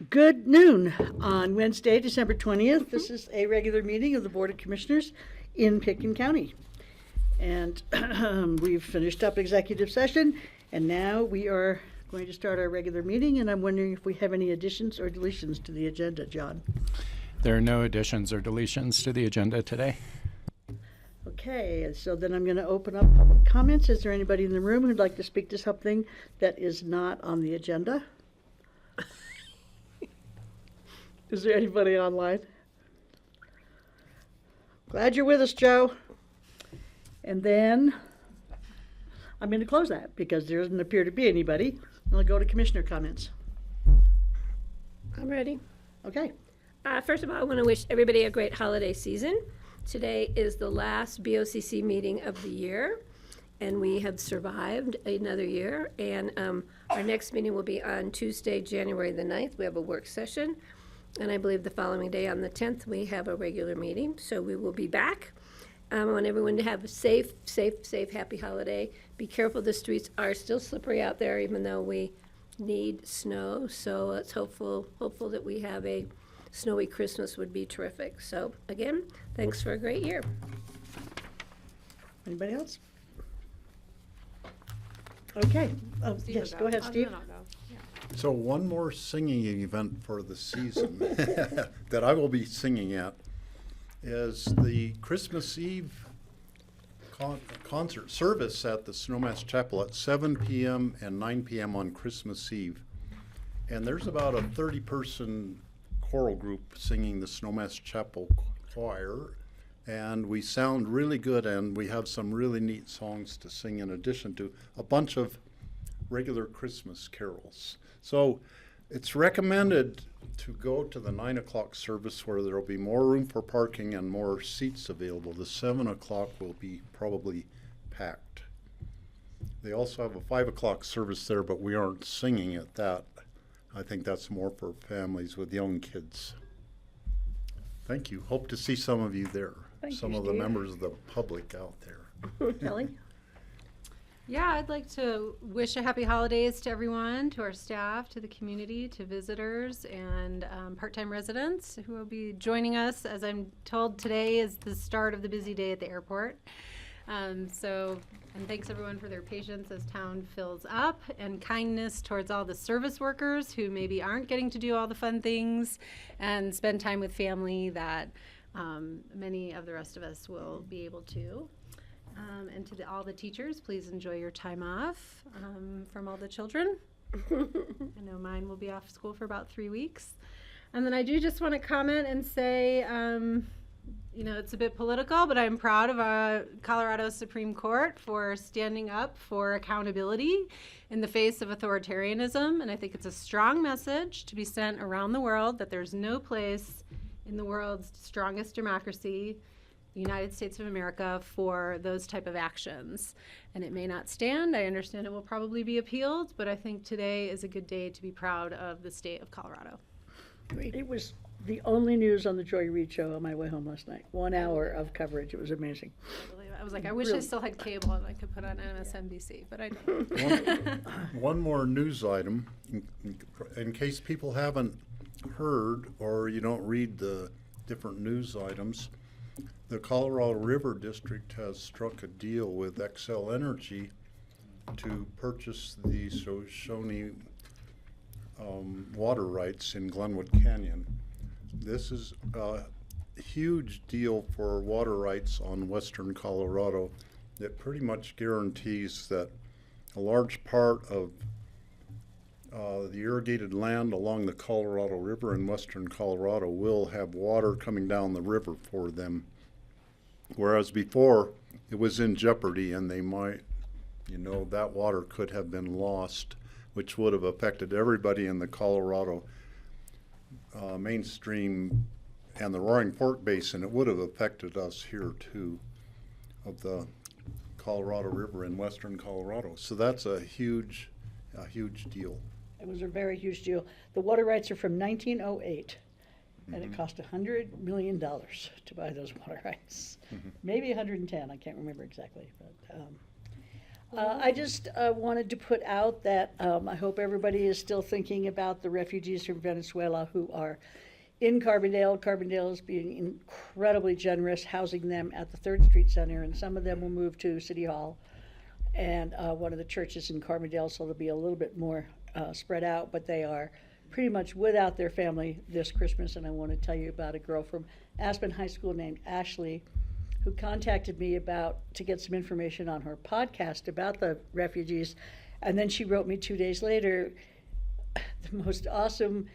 Good noon on Wednesday, December 20th. This is a regular meeting of the Board of Commissioners in Pitkin County. And we've finished up executive session, and now we are going to start our regular meeting, and I'm wondering if we have any additions or deletions to the agenda, John. There are no additions or deletions to the agenda today. Okay, so then I'm going to open up public comments. Is there anybody in the room who'd like to speak to something that is not on the agenda? Is there anybody online? Glad you're with us, Joe. And then I'm going to close that because there doesn't appear to be anybody. I'll go to commissioner comments. I'm ready. Okay. First of all, I want to wish everybody a great holiday season. Today is the last BOCC meeting of the year, and we have survived another year. And our next meeting will be on Tuesday, January the 9th. We have a work session. And I believe the following day on the 10th, we have a regular meeting. So we will be back. I want everyone to have a safe, happy holiday. Be careful. The streets are still slippery out there, even though we need snow. So it's hopeful that we have a snowy Christmas would be terrific. So again, thanks for a great year. Anybody else? Okay. Oh, yes, go ahead, Steve. So one more singing event for the season that I will be singing at is the Christmas Eve concert service at the Snowmass Chapel at 7 p.m. and 9 p.m. on Christmas Eve. And there's about a 30-person choral group singing the Snowmass Chapel choir. And we sound really good, and we have some really neat songs to sing in addition to a bunch of regular Christmas carols. So it's recommended to go to the 9 o'clock service where there will be more room for parking and more seats available. The 7 o'clock will be probably packed. They also have a 5 o'clock service there, but we aren't singing at that. I think that's more for families with young kids. Thank you. Hope to see some of you there. Some of the members of the public out there. Kelly? Yeah, I'd like to wish a happy holidays to everyone, to our staff, to the community, to visitors, and part-time residents who will be joining us. As I'm told, today is the start of the busy day at the airport. And thanks everyone for their patience as town fills up, and kindness towards all the service workers who maybe aren't getting to do all the fun things and spend time with family that many of the rest of us will be able to. And to all the teachers, please enjoy your time off from all the children. I know mine will be off school for about 3 weeks. And then I do just want to comment and say, it's a bit political, but I'm proud of Colorado Supreme Court for standing up for accountability in the face of authoritarianism. And I think it's a strong message to be sent around the world that there's no place in the world's strongest democracy, the United States of America, for those type of actions. And it may not stand. I understand it will probably be appealed, but I think today is a good day to be proud of the state of Colorado. It was the only news on the Joy Reid show on my way home last night. 1 hour of coverage. It was amazing. I was like, I wish I still had cable and I could put on MSNBC, but I don't. One more news item, in case people haven't heard or you don't read the different news items. The Colorado River District has struck a deal with Xcel Energy to purchase the Shoshone water rights in Glenwood Canyon. This is a huge deal for water rights on western Colorado. It pretty much guarantees that a large part of the irrigated land along the Colorado River in western Colorado will have water coming down the river for them. Whereas before, it was in jeopardy and they might, that water could have been lost, which would have affected everybody in the Colorado mainstream and the Roaring Fork Basin. It would have affected us here too, of the Colorado River in western Colorado. So that's a huge deal. It was a very huge deal. The water rights are from 1908, and it cost $100 million to buy those water rights. Maybe 110, I can't remember exactly. But I just wanted to put out that I hope everybody is still thinking about the refugees from Venezuela who are in Carbondale. Carbondale is being incredibly generous, housing them at the 3rd Street Center, and some of them will move to City Hall and one of the churches in Carbondale, so they'll be a little bit more spread out, but they are pretty much without their family this Christmas. And I want to tell you about a girl from Aspen High School named Ashley who contacted me to get some information on her podcast about the refugees. And then she wrote me 2 days later the most awesome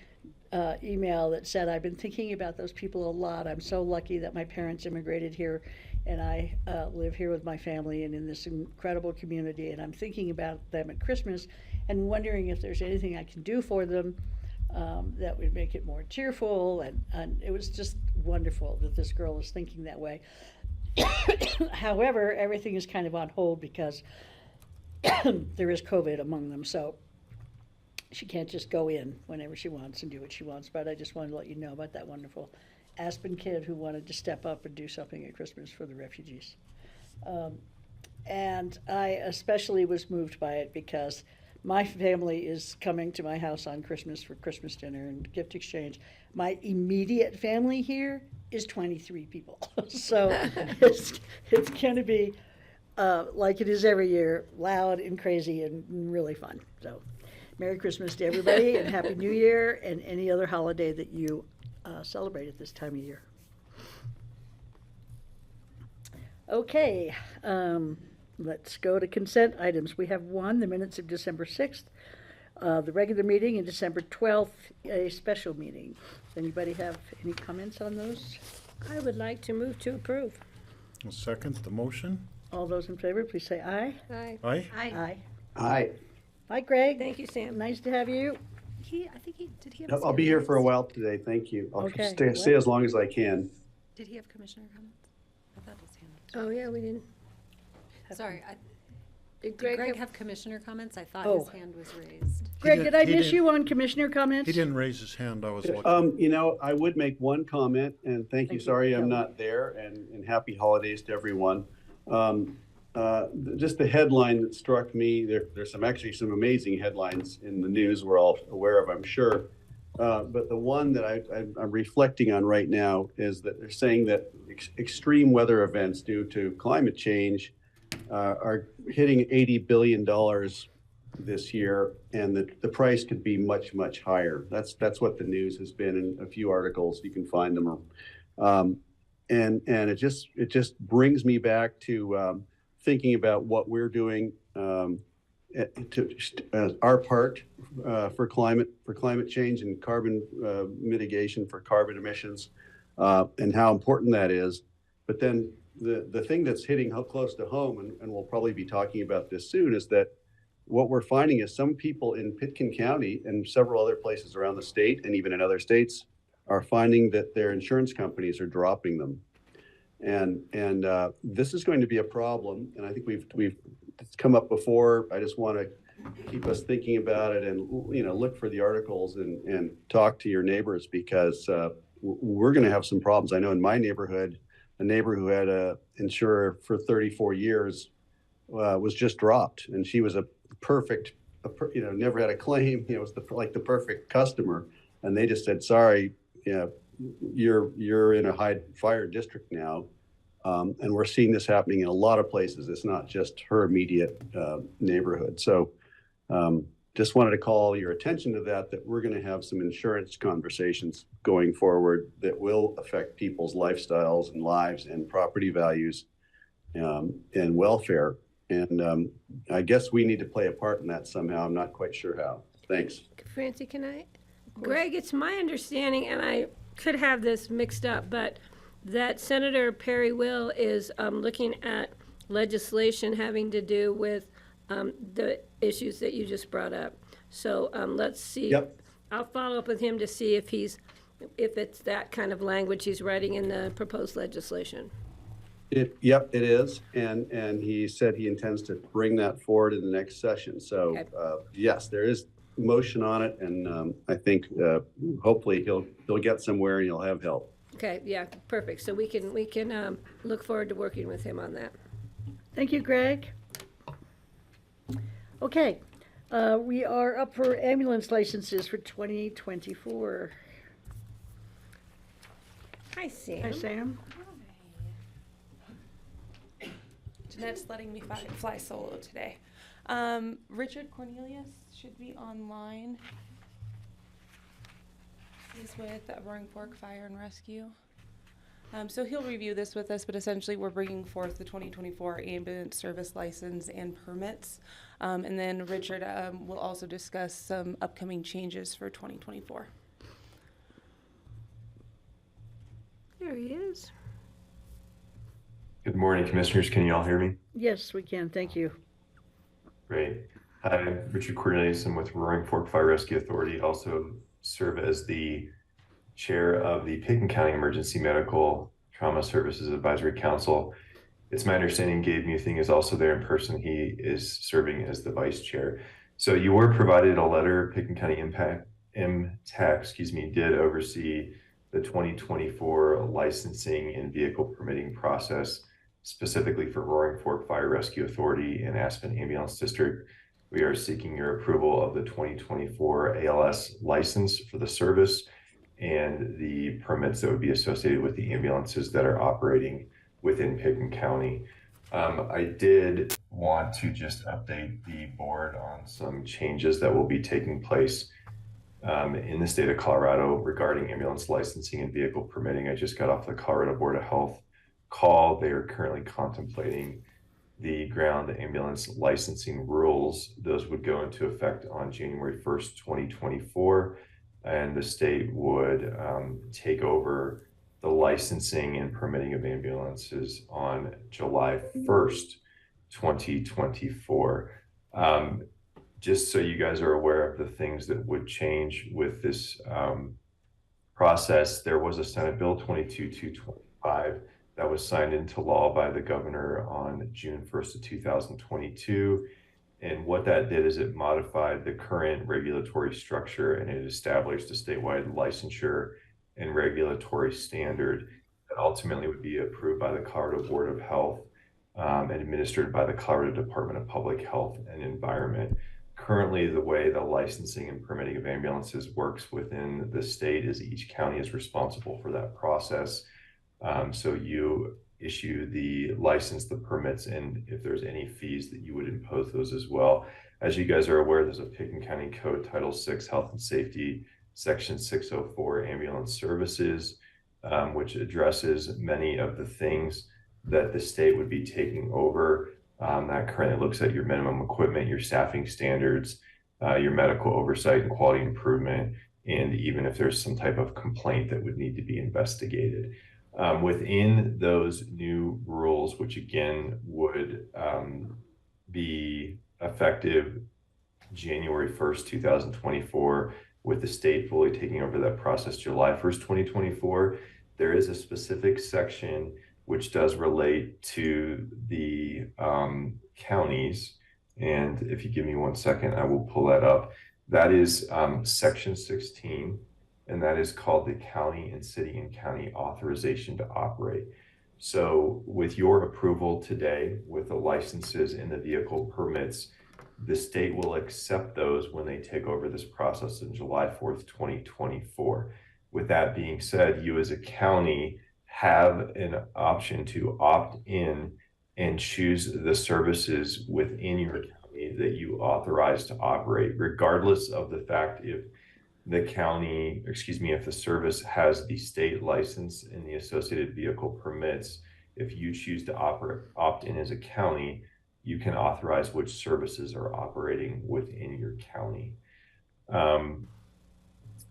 email that said, I've been thinking about those people a lot. I'm so lucky that my parents immigrated here and I live here with my family and in this incredible community. And I'm thinking about them at Christmas and wondering if there's anything I can do for them that would make it more cheerful. And it was just wonderful that this girl is thinking that way. However, everything is kind of on hold because there is COVID among them. So she can't just go in whenever she wants and do what she wants. But I just wanted to let you know about that wonderful Aspen kid who wanted to step up and do something at Christmas for the refugees. And I especially was moved by it because my family is coming to my house on Christmas for Christmas dinner and gift exchange. My immediate family here is 23 people. So it's going to be like it is every year, loud and crazy and really fun. So Merry Christmas to everybody and Happy New Year and any other holiday that you celebrate at this time of year. Okay, let's go to consent items. We have one, the minutes of December 6th, the regular meeting, and December 12th, a special meeting. Does anybody have any comments on those? I would like to move to approve. I'll second the motion. All those in favor, please say aye. Aye. Aye? Aye. Hi. Hi, Greg. Thank you, Sam. Nice to have you. Did he have? I'll be here for a while today. Thank you. I'll Okay. stay as long as I can. Did he have commissioner comments? I thought his hand. Oh, yeah, we didn't. Sorry, Did did Greg have- have commissioner comments? I thought Oh. his hand was raised. Greg, did- did I he miss did- you on commissioner comments? He didn't raise his hand, I was looking. I would make one comment, and thank you. Thank you. Sorry I'm Kelly. not there, and happy holidays to everyone. Just the headline that struck me, there's actually some amazing headlines in the news we're all aware of, I'm sure. But the one that I'm reflecting on right now is that they're saying that extreme weather events due to climate change are hitting $80 billion this year, and the price could be much, much higher. That's what the news has been in a few articles. You can find them. And it just brings me back to thinking about what we're doing our part for climate change and carbon mitigation for carbon emissions, and how important that is. But then the thing that's hitting close to home, and we'll probably be talking about this soon, is that what we're finding is some people in Pitkin County and several other places around the state and even in other states are finding that their insurance companies are dropping them. And this is going to be a problem. And I think it's come up before. I just want to keep us thinking about it and, look for the articles and talk to your neighbors, because we're going to have some problems. I know in my neighborhood, a neighbor who had a insurer for 34 years was just dropped, and she was never had a claim. Was the perfect customer, and they just said, sorry, you're in a high fire district now. And we're seeing this happening in a lot of places. It's not just her immediate neighborhood. So just wanted to call your attention to that we're going to have some insurance conversations going forward that will affect people's lifestyles and lives and property values and welfare. And I guess we need to play a part in that somehow. I'm not quite sure how. Thanks. Francie, can I? Greg, it's my understanding, and I could have this mixed up, but that Senator Perry Will is looking at legislation having to do with the issues that you just brought up. So let's see. Yep. I'll follow up with him to see if it's that kind of language he's writing in the proposed legislation. Yep, it is. And he said he intends to bring that forward in the next session. So Okay. yes, there is motion on it. And I think hopefully he'll get somewhere and he'll have help. Okay, yeah, perfect. So we can look forward to working with him on that. Thank you, Greg. Okay, we are up for ambulance licenses for 2024. Hi, Sam. Hi, Sam. Jeanette's letting me fly solo today. Richard Cornelius should be online. He's with Roaring Fork Fire and Rescue. So he'll review this with us, but essentially we're bringing forth the 2024 ambulance service license and permits. And then Richard will also discuss some upcoming changes for 2024. There he is. Good morning, Commissioners. Can you all hear me? Yes, we can. Thank you. Great. Hi, I'm Richard Cornelius. I'm with Roaring Fork Fire Rescue Authority. Also serve as the chair of the Pitkin County Emergency Medical Trauma Services Advisory Council. It's my understanding Gabe Muthing is also there in person. He is serving as the vice chair. So you were provided a letter. Pitkin County MTAC, did oversee the 2024 licensing and vehicle permitting process, specifically for Roaring Fork Fire Rescue Authority and Aspen Ambulance District. We are seeking your approval of the 2024 ALS license for the service and the permits that would be associated with the ambulances that are operating within Pitkin County. I did want to just update the board on some changes that will be taking place in the state of Colorado regarding ambulance licensing and vehicle permitting. I just got off the Colorado Board of Health call. They are currently contemplating the ground ambulance licensing rules. Those would go into effect on January 1st, 2024, and the state would take over the licensing and permitting of ambulances on July 1st, 2024. Just so you guys are aware of the things that would change with this process, there was a Senate Bill 22225 that was signed into law by the governor on June 1st of 2022. And what that did is it modified the current regulatory structure, and it established a statewide licensure and regulatory standard that ultimately would be approved by the Colorado Board of Health and administered by the Colorado Department of Public Health and Environment. Currently, the way the licensing and permitting of ambulances works within the state is each county is responsible for that process. So you issue the license, the permits, and if there's any fees that you would impose those as well. As you guys are aware, there's a Pitkin County Code Title VI Health and Safety, Section 604 Ambulance Services, which addresses many of the things that the state would be taking over That currently looks at your minimum equipment, your staffing standards, your medical oversight and quality improvement, and even if there's some type of complaint that would need to be investigated. Within those new rules, which again would be effective January 1st, 2024, with the state fully taking over that process July 1st, 2024, there is a specific section which does relate to the counties. And if you give me 1 second, I will pull that up. That is section 16, and that is called the county and city and county authorization to operate. So with your approval today, with the licenses and the vehicle permits, the state will accept those when they take over this process on July 4th, 2024. With that being said, you as a county have an option to opt in and choose the services within your county that you authorize to operate, regardless of the fact if the county, if the service has the state license and the associated vehicle permits. If you choose to opt in as a county, you can authorize which services are operating within your county.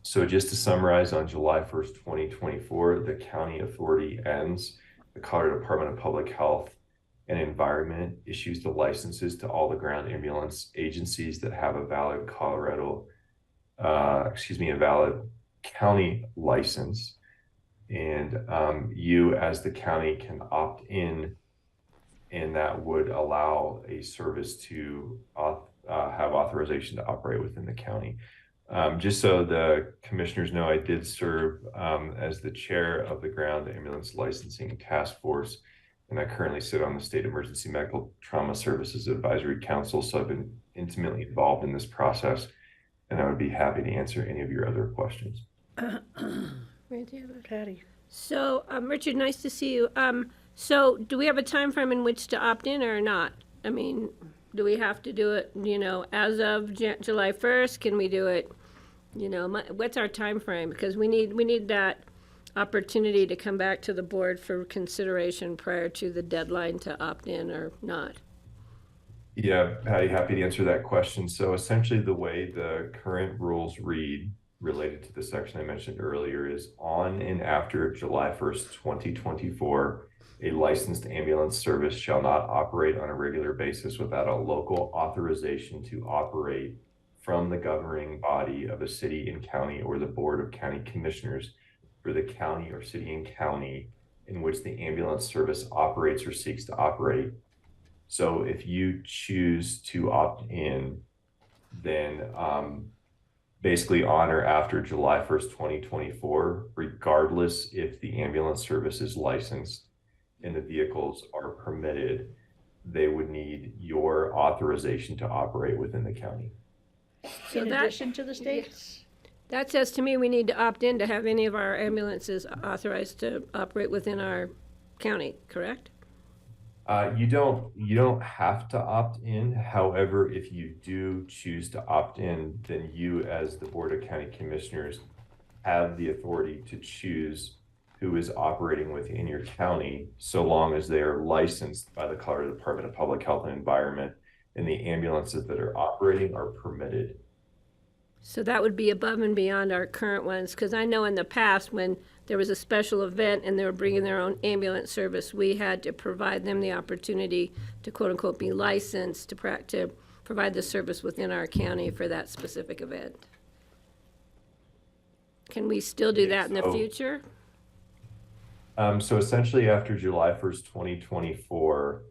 So just to summarize, on July 1st, 2024, the county authority ends. The Colorado Department of Public Health and Environment issues the licenses to all the ground ambulance agencies that have a valid a valid county license. And you as the county can opt in, and that would allow a service to have authorization to operate within the county. Just so the commissioners know, I did serve as the chair of the Ground Ambulance Licensing Task Force, and I currently sit on the State Emergency Medical Trauma Services Advisory Council, so I've been intimately involved in this process, and I would be happy to answer any of your other questions. Patty. So, Richard, nice to see you. So do we have a time frame in which to opt in or not? I mean, do we have to do it, as of July 1st? Can we do it, what's our time frame? Because we need that opportunity to come back to the board for consideration prior to the deadline to opt in or not. Yeah, Patty, happy to answer that question. So essentially the way the current rules read related to the section I mentioned earlier is on and after July 1st, 2024, a licensed ambulance service shall not operate on a regular basis without a local authorization to operate from the governing body of a city and county or the Board of County Commissioners for the county or city and county in which the ambulance service operates or seeks to operate. So if you choose to opt in, then basically on or after July 1st, 2024, regardless if the ambulance service is licensed and the vehicles are permitted, they would need your authorization to operate within the county. So In addition to the states? That says to me we need to opt in to have any of our ambulances authorized to operate within our county, correct? You don't have to opt in. However, if you do choose to opt in, then you as the Board of County Commissioners have the authority to choose who is operating within your county, so long as they are licensed by the Colorado Department of Public Health and Environment, and the ambulances that are operating are permitted. So that would be above and beyond our current ones, because I know in the past when there was a special event and they were bringing their own ambulance service, we had to provide them the opportunity to quote unquote be licensed to provide the service within our county for that specific event. Can we still do that in the future? So essentially after July 1st, 2024,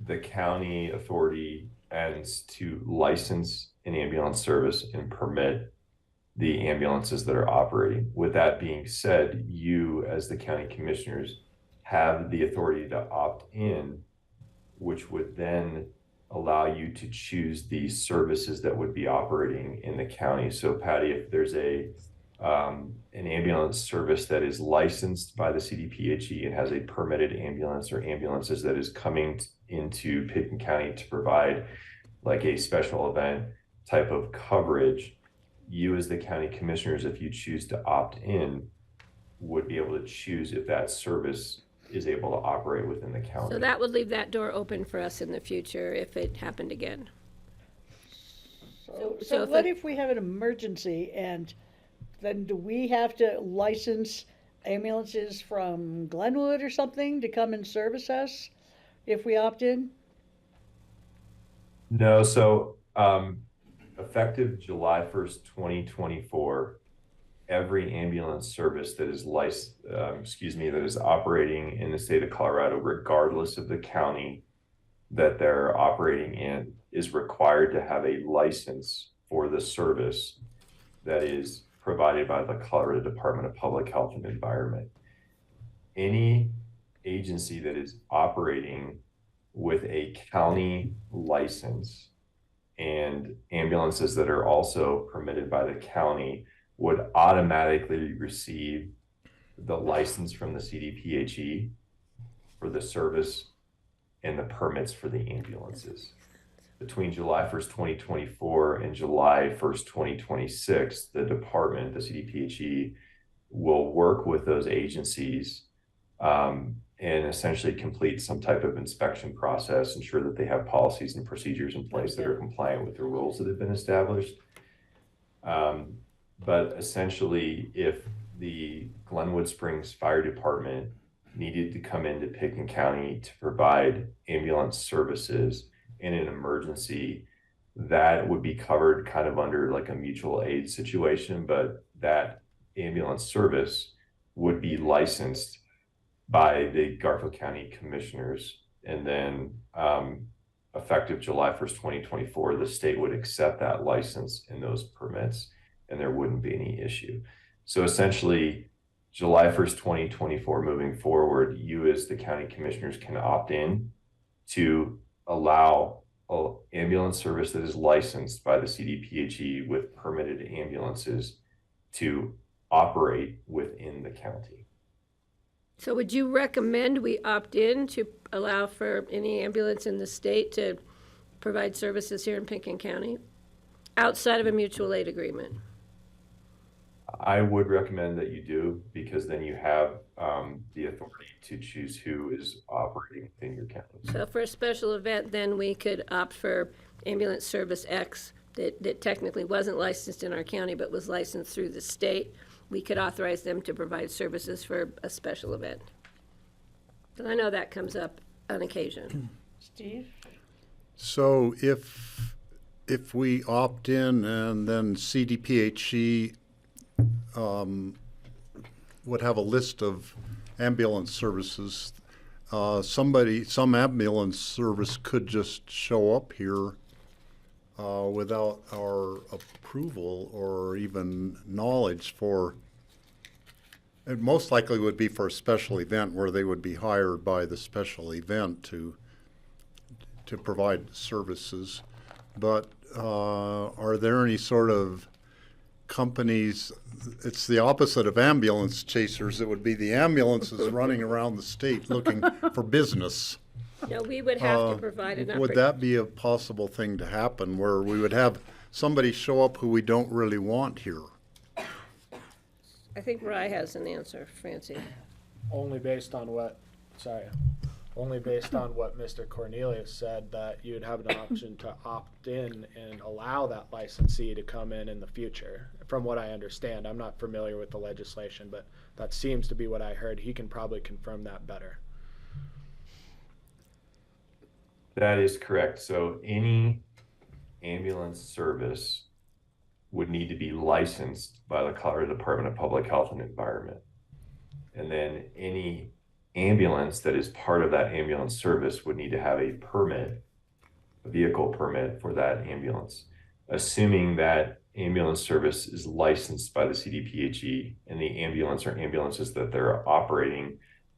the county authority ends to license an ambulance service and permit the ambulances that are operating. With that being said, you as the county commissioners have the authority to opt in, which would then allow you to choose the services that would be operating in the county. So Patty, if there's an ambulance service that is licensed by the CDPHE and has a permitted ambulance or ambulances that is coming into Pickens County to provide like a special event type of coverage, you as the county commissioners, if you choose to opt in, would be able to choose if that service is able to operate within the county. So that would leave that door open for us in the future if it happened again. So so if what it- if we have an emergency, and then do we have to license ambulances from Glenwood or something to come and service us if we opt in? No, so effective July 1st, 2024, every ambulance service that is that is operating in the state of Colorado, regardless of the county that they're operating in, is required to have a license for the service that is provided by the Colorado Department of Public Health and Environment. Any agency that is operating with a county license and ambulances that are also permitted by the county would automatically receive the license from the CDPHE for the service and the permits for the ambulances. Between July 1st, 2024 and July 1st, 2026, the department, the CDPHE, will work with those agencies and essentially complete some type of inspection process, ensure that they have policies and procedures in place that are compliant with the rules that have been established. But essentially, if the Glenwood Springs Fire Department needed to come into Pickens County to provide ambulance services in an emergency, that would be covered kind of under like a mutual aid situation, but that ambulance service would be licensed by the Garfield County Commissioners. And then effective July 1st, 2024, the state would accept that license and those permits, and there wouldn't be any issue. So essentially, July 1st, 2024, moving forward, you as the county commissioners can opt in to allow an ambulance service that is licensed by the CDPHE with permitted ambulances to operate within the county. So would you recommend we opt in to allow for any ambulance in the state to provide services here in Pickens County outside of a mutual aid agreement? I would recommend that you do, because then you have the authority to choose who is operating within your county. So for a special event, then we could opt for ambulance service X that technically wasn't licensed in our county but was licensed through the state. We could authorize them to provide services for a special event. But I know that comes up on occasion. Steve? So if we opt in and then CDPHE would have a list of ambulance services, some ambulance service could just show up here without our approval or even knowledge it most likely would be for a special event where they would be hired by the special event to provide services. But are there any sort of companies, it's the opposite of ambulance chasers, it would be the ambulances running around the state looking for business. No, we would have to provide an Would that be a possible thing to happen, where we would have somebody show up who we don't really want here? I think Rye has an answer, Francie. Only based on what Mr. Cornelius said, that you'd have an option to opt in and allow that licensee to come in the future. From what I understand, I'm not familiar with the legislation, but that seems to be what I heard. He can probably confirm that better. That is correct. So any ambulance service would need to be licensed by the Colorado Department of Public Health and Environment. And then any ambulance that is part of that ambulance service would need to have a permit, a vehicle permit for that ambulance, assuming that ambulance service is licensed by the CDPHE and the ambulance or ambulances that they're operating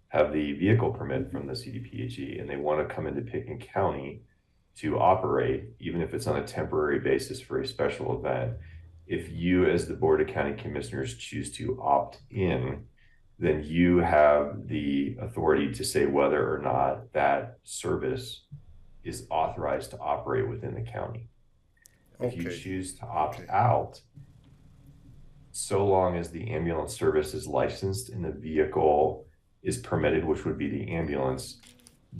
have the vehicle permit from the CDPHE, and they want to come into Pickens County to operate, even if it's on a temporary basis for a special event. If you, as the Board of County Commissioners, choose to opt in, then you have the authority to say whether or not that service is authorized to operate within the county. If you choose to opt out, so long as the ambulance service is licensed and the vehicle is permitted, which would be the ambulance,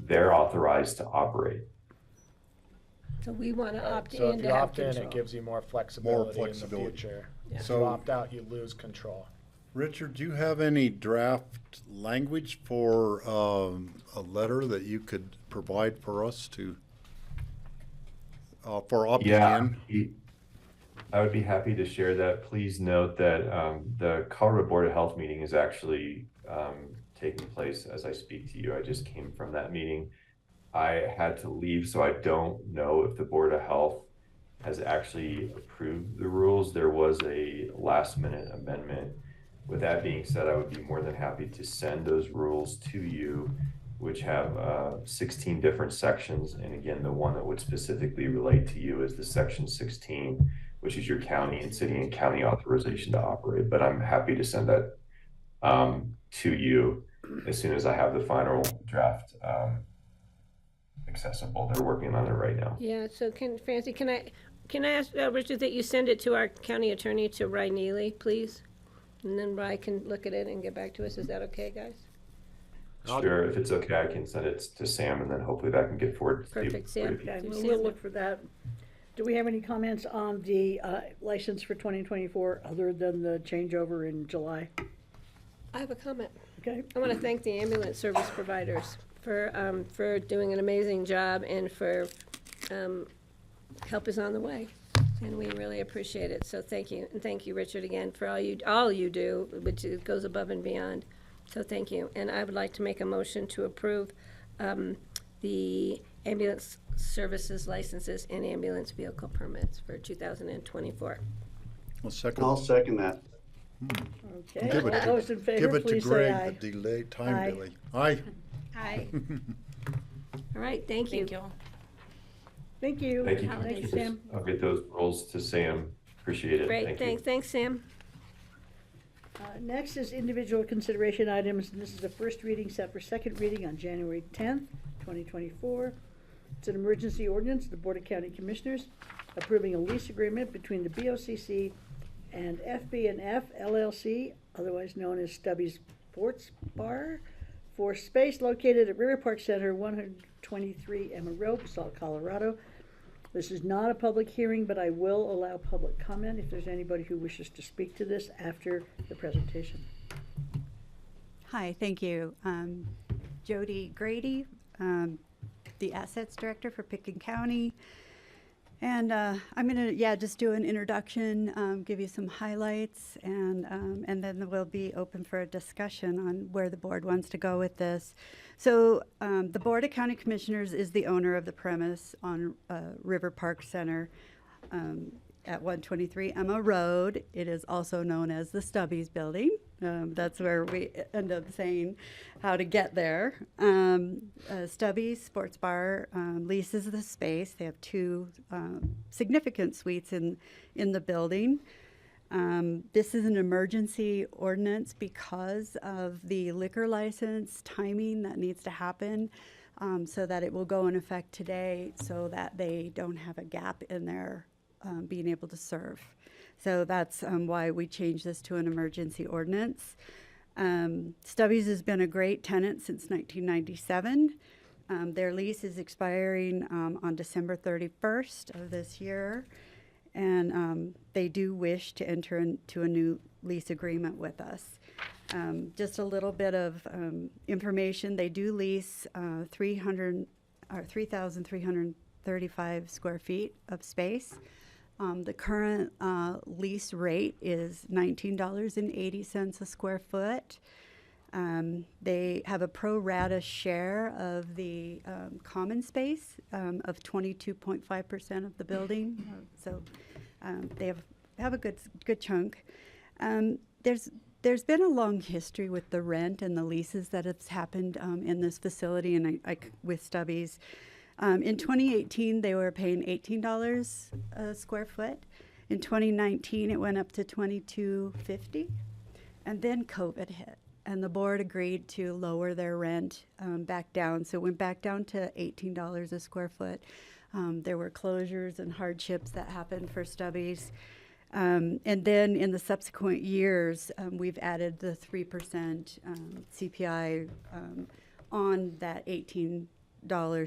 they're authorized to operate. So we want to opt So in if to you have opt in, control. it gives you more flexibility in the flexibility. future. Yeah. If So- you opt out, you lose control. Richard, do you have any draft language for a letter that you could provide for us to, for opting in? I would be happy to share that. Please note that the Colorado Board of Health meeting is actually taking place as I speak to you. I just came from that meeting. I had to leave, so I don't know if the Board of Health has actually approved the rules. There was a last minute amendment. With that being said, I would be more than happy to send those rules to you, which have 16 different sections. And again, the one that would specifically relate to you is the section 16, which is your county and city and county authorization to operate. But I'm happy to send that to you as soon as I have the final draft accessible. They're working on it right now. Yeah, so Francie, can I ask, Richard, that you send it to our county attorney, to Rye Neely, please? And then Rye can look at it and get back to us. Is that okay, guys? Sure, if it's okay, I can send it to Sam and then hopefully that can get forwarded to you. Perfect, Sam. Okay, Do we'll Sam we'll know? look for that. Do we have any comments on the license for 2024 other than the changeover in July? I have a comment. Okay, I want to thank the ambulance service providers for doing an amazing job and for help is on the way. And we really appreciate it. So thank you. And thank you, Richard, again, for all you do, which goes above and beyond. So thank you. And I would like to make a motion to approve the ambulance services licenses and ambulance vehicle permits for 2024. I'll second. I'll second that. okay. Give it All to- those in favor, Give it to please say Greg, aye. the delay, time Aye. delay. Aye. Aye. All right, thank you. Thank you. Thank you. Thank you. Thanks, Sam. I'll get those rules to Sam. Appreciate it. Great, Thank you. thanks, Sam. Next is individual consideration items, and this is the first reading set for second reading on January 10th, 2024. It's an emergency ordinance, the Board of County Commissioners approving a lease agreement between the BOCC and FB&F LLC, otherwise known as Stubby's Sports Bar, for space located at River Park Center, 123 Emma Road, Basalt, Colorado. This is not a public hearing, but I will allow public comment if there's anybody who wishes to speak to this after the presentation. Hi, thank you. Jody Grady, the Assets Director for Picken County. And I'm going to, just do an introduction, give you some highlights, and then we'll be open for a discussion on where the board wants to go with this. So the Board of County Commissioners is the owner of the premise on River Park Center at 123 Emma Road. It is also known as the Stubby's Building. That's where we end up saying how to get there. Stubby's Sports Bar leases the space. They have two significant suites in the building. This is an emergency ordinance because of the liquor license timing that needs to happen, so that it will go in effect today so that they don't have a gap in their being able to serve. So that's why we changed this to an emergency ordinance. Stubby's has been a great tenant since 1997. Their lease is expiring on December 31st of this year, and they do wish to enter into a new lease agreement with us. Just a little bit of information. They do lease 3,335 square feet of space. The current lease rate is $19.80 a square foot. They have a pro rata share of the common space of 22.5% of the building. So they have a good chunk. There's been a long history with the rent and the leases that has happened in this facility and with Stubby's. In 2018, they were paying $18 a square foot. In 2019, it went up to $22.50, and then COVID hit, and the board agreed to lower their rent back down. So it went back down to $18 a square foot. There were closures and hardships that happened for Stubby's. And then in the subsequent years, we've added the 3% CPI on that $18.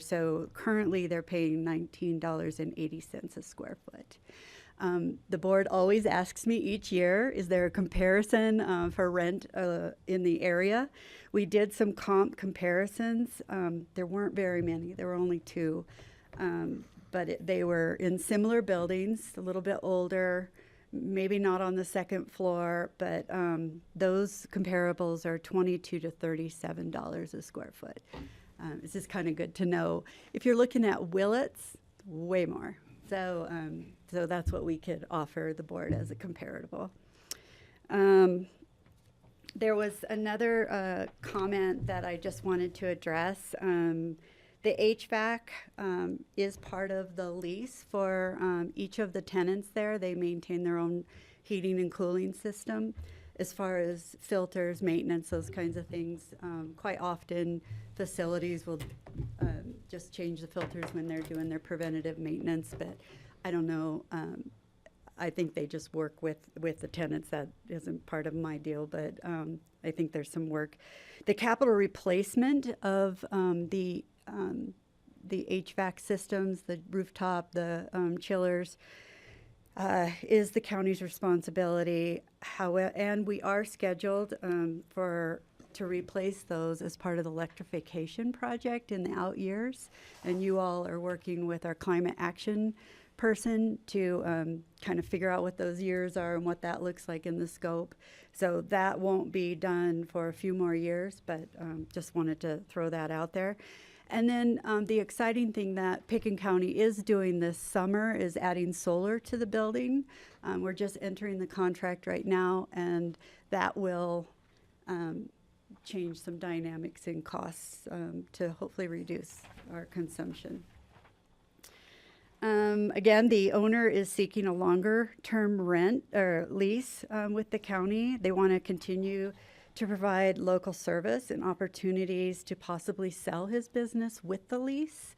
So currently they're paying $19.80 a square foot. The board always asks me each year, is there a comparison for rent in the area? We did some comp comparisons. There weren't very many. There were only 2. But they were in similar buildings, a little bit older, maybe not on the second floor, but those comparables are $22 to $37 a square foot. It's just kind of good to know. If you're looking at Willets, way more. So that's what we could offer the board as a comparable. There was another comment that I just wanted to address. The HVAC is part of the lease for each of the tenants there. They maintain their own heating and cooling system. As far as filters, maintenance, those kinds of things, quite often facilities will just change the filters when they're doing their preventative maintenance, but I don't know. I think they just work with the tenants. That isn't part of my deal, but I think there's some work. The capital replacement of the HVAC systems, the rooftop, the chillers, is the county's responsibility. And we are scheduled to replace those as part of the electrification project in the out years. And you all are working with our climate action person to kind of figure out what those years are and what that looks like in the scope. So that won't be done for a few more years, but just wanted to throw that out there. And then the exciting thing that Pickens County is doing this summer is adding solar to the building. We're just entering the contract right now, and that will change some dynamics in costs to hopefully reduce our consumption. Again, the owner is seeking a longer-term rent or lease with the county. They want to continue to provide local service and opportunities to possibly sell his business with the lease.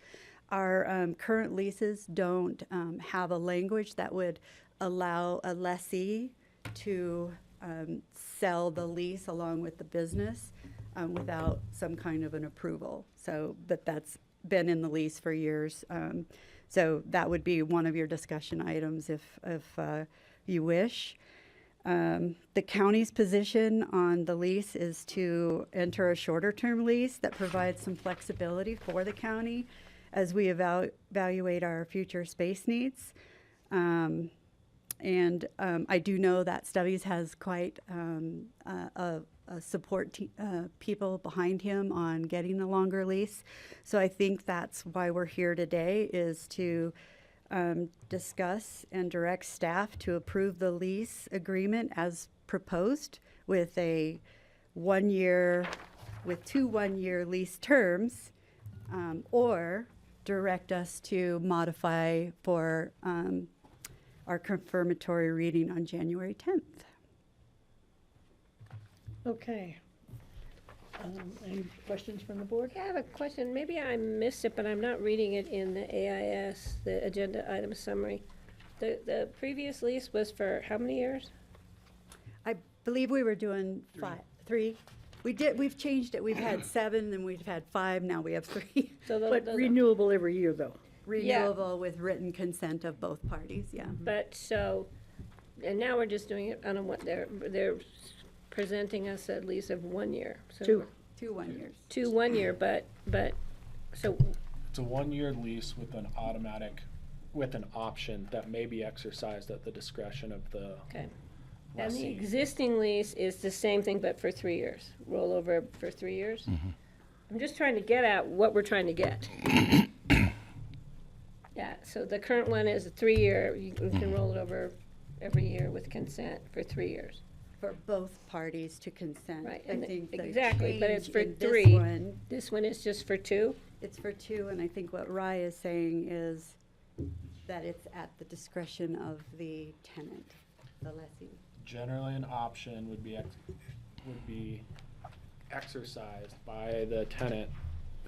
Our current leases don't have a language that would allow a lessee to sell the lease along with the business without some kind of an approval. So, but that's been in the lease for years. So that would be one of your discussion items if you wish. The county's position on the lease is to enter a shorter-term lease that provides some flexibility for the county as we evaluate our future space needs. And I do know that Stubbies has quite a support people behind him on getting a longer lease. So I think that's why we're here today, is to discuss and direct staff to approve the lease agreement as proposed with a 1 year, with 2 1-year lease terms, or direct us to modify for our confirmatory reading on January 10th. Okay. Any questions from the board? Yeah, I have a question. Maybe I missed it, but I'm not reading it in the AIS, the agenda item summary. The previous lease was for how many years? I believe we were doing 3. We've changed it. We've had 7, then we've had 5, now we have 3. So But renewable every year, though. Renewable with written consent of both parties, yeah. But so, and now we're just doing it on what they're presenting us a lease of 1 year. So 2. 2 1 years. 2 1 year, but so It's a 1-year lease with an option that may be exercised at the discretion of the okay. And the lessee. existing lease is the same thing, but for 3 years. Roll over for 3 years. I'm just trying to get at what we're trying to get. Yeah. So the current one is a 3-year. You can roll it over every year with consent for 3 years. For both parties to consent. Right, I and think the exactly, but it's change for in this 3. one, This one is just for 2? it's for 2, and I think what Rye is saying is that it's at the discretion of the tenant, the lessee. Generally, an option would be exercised by the tenant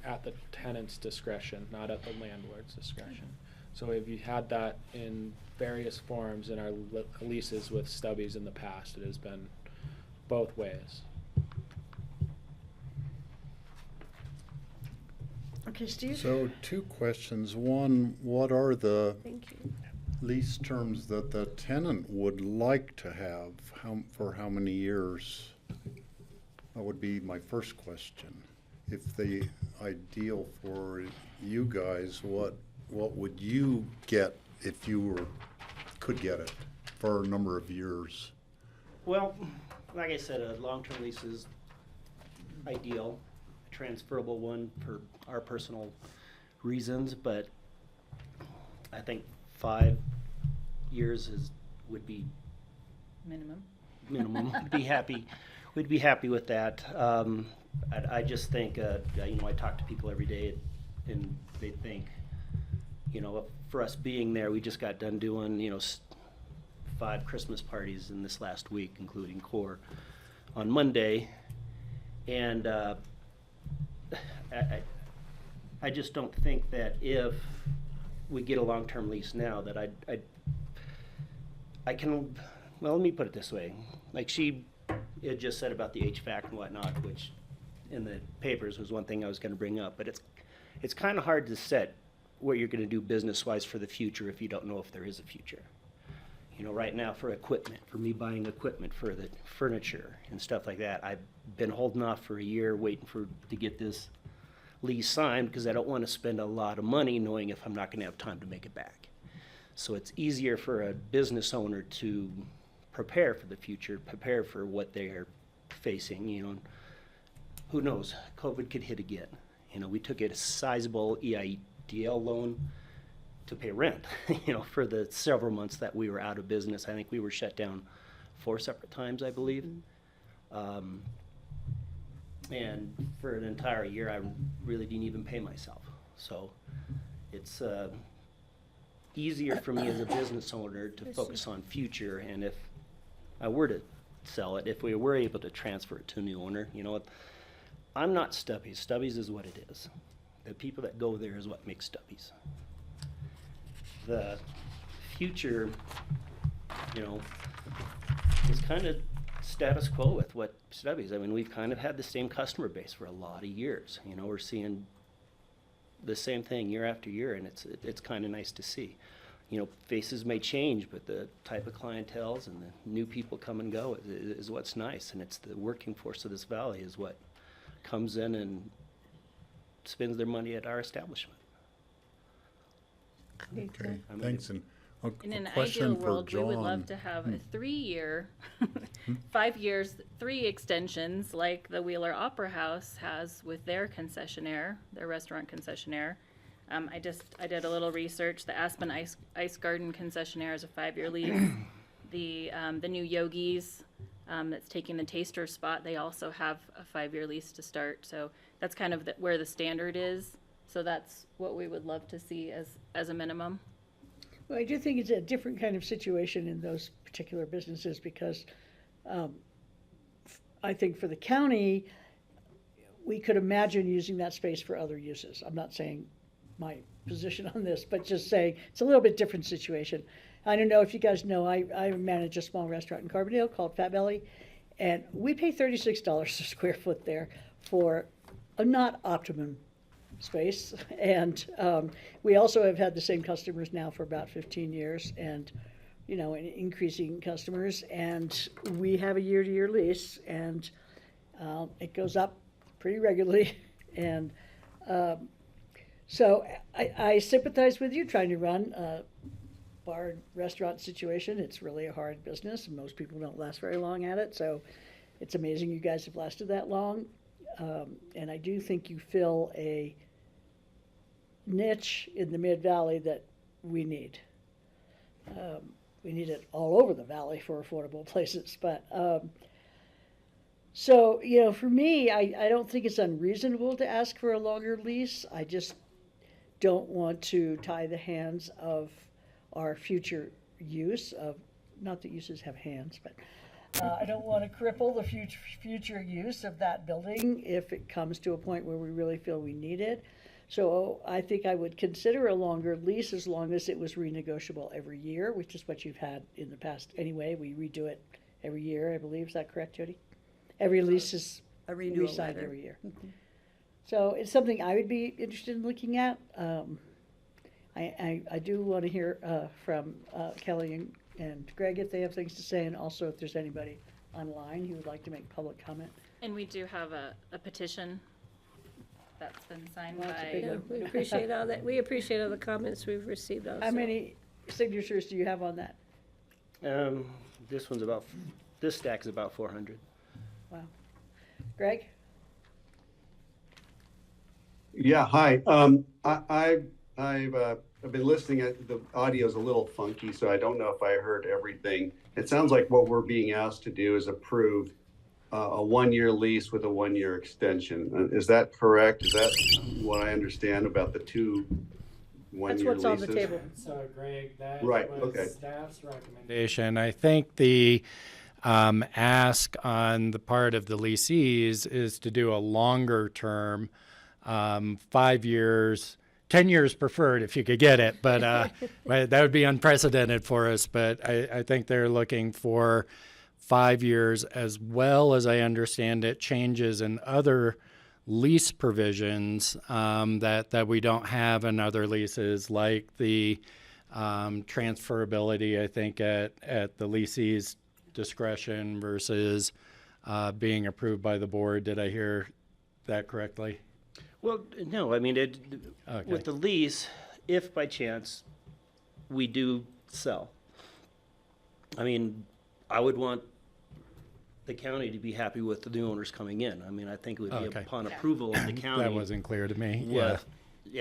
at the tenant's discretion, not at the landlord's discretion. So we've had that in various forms in our leases with Stubbies in the past. It has been both ways. Okay, Steve? So 2 questions. One, what are the Thank you. lease terms that the tenant would like to have? For how many years? That would be my first question. If the ideal for you guys, what would you get if you could get it for a number of years? Well, like I said, a long-term lease is ideal, a transferable one for our personal reasons, but I think 5 years would be Minimum. minimum. We'd be happy with that. I just think, I talk to people every day, and they think, for us being there, we just got done doing, 5 Christmas parties in this last week, including Core, on Monday, and I just don't think that if we get a long-term lease now, that I can, well, let me put it this way. Like she had just said about the HVAC and whatnot, which in the papers was one thing I was going to bring up, but it's kind of hard to set what you're going to do business-wise for the future if you don't know if there is a future. Right now for equipment, for me buying equipment for the furniture and stuff like that, I've been holding off for a year waiting to get this lease signed because I don't want to spend a lot of money knowing if I'm not going to have time to make it back. So it's easier for a business owner to prepare for the future, prepare for what they're facing, who knows, COVID could hit again. We took a sizable EIDL loan to pay rent, for the several months that we were out of business. I think we were shut down 4 separate times, I believe. And for an entire year, I really didn't even pay myself. So it's easier for me as a business owner to focus on future. And if I were to sell it, if we were able to transfer it to a new owner, I'm not Stubbies. Stubbies is what it is. The people that go there is what makes Stubbies. The future, is kind of status quo with what Stubbies. I mean, we've kind of had the same customer base for a lot of years. We're seeing the same thing year after year, and it's kind of nice to see. Faces may change, but the type of clientels and the new people come and go is what's nice, and it's the working force of this valley is what comes in and spends their money at our establishment. Okay, thanks. And In an a question ideal for world, we would John. love to have a 3-year, 5 years, 3 extensions like the Wheeler Opera House has with their concessionaire, their restaurant concessionaire. I did a little research. The Aspen Ice Garden concessionaire is a 5-year lease. The new Yogi's that's taking the taster spot, they also have a 5-year lease to start. So that's kind of where the standard is. So that's what we would love to see as a minimum. Well, I do think it's a different kind of situation in those particular businesses because I think for the county, we could imagine using that space for other uses. I'm not saying my position on this, but just saying it's a little bit different situation. I don't know if you guys know, I manage a small restaurant in Carbondale called Fat Belly, and we pay $36 a square foot there for a not optimum space. And we also have had the same customers now for about 15 years and, increasing customers. And we have a year-to-year lease, and it goes up pretty regularly. And so I sympathize with you trying to run a bar and restaurant situation. It's really a hard business, and most people don't last very long at it. So it's amazing you guys have lasted that long. And I do think you fill a niche in the Mid-Valley that we need. We need it all over the valley for affordable places. But so, for me, I don't think it's unreasonable to ask for a longer lease. I just don't want to tie the hands of our future use of, not that uses have hands, but I don't want to cripple the future use of that building if it comes to a point where we really feel we need it. So I think I would consider a longer lease as long as it was renegotiable every year, which is what you've had in the past anyway. We redo it every year, I believe. Is that correct, Jody? Every lease is A renewal re-signed letter. every year. So it's something I would be interested in looking at. I do want to hear from Kelly and Greg if they have things to say, and also if there's anybody online who would like to make public comment. And we do have a petition that's been signed Well, that's a by. big Yeah, one. we appreciate all that. We appreciate all the comments we've received also. How many signatures do you have on that? This one's this stack is about 400. Wow. Greg? Yeah, hi. I've been listening. The audio's a little funky, so I don't know if I heard everything. It sounds like what we're being asked to do is approve a one-year lease with a one-year extension. Is that correct? Is that what I understand about the two one-year That's leases? what's on the table. So Greg, that Right, was okay. staff's recommendation. I think the ask on the part of the lessees is to do a longer term, 5 years, 10 years preferred if you could get it, but that would be unprecedented for us. But I think they're looking for 5 years, as well as I understand it, changes in other lease provisions that we don't have in other leases, like the transferability, I think, at the lessee's discretion versus being approved by the board. Did I hear that correctly? Well, no, I mean, Okay. with the lease, if by chance we do sell, I mean, I would want the county to be happy with the new owners coming in. I mean, I think it would be Okay. upon approval of the county. That wasn't clear to me. Yeah.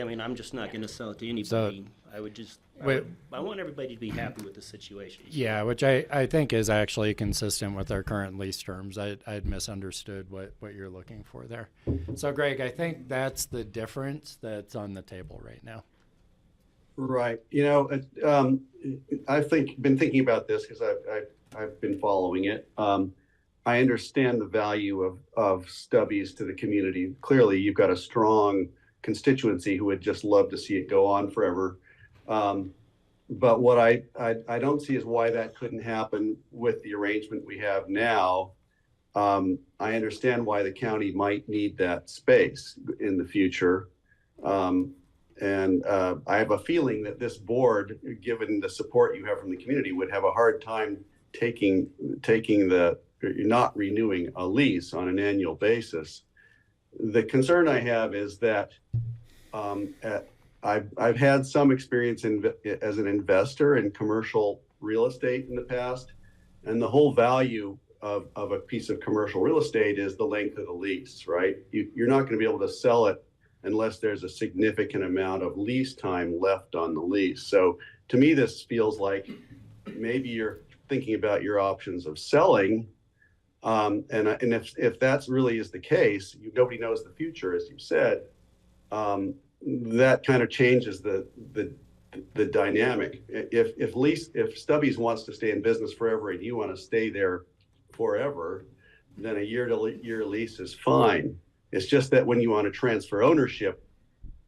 I mean, I'm just not gonna sell it to anybody. I would just, Wait. I want everybody to be happy with the situation. Yeah, which I think is actually consistent with our current lease terms. I'd misunderstood what you're looking for there. So Greg, I think that's the difference that's on the table right now. Right. You know, been thinking about this because I've been following it. I understand the value of stubbies to the community. Clearly, you've got a strong constituency who would just love to see it go on forever. But what I don't see is why that couldn't happen with the arrangement we have now. I understand why the county might need that space in the future. And I have a feeling that this board, given the support you have from the community, would have a hard time not renewing a lease on an annual basis. The concern I have is that I've had some experience as an investor in commercial real estate in the past, and the whole value of a piece of commercial real estate is the length of the lease, right? You're not going to be able to sell it unless there's a significant amount of lease time left on the lease. So to me, this feels like maybe you're thinking about your options of selling. And if that's really is the case, nobody knows the future, as you said. That kind of changes the dynamic. If Stubbies wants to stay in business forever and you want to stay there forever, then a year lease is fine. It's just that when you want to transfer ownership,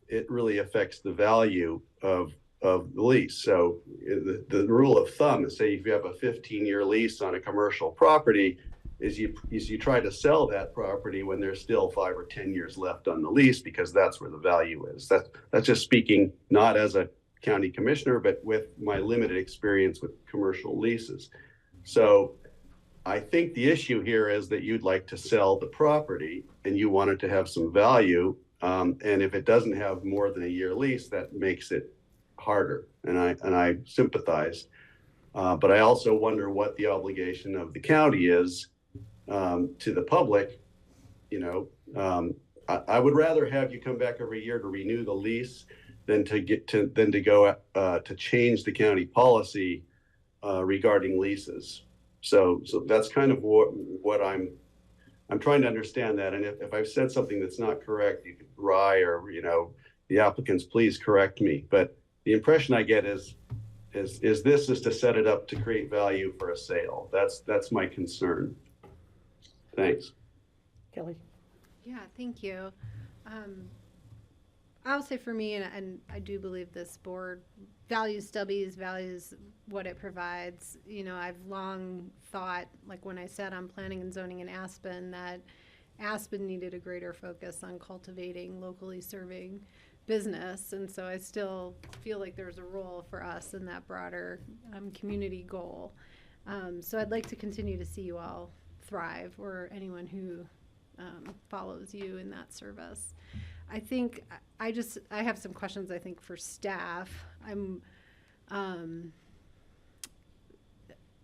it really affects the value of the lease. So the rule of thumb is, say if you have a 15-year lease on a commercial property, is you try to sell that property when there's still 5 or 10 years left on the lease, because that's where the value is. That's just speaking not as a county commissioner, but with my limited experience with commercial leases. So I think the issue here is that you'd like to sell the property and you want it to have some value. And if it doesn't have more than a year lease, that makes it harder. And I sympathize. But I also wonder what the obligation of the county is to the public. You know, I would rather have you come back every year to renew the lease than to go to change the county policy regarding leases. So that's kind of what I'm trying to understand that. And if I've said something that's not correct, you could the applicants, please correct me. But the impression I get is this is to set it up to create value for a sale. That's my concern. Thanks. Kelly? Yeah, thank you. I'll say for me, and I do believe this board values Stubby's, values what it provides. You know, I've long thought, like when I sat on planning and zoning in Aspen, that Aspen needed a greater focus on cultivating locally serving business. And so I still feel like there's a role for us in that broader community goal. So I'd like to continue to see you all thrive, or anyone who follows you in that service. I think I have some questions, I think, for staff.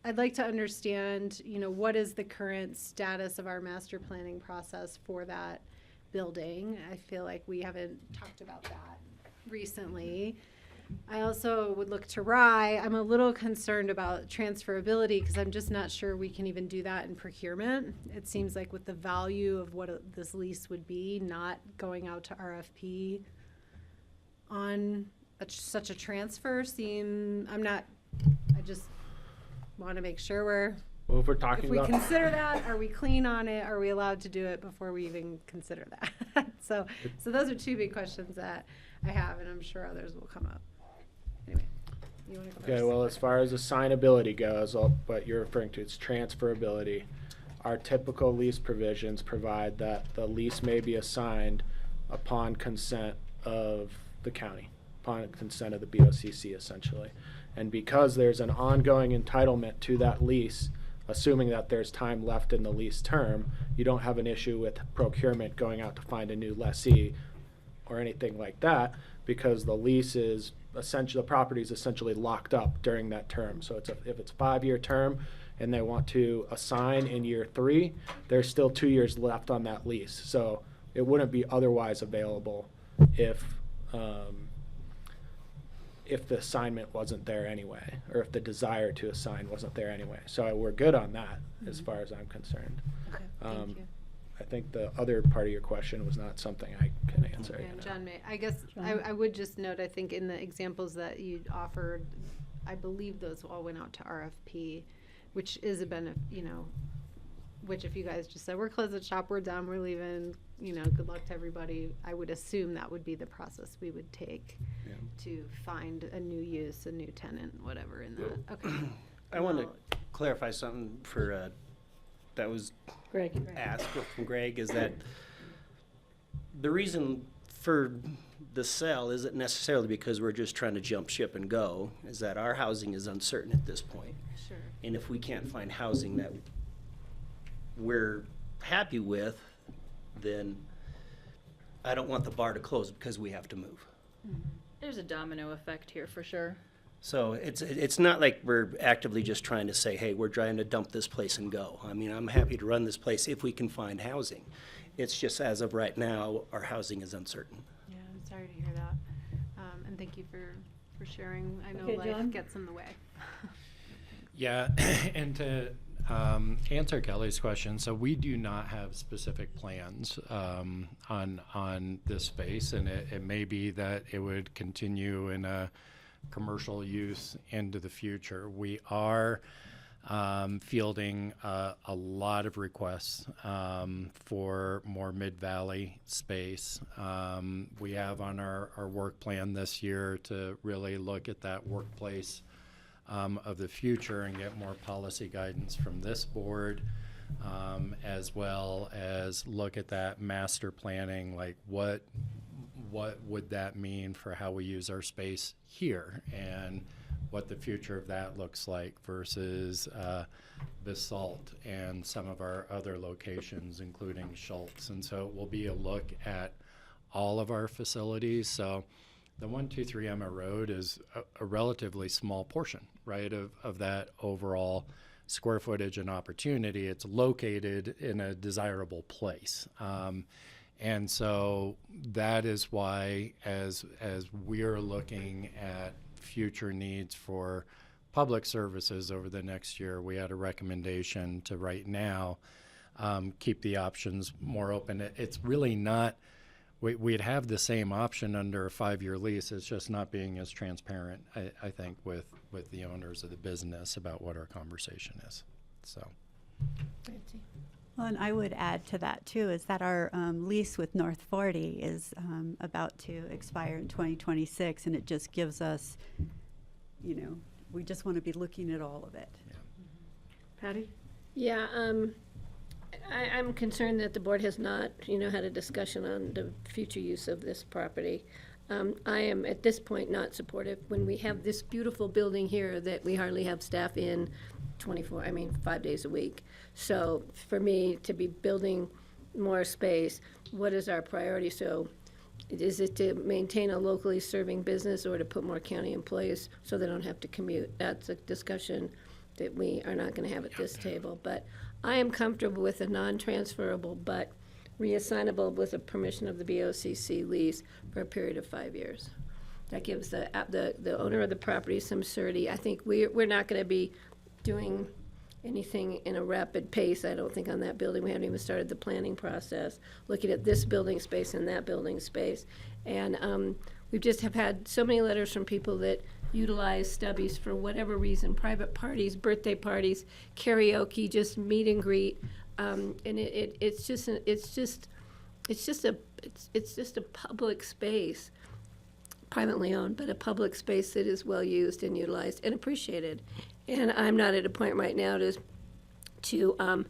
I'd like to understand, you know, what is the current status of our master planning process for that building? I feel like we haven't talked about that recently. I also would look to Rye. I'm a little concerned about transferability because I'm just not sure we can even do that in procurement. It seems like with the value of what this lease would be, not going out to RFP on such a transfer I just want to make sure Well, if we're if talking we about consider that, are we clean on it? Are we allowed to do it before we even consider that? So those are two big questions that I have, and I'm sure others will come up. Anyway, you want to go Okay, first? well, as far as assignability goes, what you're referring to, it's transferability. Our typical lease provisions provide that the lease may be assigned upon consent of the county, upon consent of the BOCC, essentially. And because there's an ongoing entitlement to that lease, assuming that there's time left in the lease term, you don't have an issue with procurement going out to find a new lessee or anything like that, because the lease is essentially, the property is essentially locked up during that term. So if it's a 5-year term and they want to assign in year 3, there's still 2 years left on that lease. So it wouldn't be otherwise available if the assignment wasn't there anyway, or if the desire to assign wasn't there anyway. So we're good on that as far as I'm concerned. Okay, thank you. I think the other part of your question was not something I can answer. And you know. John may, I guess, I would just note, I think in the examples that you offered, I believe those all went out to RFP, which is a benefit, you know, which if you guys just said, we're closing shop, we're done, we're leaving, you know, good luck to everybody, I would assume that would be the process we would take to find a new use, a new tenant, whatever in that. Okay. I want to clarify something for, that was Greg. asked from Greg, is that the reason for the sale isn't necessarily because we're just trying to jump ship and go, is that our housing is uncertain at this point. Sure. And if we can't find housing that we're happy with, then I don't want the bar to close because we have to move. There's a domino effect here for sure. So it's not like we're actively just trying to say, hey, we're trying to dump this place and go. I mean, I'm happy to run this place if we can find housing. It's just as of right now, our housing is uncertain. Yeah, I'm sorry to hear that. And thank you for sharing. I know Okay, life John? gets in the way. Yeah, and to answer Kelly's question, so we do not have specific plans on this space, and it may be that it would continue in a commercial use into the future. We are fielding a lot of requests for more Mid-Valley space. We have on our work plan this year to really look at that workplace of the future and get more policy guidance from this board, as well as look at that master planning, like what would that mean for how we use our space here and what the future of that looks like versus Basalt and some of our other locations, including Schultz. And so it will be a look at all of our facilities. So the 123 Emma Road is a relatively small portion, right, of that overall square footage and opportunity. It's located in a desirable place. And so that is why, as we're looking at future needs for public services over the next year, we had a recommendation to right now keep the options more open. It's really not, we'd have the same option under a 5-year lease. It's just not being as transparent, I think, with the owners of the business about what our conversation is. So. Well, and I would add to that too, is that our lease with North 40 is about to expire in 2026, and it just gives us, you know, we just want to be looking at all of it. Patty? Yeah, I'm concerned that the board has not, had a discussion on the future use of this property. I am, at this point, not supportive when we have this beautiful building here that we hardly have staff in 5 days a week. So for me, to be building more space, what is our priority? So is it to maintain a locally serving business or to put more county employees so they don't have to commute? That's a discussion that we are not going to have at this table. But I am comfortable with a non-transferable but reassignable with the permission of the BOCC lease for a period of 5 years. That gives the owner of the property some certainty. I think we're not going to be doing anything in a rapid pace, I don't think, on that building. We haven't even started the planning process, looking at this building space and that building space. And we just have had so many letters from people that utilize Stubbies for whatever reason, private parties, birthday parties, karaoke, just meet and greet. And it's just a public space, privately owned, but a public space that is well used and utilized and appreciated. And I'm not at a point right now to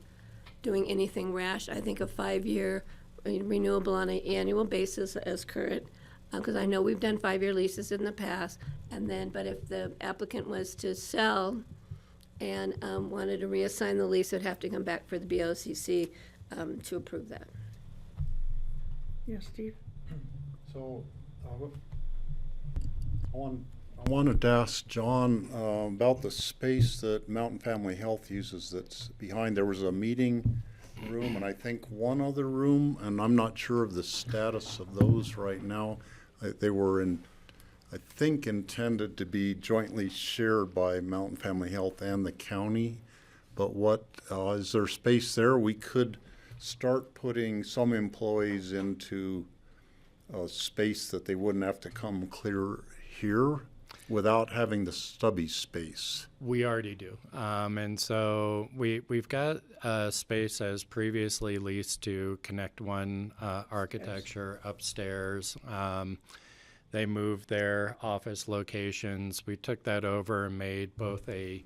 doing anything rash. I think a 5-year renewable on an annual basis as current, because I know we've done 5-year leases in the past. And then, but if the applicant was to sell and wanted to reassign the lease, it'd have to come back for the BOCC to approve that. Yes, Steve? So, I wanted to ask John about the space that Mountain Family Health uses that's behind. There was a meeting room and I think one other room, and I'm not sure of the status of those right now. They were I think intended to be jointly shared by Mountain Family Health and the county. But is there space there? We could start putting some employees into a space that they wouldn't have to come clear here without having the stubby space. We already do. And so we've got a space as previously leased to Connect One Architecture upstairs. They moved their office locations. We took that over and made both a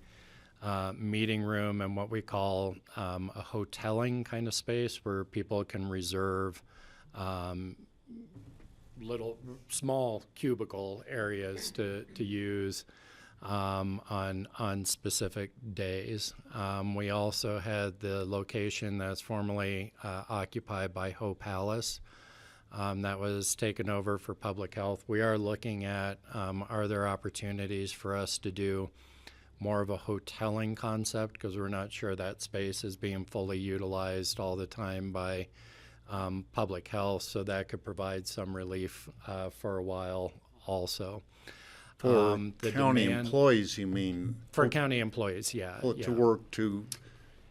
meeting room and what we call a hoteling kind of space where people can reserve little small cubicle areas to use on specific days. We also had the location that's formerly occupied by Hope Palace. That was taken over for public health. We are looking at are there opportunities for us to do more of a hoteling concept, because we're not sure that space is being fully utilized all the time by public health, so that could provide some relief for a while also. For the county demand- employees, you mean? For county employees, yeah. To work to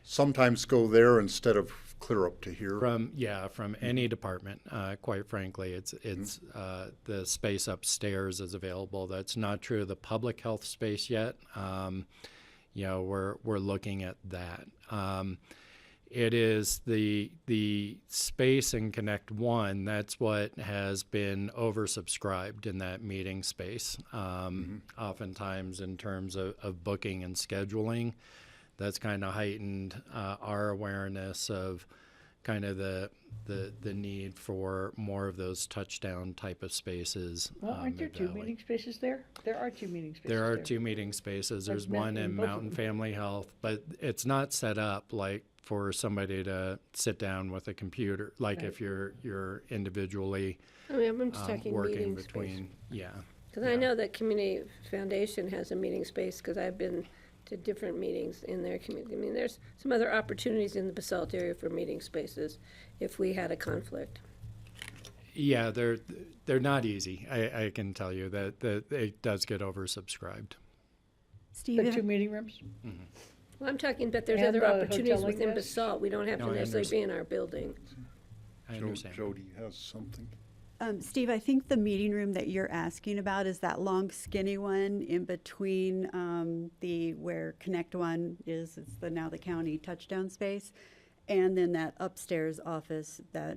sometimes go there instead of clear up to here? From any department, quite frankly. It's the space upstairs is available. That's not true of the public health space yet. We're looking at that. It is the space in Connect One, that's what has been oversubscribed in that meeting space. Oftentimes in terms of booking and scheduling, that's kind of heightened our awareness of kind of the need for more of those touchdown type of spaces. Well, aren't there two meeting spaces there? There are two meeting spaces There are two meeting spaces. There's one in Mountain Family Health, but it's not set up like for somebody to sit down with a computer, like if you're individually I'm just talking working meeting between, yeah. Because I know that Community Foundation has a meeting space, because I've been to different meetings in their community. I mean, there's some other opportunities in the Basalt area for meeting spaces if we had a conflict. Yeah, they're not easy. I can tell you that it does get oversubscribed. Steve, The two meeting rooms? Well, I'm talking, but there's And other opportunities hoteling within does? Basalt. We don't have No, to I necessarily be in our building. I understand. Jody has something. Steve, I think the meeting room that you're asking about is that long skinny one in between where Connect One is, it's now the county touchdown space, and then that upstairs office that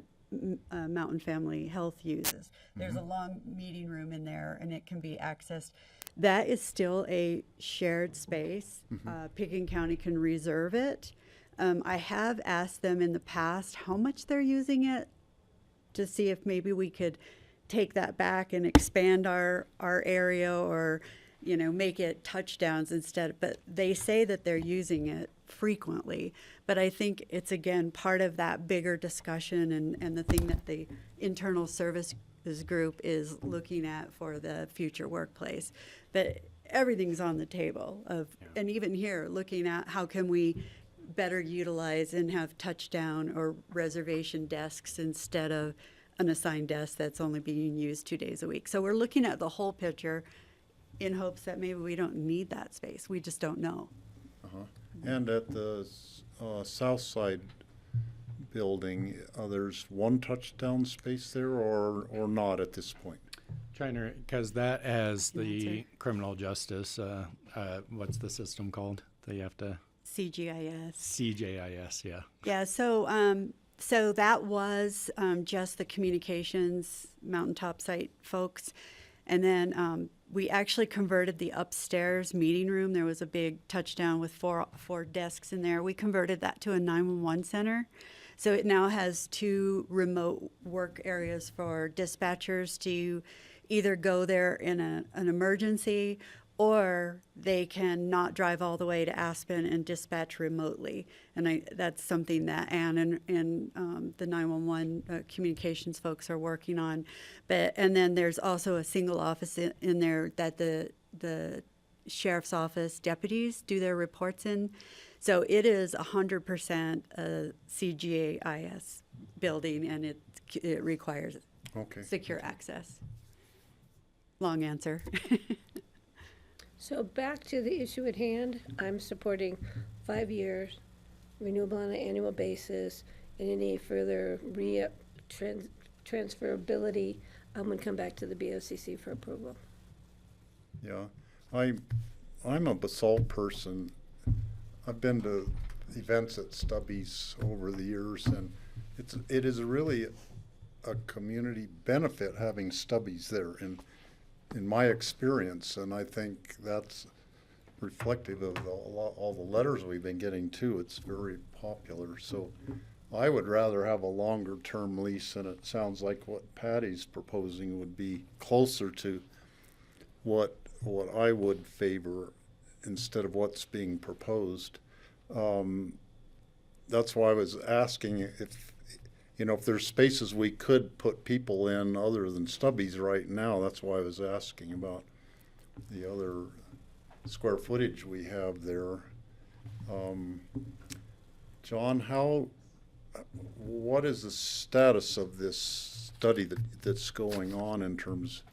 Mountain Family Health uses. There's a long meeting room in there, and it can be accessed. That is still a shared space. Pickens County can reserve it. I have asked them in the past how much they're using it to see if maybe we could take that back and expand our area, or, you know, make it touchdowns instead. But they say that they're using it frequently. But I think it's, again, part of that bigger discussion and the thing that the internal services group is looking at for the future workplace. But everything's on the table and even here, looking at how can we better utilize and have touchdown or reservation desks instead of an assigned desk that's only being used 2 days a week. So we're looking at the whole picture in hopes that maybe we don't need that space. We just don't know. And at the south side building, there's one touchdown space there or not at this point? Trying to, because that has Can the answer. criminal justice, what's the system called? That you have to, CGIS. CJIS, yeah. Yeah, so that was just the communications mountaintop site folks. And then we actually converted the upstairs meeting room. There was a big touchdown with four desks in there. We converted that to a 911 center. So it now has 2 remote work areas for dispatchers to either go there in an emergency, or they can not drive all the way to Aspen and dispatch remotely. And that's something that Ann and the 911 communications folks are working on. And then there's also a single office in there that the sheriff's office deputies do their reports in. So it is 100% a CGIS building, and it requires secure access. Long answer. So back to the issue at hand, I'm supporting 5 years, renewable on an annual basis, and any further transferability, I'm gonna come back to the BOCC for approval. Yeah, I'm a basalt person. I've been to events at Stubby's over the years, and it is really a community benefit having Stubby's there in my experience, and I think that's reflective of all the letters we've been getting too. It's very popular, so I would rather have a longer term lease, and it sounds like what Patty's proposing would be closer to what I would favor instead of what's being proposed. That's why I was asking if there's spaces we could put people in other than Stubby's right now. That's why I was asking about the other square footage we have there. John, what is the status of this study that's going on in terms,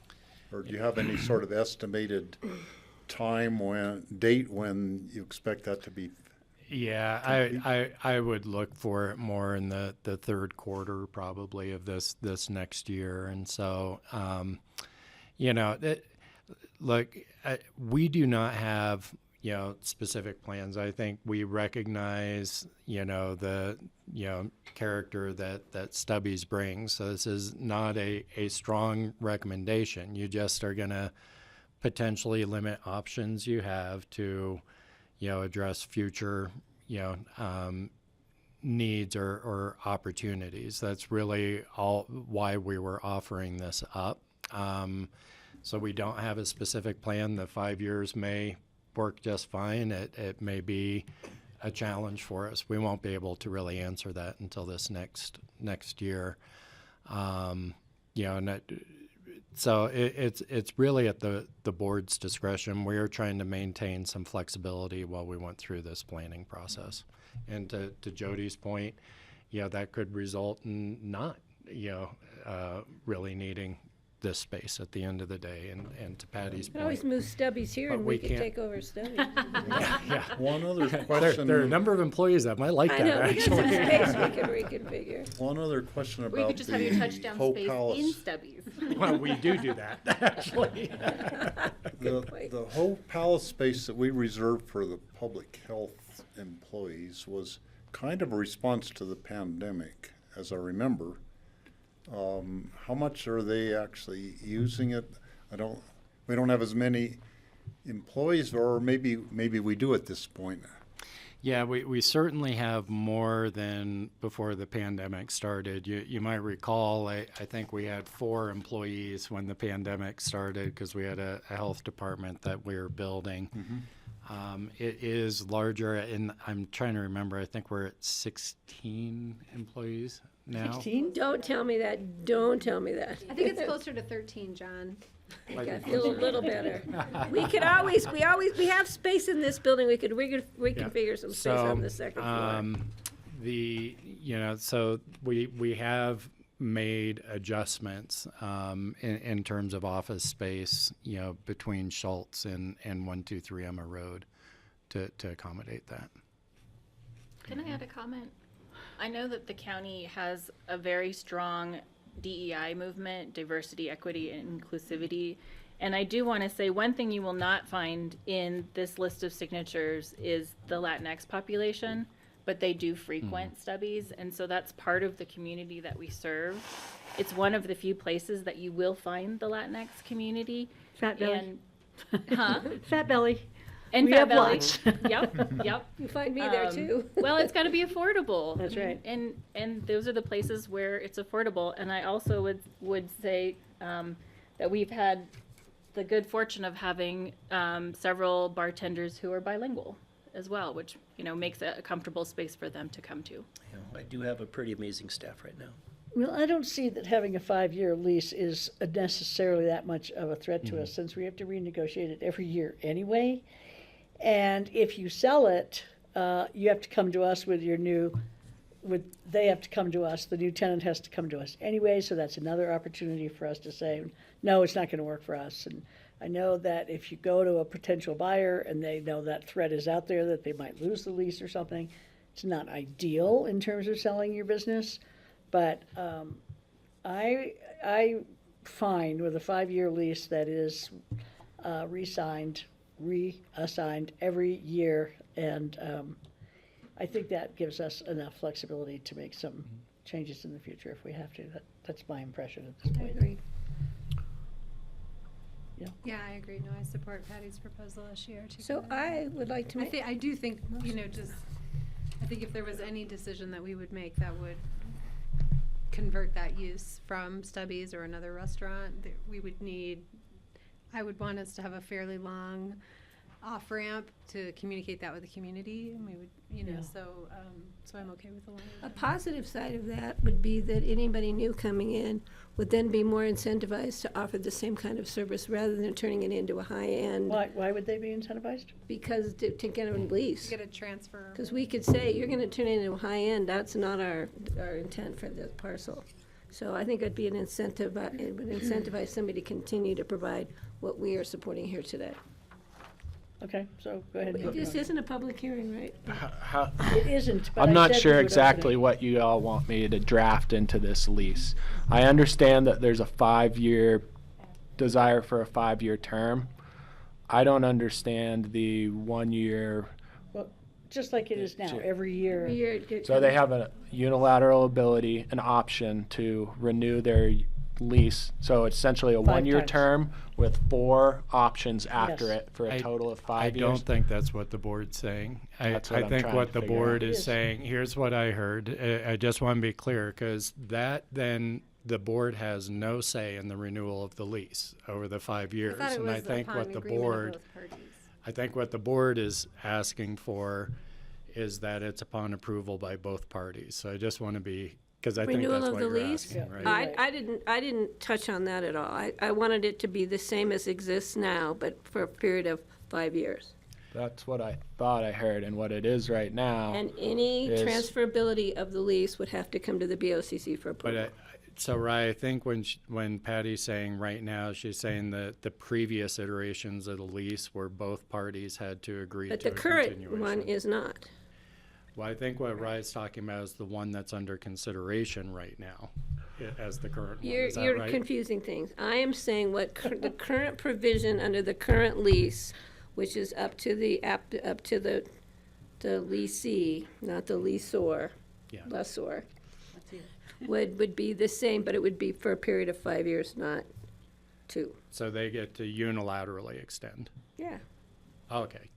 or do you have any sort of estimated date when you expect that to be? Yeah, I would look for it more in the third quarter probably of this next year. And so, we do not have, specific plans. I think we recognize, the, character that Stubby's brings. So this is not a strong recommendation. You just are going to potentially limit options you have to, address future, needs or opportunities. That's really all why we were offering this up. So we don't have a specific plan. The 5 years may work just fine. It may be a challenge for us. We won't be able to really answer that until this next year. So it's really at the board's discretion. We are trying to maintain some flexibility while we went through this planning process. And to Jody's point, that could result in not, really needing this space at the end of the day. And to Patty's You can always point, move Stubby's here But and we we could can't- take over Stubby's. yeah. One other question. There are a number of employees that might like I that, know, we got some actually. space we could reconfigure. One other question about Or you could just have your touchdown Hope space Palace. in Stubby's. Well, we do that, actually. The Hope Palace space that we reserved for the public health employees was kind of a response to the pandemic, as I remember. How much are they actually using it? We don't have as many employees, or maybe we do at this point. Yeah, we certainly have more than before the pandemic started. You might recall, I think we had 4 employees when the pandemic started because we had a health department that we were building. It is larger, and I'm trying to remember, I think we're at 16 employees now. 16? Don't tell me that, don't tell me that. I think it's closer to 13, John. I feel a little better. We have space in this building, we could reconfigure some space on the second floor. So we have made adjustments in terms of office space, between Schultz and 123 Emma Road to accommodate that. Can I add a comment? I know that the county has a very strong DEI movement, diversity, equity, and inclusivity. And I do want to say one thing you will not find in this list of signatures is the Latinx population, but they do frequent stubbies, and so that's part of the community that we serve. It's one of the few places that you will find the Latinx community. Fat belly. And, Fat belly. And We Fat have Belly. lots. Yep. You find me there too. Well, it's got to be affordable. That's right. And those are the places where it's affordable. And I also would say that we've had the good fortune of having several bartenders who are bilingual as well, which makes it a comfortable space for them to come to. I do have a pretty amazing staff right now. Well, I don't see that having a 5-year lease is necessarily that much of a threat to us, since we have to renegotiate it every year anyway. And if you sell it, you have to come to us with your they have to come to us, the new tenant has to come to us anyway, so that's another opportunity for us to say, no, it's not gonna work for us. And I know that if you go to a potential buyer and they know that threat is out there, that they might lose the lease or something, it's not ideal in terms of selling your business. But I find with a 5-year lease that is reassigned every year, and I think that gives us enough flexibility to make some changes in the future if we have to. That's my impression at this I point. agree. Yeah, I agree. No, I support Patty's proposal as she articulated. So I would like to make. I do think, I think if there was any decision that we would make that would convert that use from Stubby's or another restaurant, that I would want us to have a fairly long off-ramp to communicate that with the community, and we would, so I'm okay with the language. A positive side of that would be that anybody new coming in would then be more incentivized to offer the same kind of service rather than turning it into a high-end. Why would they be incentivized? Because to get a lease. Get a transfer. Because we could say, you're gonna turn it into a high-end, that's not our intent for the parcel. So I think it'd be an incentive, it would incentivize somebody to continue to provide what we are supporting here today. Okay, so go ahead. and This isn't a public hearing, right? It isn't, but I'm I not said sure we would exactly open it. what you all want me to draft into this lease. I understand that there's a 5-year desire for a 5-year term. I don't understand the 1-year. Well, just like it is now, every year. Every year it gets- So they have a unilateral ability, an option to renew their lease. So it's essentially a 5 1-year times. term with 4 options after Yes. it for a total of 5 I years. don't think that's what the board's saying. That's what I I'm think trying what to the figure board out. is Yes. saying, here's what I heard. I just want to be clear, because then the board has no say in the renewal of the lease over the 5 years. I thought it And I was think upon what the agreement of board, both parties. I think what the board is asking for is that it's upon approval by both parties. So I just want to be, because I think Renewal that's of what the you're lease? asking, right? Right. I didn't touch on that at all. I wanted it to be the same as exists now, but for a period of 5 years. That's what I thought I heard, and what it is right now. And any Is- transferability of the lease would have to come to the BOCC for But approval. so Rye, I think when Patty's saying right now, she's saying that the previous iterations of the lease where both parties had to agree to But a the current continuation. one is not. Well, I think what Rye's talking about is the one that's under consideration right now, as the current one. Is that You're right? confusing things. I am saying what the current provision under the current lease, which is up to the the leasee, not the leaseor, Yeah. lessor, would be the same, but it would be for a period of 5 years, not 2. So they get to unilaterally extend. Yeah. Okay,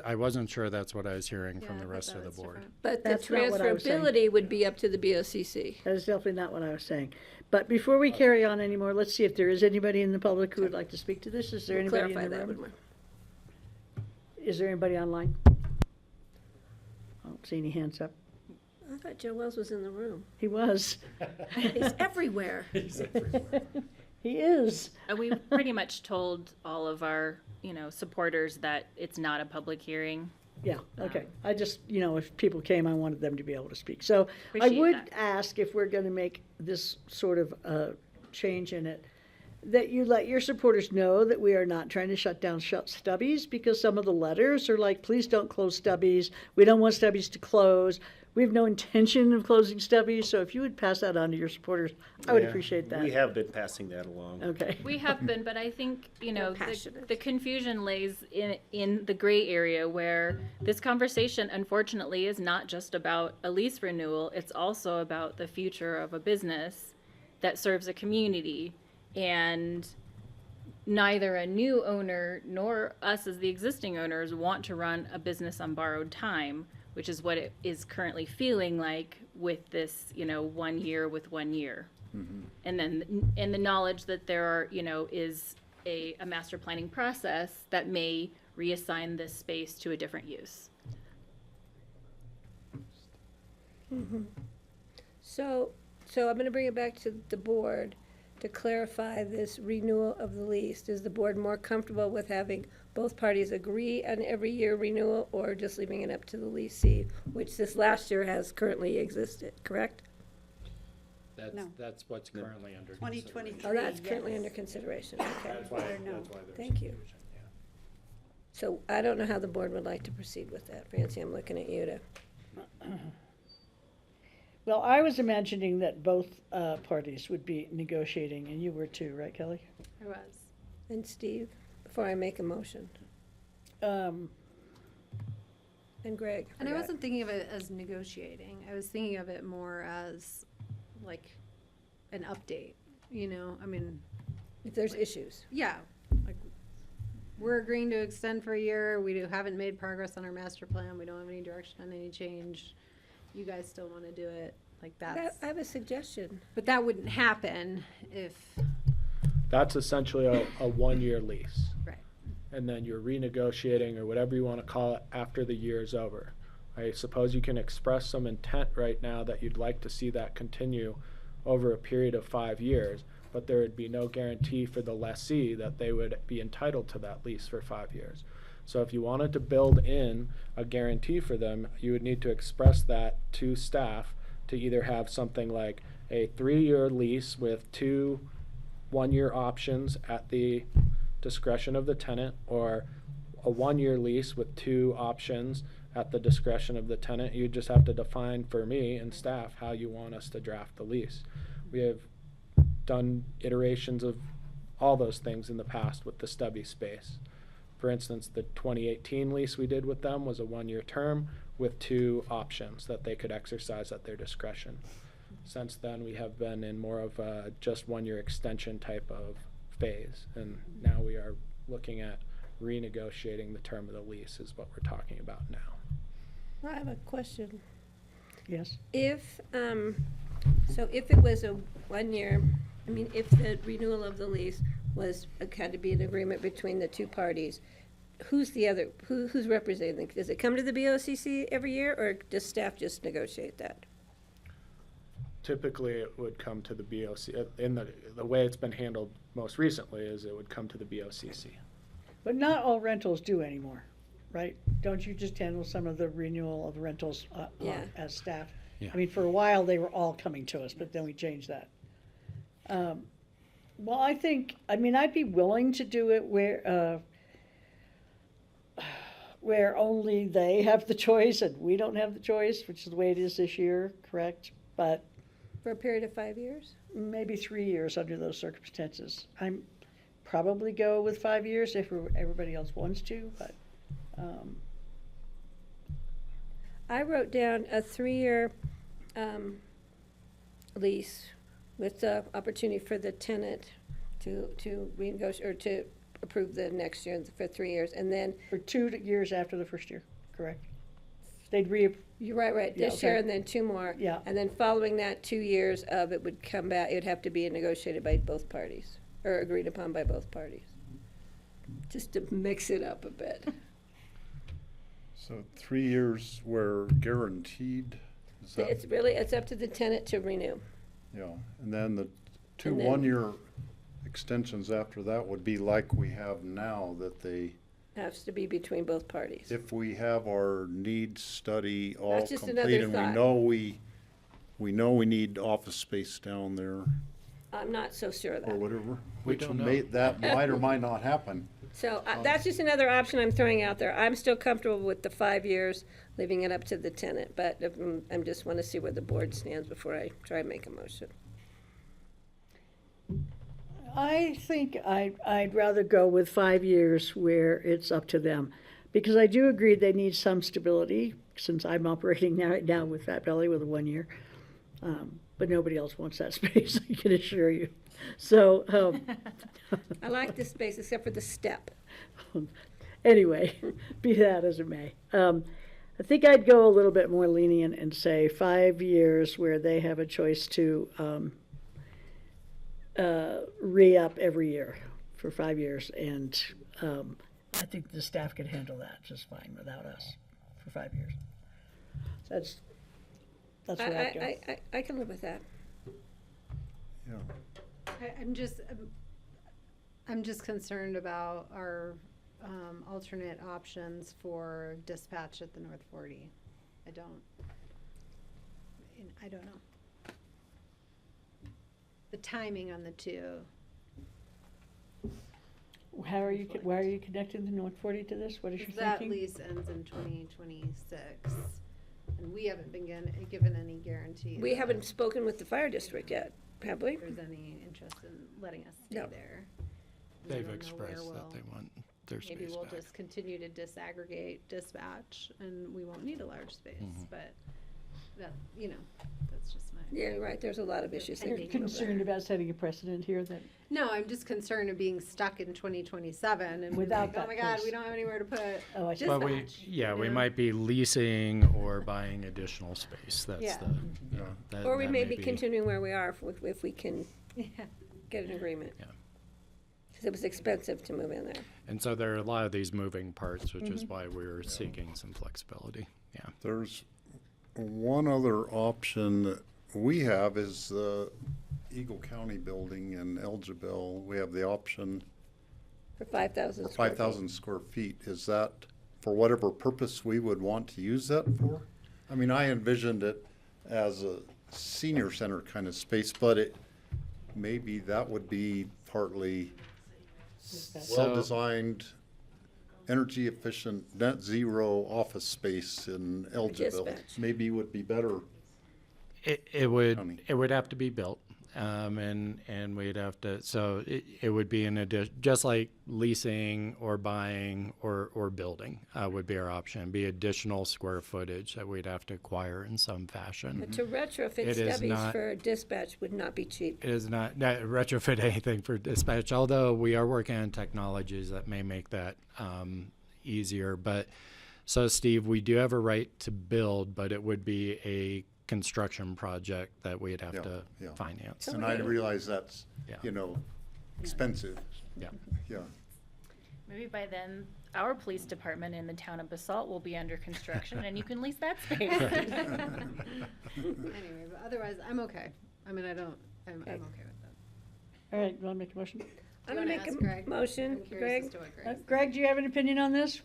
I wasn't sure that's what I was hearing from the rest of the board. But the That's not what I was saying. transferability would be up to the BOCC. That is definitely not what I was saying. But before we carry on anymore, let's see if there is anybody in the public who would like to speak to this. Is there We'll anybody clarify in the that room? one. Is there anybody online? I don't see any hands up. I thought Joe Wells was in the room. He was. He's everywhere. He is. We pretty much told all of our, supporters that it's not a public hearing. Yeah, okay. I just, if people came, I wanted them to be able to speak. So I Appreciate would that. ask if we're going to make this sort of change in it, that you let your supporters know that we are not trying to shut down Stubbies, because some of the letters are like, please don't close Stubbies. We don't want Stubbies to close. We have no intention of closing Stubbies. So if you would pass that on to your supporters, I would Yeah, appreciate that. We have been passing that along. Okay. We have been, but I think, passionate. the confusion lays in the gray area where this conversation, unfortunately, is not just about a lease renewal. It's also about the future of a business that serves a community. And neither a new owner nor us as the existing owners want to run a business on borrowed time, which is what it is currently feeling like with this, 1 year with 1 year. And then, and the knowledge that there are, is a master planning process that may reassign this space to a different use. So I'm gonna bring it back to the board to clarify this renewal of the lease. Is the board more comfortable with having both parties agree on every year renewal, or just leaving it up to the leasee, which this last year has currently existed, correct? No. That's what's currently under 2023. Oh, that's currently yes. under consideration, okay. That's why Or no. there's Thank you. confusion, yeah. So I don't know how the board would like to proceed with that. Francie, I'm looking at you to. Well, I was imagining that both parties would be negotiating, and you were too, right, Kelly? I was. And Steve, before I make a motion, Um, and Greg. And I forgot. wasn't thinking of it as negotiating. I was thinking of it more as like an update, I mean, If there's issues. yeah, like we're agreeing to extend for a year. We haven't made progress on our master plan. We don't have any direction on any change. You guys still want to do it, like that's, I have a suggestion. but that wouldn't happen if, That's essentially a 1-year lease. right. And then you're renegotiating or whatever you want to call it after the year is over. I suppose you can express some intent right now that you'd like to see that continue over a period of 5 years, but there would be no guarantee for the lessee that they would be entitled to that lease for 5 years. So if you wanted to build in a guarantee for them, you would need to express that to staff to either have something like a 3-year lease with 2 1-year options at the discretion of the tenant, or a 1-year lease with 2 options at the discretion of the tenant. You just have to define for me and staff how you want us to draft the lease. We have done iterations of all those things in the past with the Stubby space. For instance, the 2018 lease we did with them was a 1-year term with 2 options that they could exercise at their discretion. Since then, we have been in more of a just 1-year extension type of phase, and now we are looking at renegotiating the term of the lease is what we're talking about now. I have a question. yes. If, so if it was a 1 year, if the renewal of the lease was, had to be an agreement between the 2 parties, who's representing them? Does it come to the BOCC every year, or does staff just negotiate that? Typically, it would come to the BOC, in the way it's been handled most recently is it would come to the BOCC. But not all rentals do anymore, right? Don't you just handle some of the renewal of rentals Yeah. as staff? Yeah. I mean, for a while, they were all coming to us, but then we changed that. Well, I think, I'd be willing to do it where only they have the choice and we don't have the choice, which is the way it is this year, correct? But For a period of 5 years? maybe 3 years under those circumstances. I'm probably go with 5 years if everybody else wants to, but I wrote down a 3-year lease with the opportunity for the tenant to renegotiate, or to approve the next year for 3 years, and then, For 2 years after the first year, correct? They'd you're right, Yeah, this year okay. and then 2 more. Yeah. And then following that 2 years of it would come back, it would have to be negotiated by both parties, or agreed upon by both parties. Just to mix it up a bit. So 3 years were guaranteed, is that? It's up to the tenant to renew. Yeah, and then the two And then- 1-year extensions after that would be like we have now, that they, Has to be between both parties. if we have our needs study all That's just complete another and thought. we know we need office space down there I'm not so sure of or that. whatever, We which don't may, know. that might or might not happen. So that's just another option I'm throwing out there. I'm still comfortable with the 5 years, leaving it up to the tenant, but I just want to see where the board stands before I try and make a motion. I think I'd rather go with 5 years where it's up to them. Because I do agree they need some stability, since I'm operating now with Fat Belly with a 1 year. But nobody else wants that space, I can assure you. So, I like this space except for the step. anyway, be that as it may. I think I'd go a little bit more lenient and say 5 years where they have a choice to re-up every year for 5 years. And I think the staff could handle that just fine without us for 5 years. That's where I'd go. I can live with that. Yeah. I'm just concerned about our alternate options for dispatch at the North 40. I don't know. The timing on the two. Why are you connecting the North 40 to this? What is your That thinking? lease ends in 2026, and we haven't been given any guarantee. We that haven't spoken with the fire district yet, have we? There's any interest in letting us stay No. there. We They've don't know expressed where that they want their space Maybe we'll back. just continue to disaggregate dispatch, and we won't need a large space, Mm-hmm. but that, that's just my. Yeah, you're right, there's a lot of issues. that You're need to go concerned back. about setting a precedent here that, No, I'm just concerned of being stuck in 2027 and Without like, oh that my God, place. we don't have anywhere to put oh, I see. But dispatch. we you know? might be leasing or buying additional space. That's Yeah. that, Or we that may be continuing where we are if we can Yeah. get an agreement. Yeah. Because it was expensive to move in there. And so there are a lot of these moving parts, which Mm-hmm. is why we're seeking some flexibility. Yeah. There's one other option that we have is the Eagle County building in Elgibel. We have the option For 5,000 for square feet. 5,000 square feet. Is that for whatever purpose we would want to use that for? I mean, I envisioned it as a senior center kind of space, but maybe that would be partly well-designed, energy efficient, net zero office space in Elgibel. Dispatch. Maybe would be better. It County. would have to be built, and we'd have to. So it would be an addition, just like leasing or buying or building would be our option. Be additional square footage that we'd have to acquire in some fashion. But to retrofit It is stubbies not- for dispatch would not be cheap. It is not retrofit anything for dispatch, although we are working on technologies that may make that easier. But so, Steve, we do have a right to build, but it would be a construction project that we'd have Yeah, to yeah. finance. And I realize that's, Yeah. expensive. Yeah. Yeah. Maybe by then, our police department in the town of Basalt will be under construction and you can lease that space. Anyway, but otherwise, I'm okay. I mean, I'm okay with that. All right, you want to make a motion? I'm wanna gonna make ask a Greg? motion, I'm curious as Greg. to what Greg. Greg, do you have an opinion on this?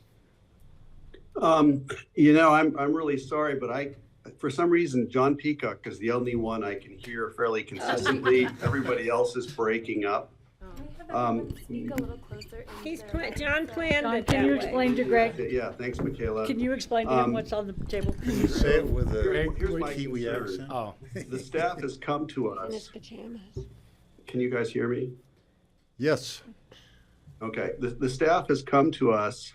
I'm really sorry, but for some reason, John Peacock is the only one I can hear fairly consistently. Everybody else is breaking up. Speak a little closer. John planned Don, it can that you way. explain to Greg? Yeah, thanks, Michaela. Can you explain to him what's on the table? Can you say it with Here's a my Kiwi concern. accent? Oh, The staff has come to In his us. pajamas. Can you guys hear me? Yes. Okay, the staff has come to us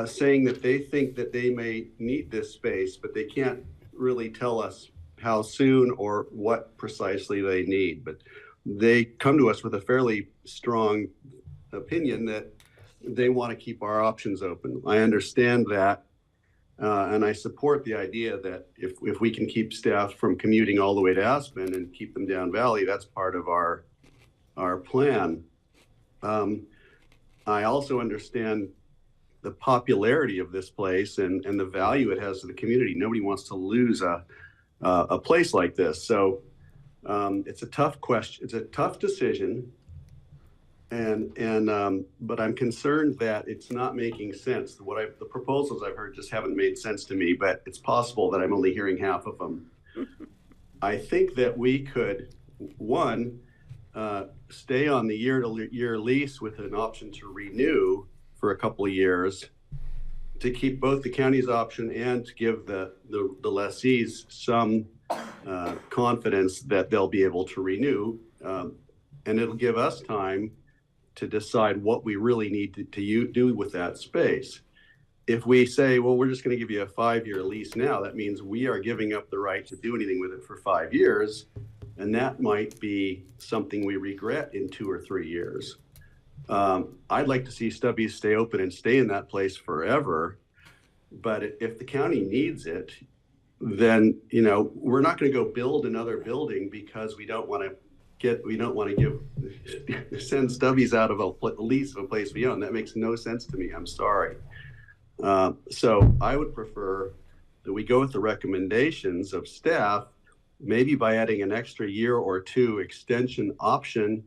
saying that they think that they may need this space, but they can't really tell us how soon or what precisely they need. But they come to us with a fairly strong opinion that they want to keep our options open. I understand that. And I support the idea that if we can keep staff from commuting all the way to Aspen and keep them down Valley, that's part of our plan. I also understand the popularity of this place and the value it has to the community. Nobody wants to lose a place like this. So it's a tough question. It's a tough decision. But I'm concerned that it's not making sense. The proposals I've heard just haven't made sense to me, but it's possible that I'm only hearing half of them. I think that we could, one, stay on the year-to-year lease with an option to renew for a couple of years to keep both the county's option and to give the lessees some confidence that they'll be able to renew. And it'll give us time to decide what we really need to do with that space. If we say, well, we're just going to give you a 5-year lease now, that means we are giving up the right to do anything with it for 5 years. And that might be something we regret in 2 or 3 years. I'd like to see Stubby's stay open and stay in that place forever. But if the county needs it, then, we're not going to go build another building because we don't want to send Stubbies out of a lease of a place we own. That makes no sense to me. I'm sorry. So I would prefer that we go with the recommendations of staff, maybe by adding an extra year or 2 extension option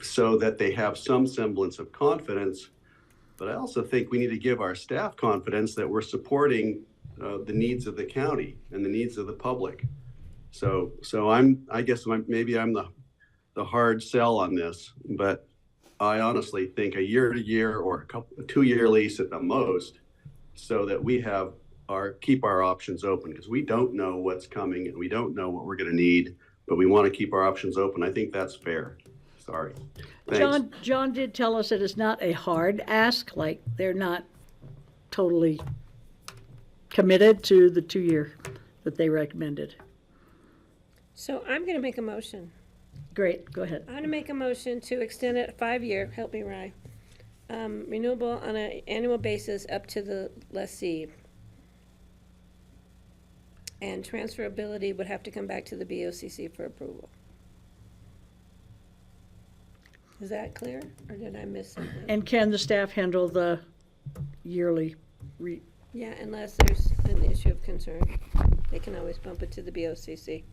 so that they have some semblance of confidence. But I also think we need to give our staff confidence that we're supporting the needs of the county and the needs of the public. So I guess maybe I'm the hard sell on this, but I honestly think a year-to-year or a 2-year lease at the most, so that we keep our options open, because we don't know what's coming and we don't know what we're going to need, but we want to keep our options open. I think that's fair. Sorry. Thanks. John did tell us that it's not a hard ask, like they're not totally committed to the 2-year that they recommended. So I'm going to make a motion. Great, go ahead. I'm going to make a motion to extend it 5-year, help me, Rye, renewable on an annual basis up to the lessee. And transferability would have to come back to the BOCC for approval. Is that clear, or did I miss something? And can the staff handle the yearly Yeah, unless there's an issue of concern. They can always bump it to the BOCC.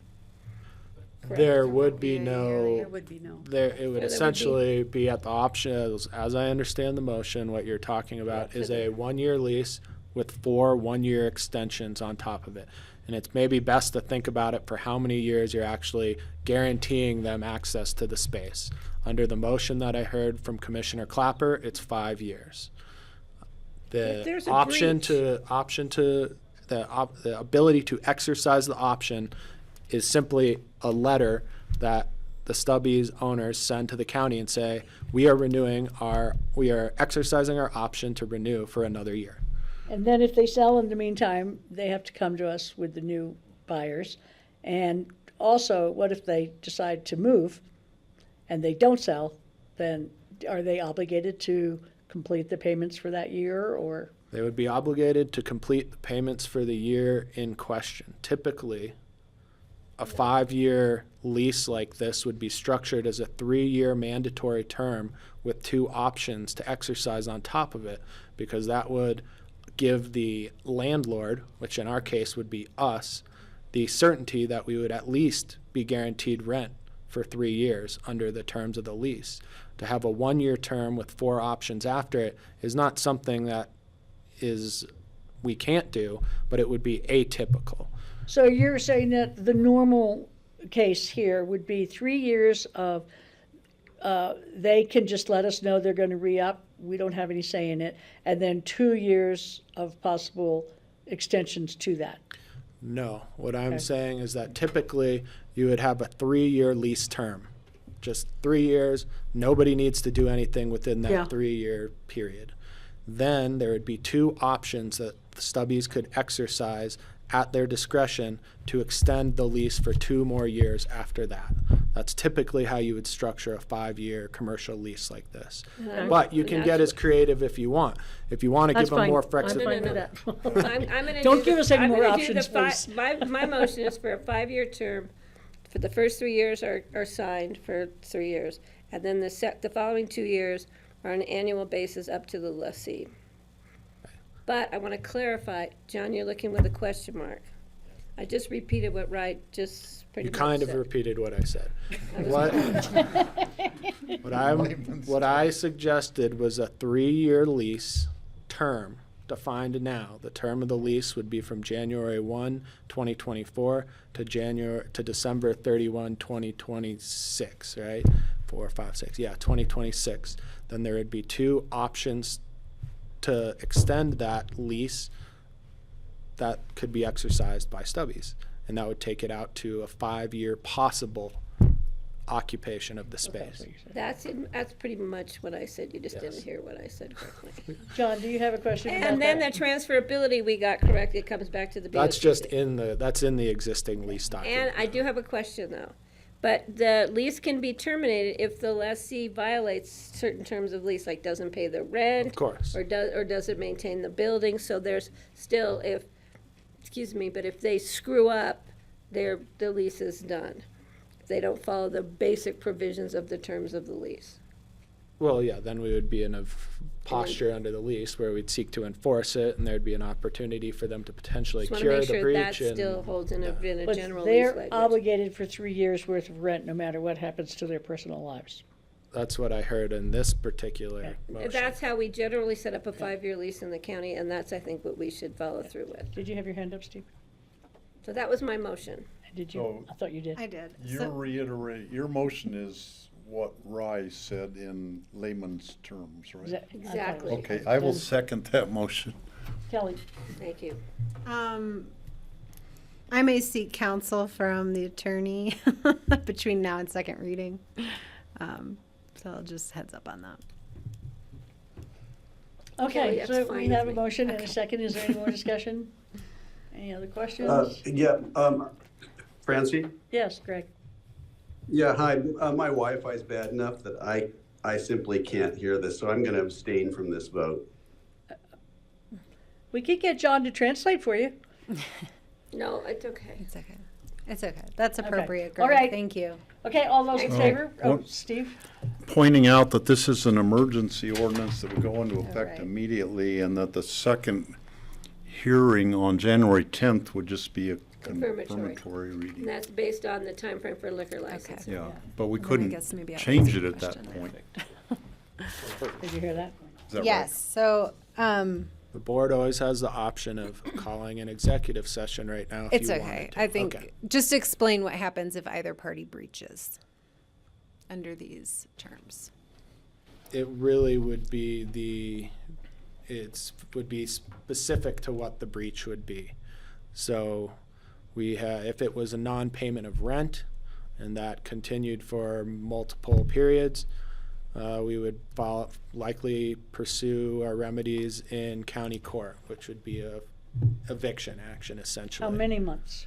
Correct. There would be There no, would be no. there, it would So there would essentially be at the option, as I understand the motion, what you're talking about is a 1-year lease with 4 1-year extensions on top of it. And it's maybe best to think about it for how many years you're actually guaranteeing them access to the space. Under the motion that I heard from Commissioner Clapper, it's 5 years. If there's The a the ability to exercise the option is simply a letter that the Stubbies owners send to the county and say, we are exercising our option to renew for another year. And then if they sell in the meantime, they have to come to us with the new buyers. And also, what if they decide to move and they don't sell, then are they obligated to complete the payments for that year, or? They would be obligated to complete the payments for the year in question. Typically, a 5-year lease like this would be structured as a 3-year mandatory term with 2 options to exercise on top of it, because that would give the landlord, which in our case would be us, the certainty that we would at least be guaranteed rent for 3 years under the terms of the lease. To have a 1-year term with 4 options after it is not something that we can't do, but it would be atypical. So you're saying that the normal case here would be 3 years of, they can just let us know they're going to re-up, we don't have any say in it, and then 2 years of possible extensions to that. No, what I'm Okay. saying is that typically you would have a 3-year lease term. Just 3 years, nobody needs to do anything within that Yeah. 3-year period. then there would be 2 options that the stubbies could exercise at their discretion to extend the lease for 2 more years after that. That's typically how you would structure a 5-year commercial lease like this. But you can get as creative if you want. If you want to That's give them more fine. I'm flexibility. fine with that. I'm gonna Don't do give the- us any I'm more gonna do the options, fi- please. My motion is for a 5-year term, for the first 3 years are signed for 3 years, and then the following 2 years are on an annual basis up to the lessee. But I want to clarify, John, you're looking with a question mark. I just repeated what Wright just pretty You much kind of said. repeated what I said. was- What I suggested was a 3-year lease term defined now. The term of the lease would be from January 1, 2024 to December 31, 2026, right? 4, 5, 6, yeah, 2026. Then there would be 2 options to extend that lease that could be exercised by stubbies. And that would take it out to a 5-year possible occupation of the space. That's pretty much what I said. You just Yes. didn't hear what I said correctly. John, do you have a question about And then the that? transferability we got correct. It comes back to the BOCC. That's just in the existing lease document. And I do have a question though. But the lease can be terminated if the lessee violates certain terms of lease, like doesn't pay the rent. Of course. Or doesn't maintain the building. So there's still, but if they screw up, the lease is done. If they don't follow the basic provisions of the terms of the lease. Well, yeah, then we would be in a posture under the lease where we'd seek to enforce it, and there'd be an opportunity for them to potentially Just want to cure make the sure that breach. still holds in a But general lease they're language. obligated for 3 years' worth of rent, no matter what happens to their personal lives. That's what I heard in this particular motion. That's how we generally set up a 5-year lease in the county, and that's, I think, what we should follow through with. Did you have your hand up, Steve? So that was my motion. Did you? So- I thought you did. I did. Your motion is what Rye said in layman's terms, right? Is that- I thought it was- Exactly. Okay, I will Then- second that motion. Kelly, Thank you. I may seek counsel from the attorney between now and second reading. So I'll just heads up on that. okay, that's so fine we with have a me. motion and a second. Is there any more discussion? Any other questions? Francie? Yes, Greg. Yeah, hi. My Wi-Fi is bad enough that I simply can't hear this, so I'm going to abstain from this vote. We could get John to translate for you. No, it's okay. It's okay. It's okay. That's Okay. appropriate, All Greg. right. Thank you. Okay, all those in favor? Oh, one- Steve? Pointing out that this is an emergency ordinance that would go into effect right. immediately, and that the second hearing on January 10th would just be a confirmatory And reading. that's based on the time frame for liquor license. Yeah, but we Then I couldn't guess maybe I'll change answer it the at that question. point. Did you hear that? Is that right? Yes, so, The board always has the option of calling an executive session right now if it's you okay. wanted to. I think, Okay. just explain what happens if either party breaches under these terms. It really would be would be specific to what the breach would be. So if it was a non-payment of rent and that continued for multiple periods, we would likely pursue our remedies in county court, which would be a eviction action essentially. How many months?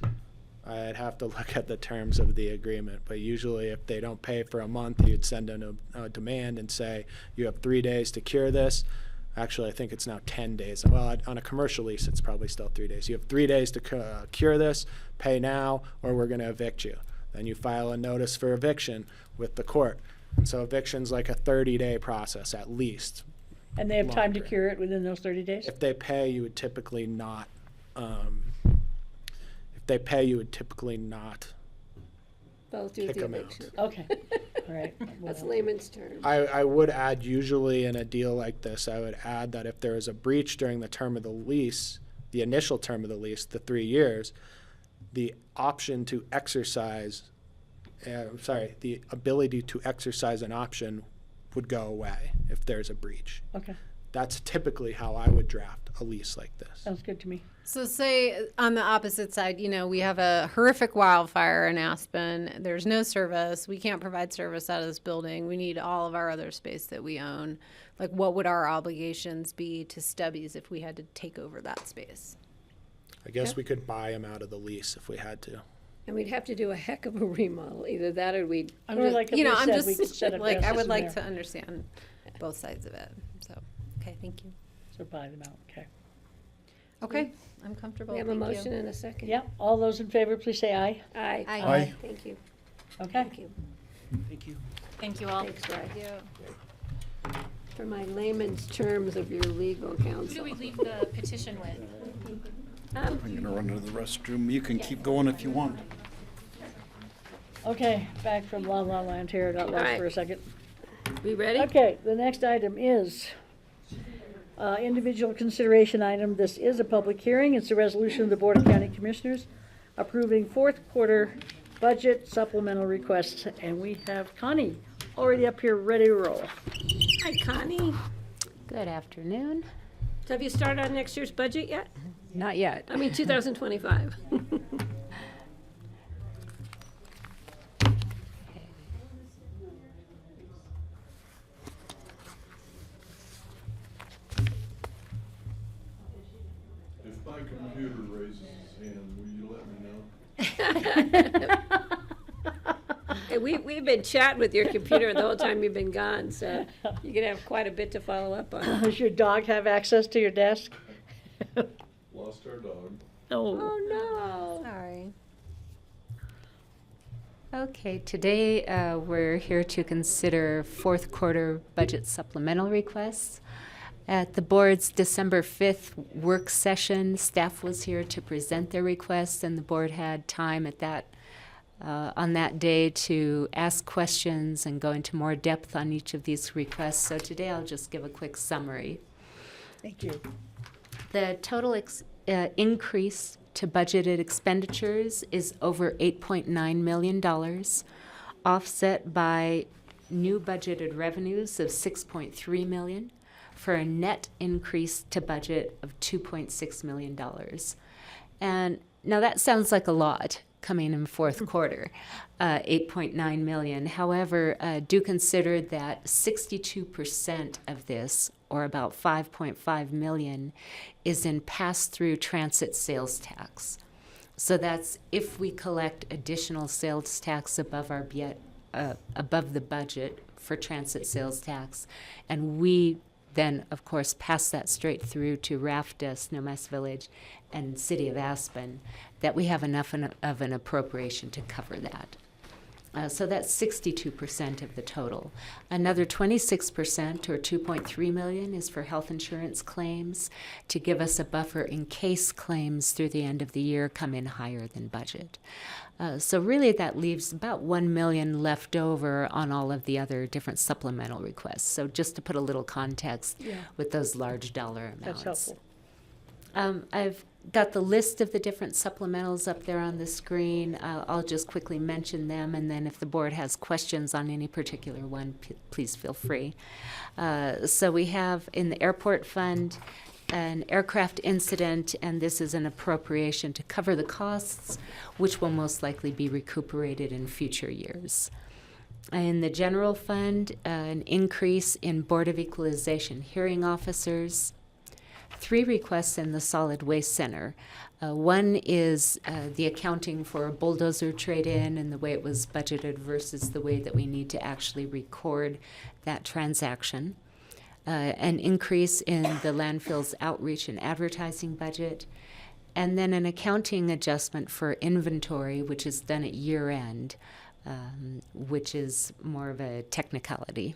I'd have to look at the terms of the agreement, but usually if they don't pay for a month, you'd send in a demand and say, you have 3 days to cure this. Actually, I think it's now 10 days. Well, on a commercial lease, it's probably still 3 days. You have 3 days to cure this, pay now, or we're going to evict you. Then you file a notice for eviction with the court. And so eviction's like a 30-day process at least. And they have time to Longer. cure it within those 30 days? If they pay, you would typically not. Both do Kick the 'em out. eviction. Okay, all right. That's Well, layman's term. I would add, usually in a deal like this, I would add that if there is a breach during the term of the lease, the initial term of the lease, the 3 years, the option to exercise, the ability to exercise an option would go away if there's a breach. Okay, That's typically how I would draft a lease like this. Sounds good to me. So say on the opposite side, you know, we have a horrific wildfire in Aspen. There's no service. We can't provide service out of this building. We need all of our other space that we own. Like, what would our obligations be to Stubbies if we had to take over that space? I guess we could buy them out of the lease if we had to. And we'd have to do a heck of a remodel, either that or we'd, Or like You know, Elise I'm said, we could just set up like, I desks would in like there. to understand both sides of it. So, okay, thank you. So buy them out, okay. Okay, I'm comfortable. we have a Thank you. motion and a second. Yeah, all those in favor, please say aye. Aye. Aye. Thank you. Okay. Thank you. Thank you. Thank you all. Thanks, Ryan, Yeah. for my layman's terms of your legal Who do counsel. we leave the petition with? I'm gonna run to the restroom. You can keep going if you want. Okay, back from La La Land here, got lost Alright. for a second. We ready? Okay, the next item is individual consideration item. This is a public hearing. It's a resolution of the Board of County Commissioners approving fourth quarter budget supplemental requests. And we have Connie already up here ready to roll. Hi, Connie. Good afternoon. So have you started on next year's budget yet? Not yet. I mean, 2025. If my computer raises its hand, will you let me know? Hey, we've been chatting with your computer the whole time you've been gone, so you're gonna have quite a bit to follow up on. Does your dog have access to your desk? Lost our dog. Oh, Oh, no. Sorry. Okay, today we're here to consider fourth quarter budget supplemental requests. At the board's December 5th work session, staff was here to present their requests, and the board had time at that on that day to ask questions and go into more depth on each of these requests. So today I'll just give a quick summary. thank you. The total increase to budgeted expenditures is over $8.9 million, offset by new budgeted revenues of $6.3 million, for a net increase to budget of $2.6 million. And now that sounds like a lot coming in fourth quarter, 8.9 million. However, do consider that 62% of this, or about 5.5 million, is in pass-through transit sales tax. So that's if we collect additional sales tax above our above the budget for transit sales tax, and we then, of course, pass that straight through to RAFTA, Snowmass Village, and City of Aspen, that we have enough of an appropriation to cover that. So that's 62% of the total. Another 26%, or 2.3 million, is for health insurance claims to give us a buffer in case claims through the end of the year come in higher than budget. So really that leaves about 1 million left over on all of the other different supplemental requests. So just to put a little context with those large dollar amounts. That's helpful. I've got the list of the different supplementals up there on the screen. I'll just quickly mention them, and then if the board has questions on any particular one, please feel free. So we have in the airport fund an aircraft incident, and this is an appropriation to cover the costs, which will most likely be recuperated in future years. In the general fund, an increase in Board of Equalization hearing officers. 3 requests in the Solid Waste Center. One is the accounting for a bulldozer trade-in and the way it was budgeted versus the way that we need to actually record that transaction. An increase in the landfill's outreach and advertising budget. And then an accounting adjustment for inventory, which is done at year end, which is more of a technicality.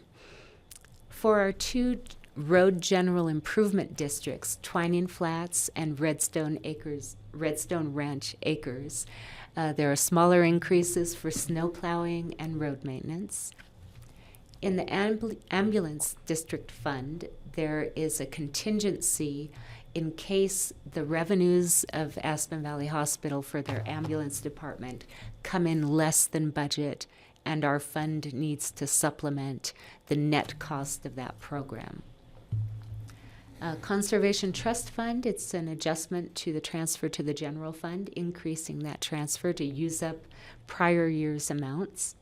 For our 2 road general improvement districts, Twining Flats and Redstone Ranch Acres, there are smaller increases for snow plowing and road maintenance. In the ambulance district fund, there is a contingency in case the revenues of Aspen Valley Hospital for their ambulance department come in less than budget, and our fund needs to supplement the net cost of that program. Conservation Trust Fund, it's an adjustment to the transfer to the general fund, increasing that transfer to use up prior year's amounts.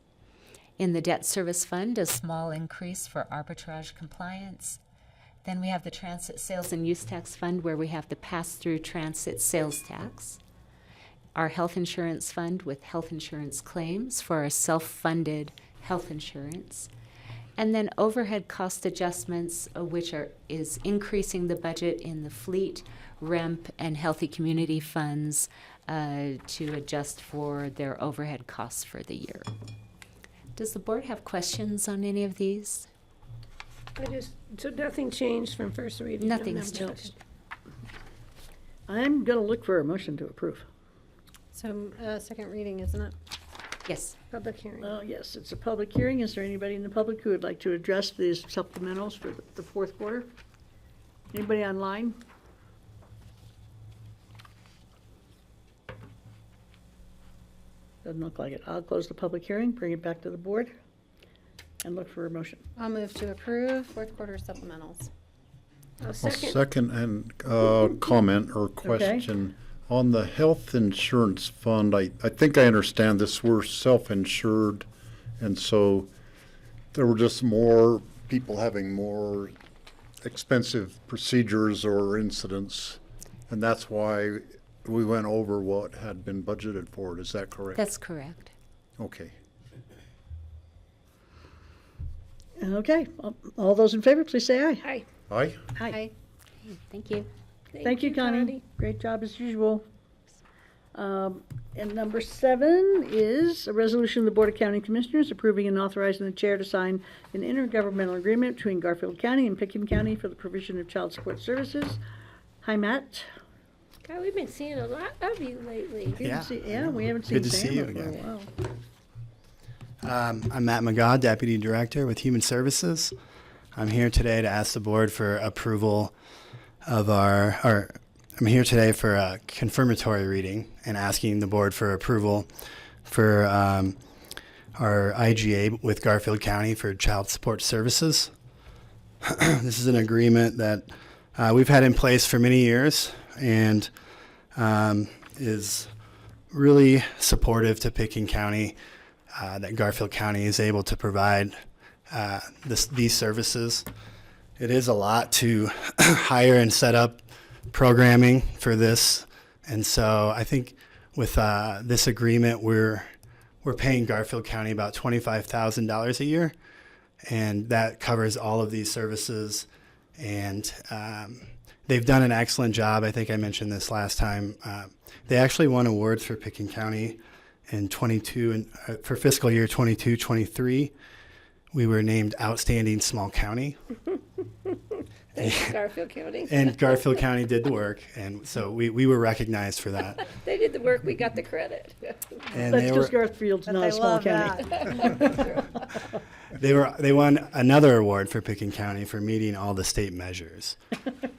In the Debt Service Fund, a small increase for arbitrage compliance. Then we have the Transit Sales and Use Tax Fund, where we have to pass through transit sales tax. Our Health Insurance Fund with health insurance claims for our self-funded health insurance. And then overhead cost adjustments, which is increasing the budget in the fleet, REMP, and healthy community funds to adjust for their overhead costs for the year. Does the board have questions on any of these? So nothing changed from first reading? Nothing's No. changed. I'm gonna look for a motion to approve. So, second reading, isn't it? Yes. Public hearing. Oh, yes, it's a public hearing. Is there anybody in the public who would like to address these supplementals for the fourth quarter? Anybody online? Doesn't look like it. I'll close the public hearing, bring it back to the board, and look for a motion. I'll move to approve fourth quarter supplementals. I'll I'll second. second and comment or question. On the health insurance fund, I think I understand this, we're self-insured, and so there were just more people having more expensive procedures or incidents, and that's why we went over what had been budgeted for it. Is that correct? That's correct. Okay. Okay, all those in favor, please say aye. Aye. Aye? Aye. Thank you. Thank you, Connie. Great job as usual. And number 7 is a resolution of the Board of County Commissioners approving and authorizing the chair to sign an intergovernmental agreement between Garfield County and Pickens County for the provision of child support services. Hi, Matt. God, we've been seeing a lot of you lately. We haven't seen Good to see Sam you for a again. while. I'm Matt McGaw, Deputy Director with Human Services. I'm here today to ask the board for approval of I'm here today for a confirmatory reading and asking the board for approval for our IGA with Garfield County for child support services. This is an agreement that we've had in place for many years and is really supportive to Pickens County, that Garfield County is able to provide these services. It is a lot to hire and set up programming for this, and so I think with this agreement, we're paying Garfield County about $25,000 a year, and that covers all of these services. And they've done an excellent job. I think I mentioned this last time. They actually won awards for Pickens County in 22 and for fiscal year 22-23. We were named Outstanding Small County. Thanks, Garfield County. And Garfield County did the work, and so we were recognized for that. They did the work, we got the credit. And That's because Garfield's But not they a small love county. that. they won another award for Pickens County for meeting all the state measures.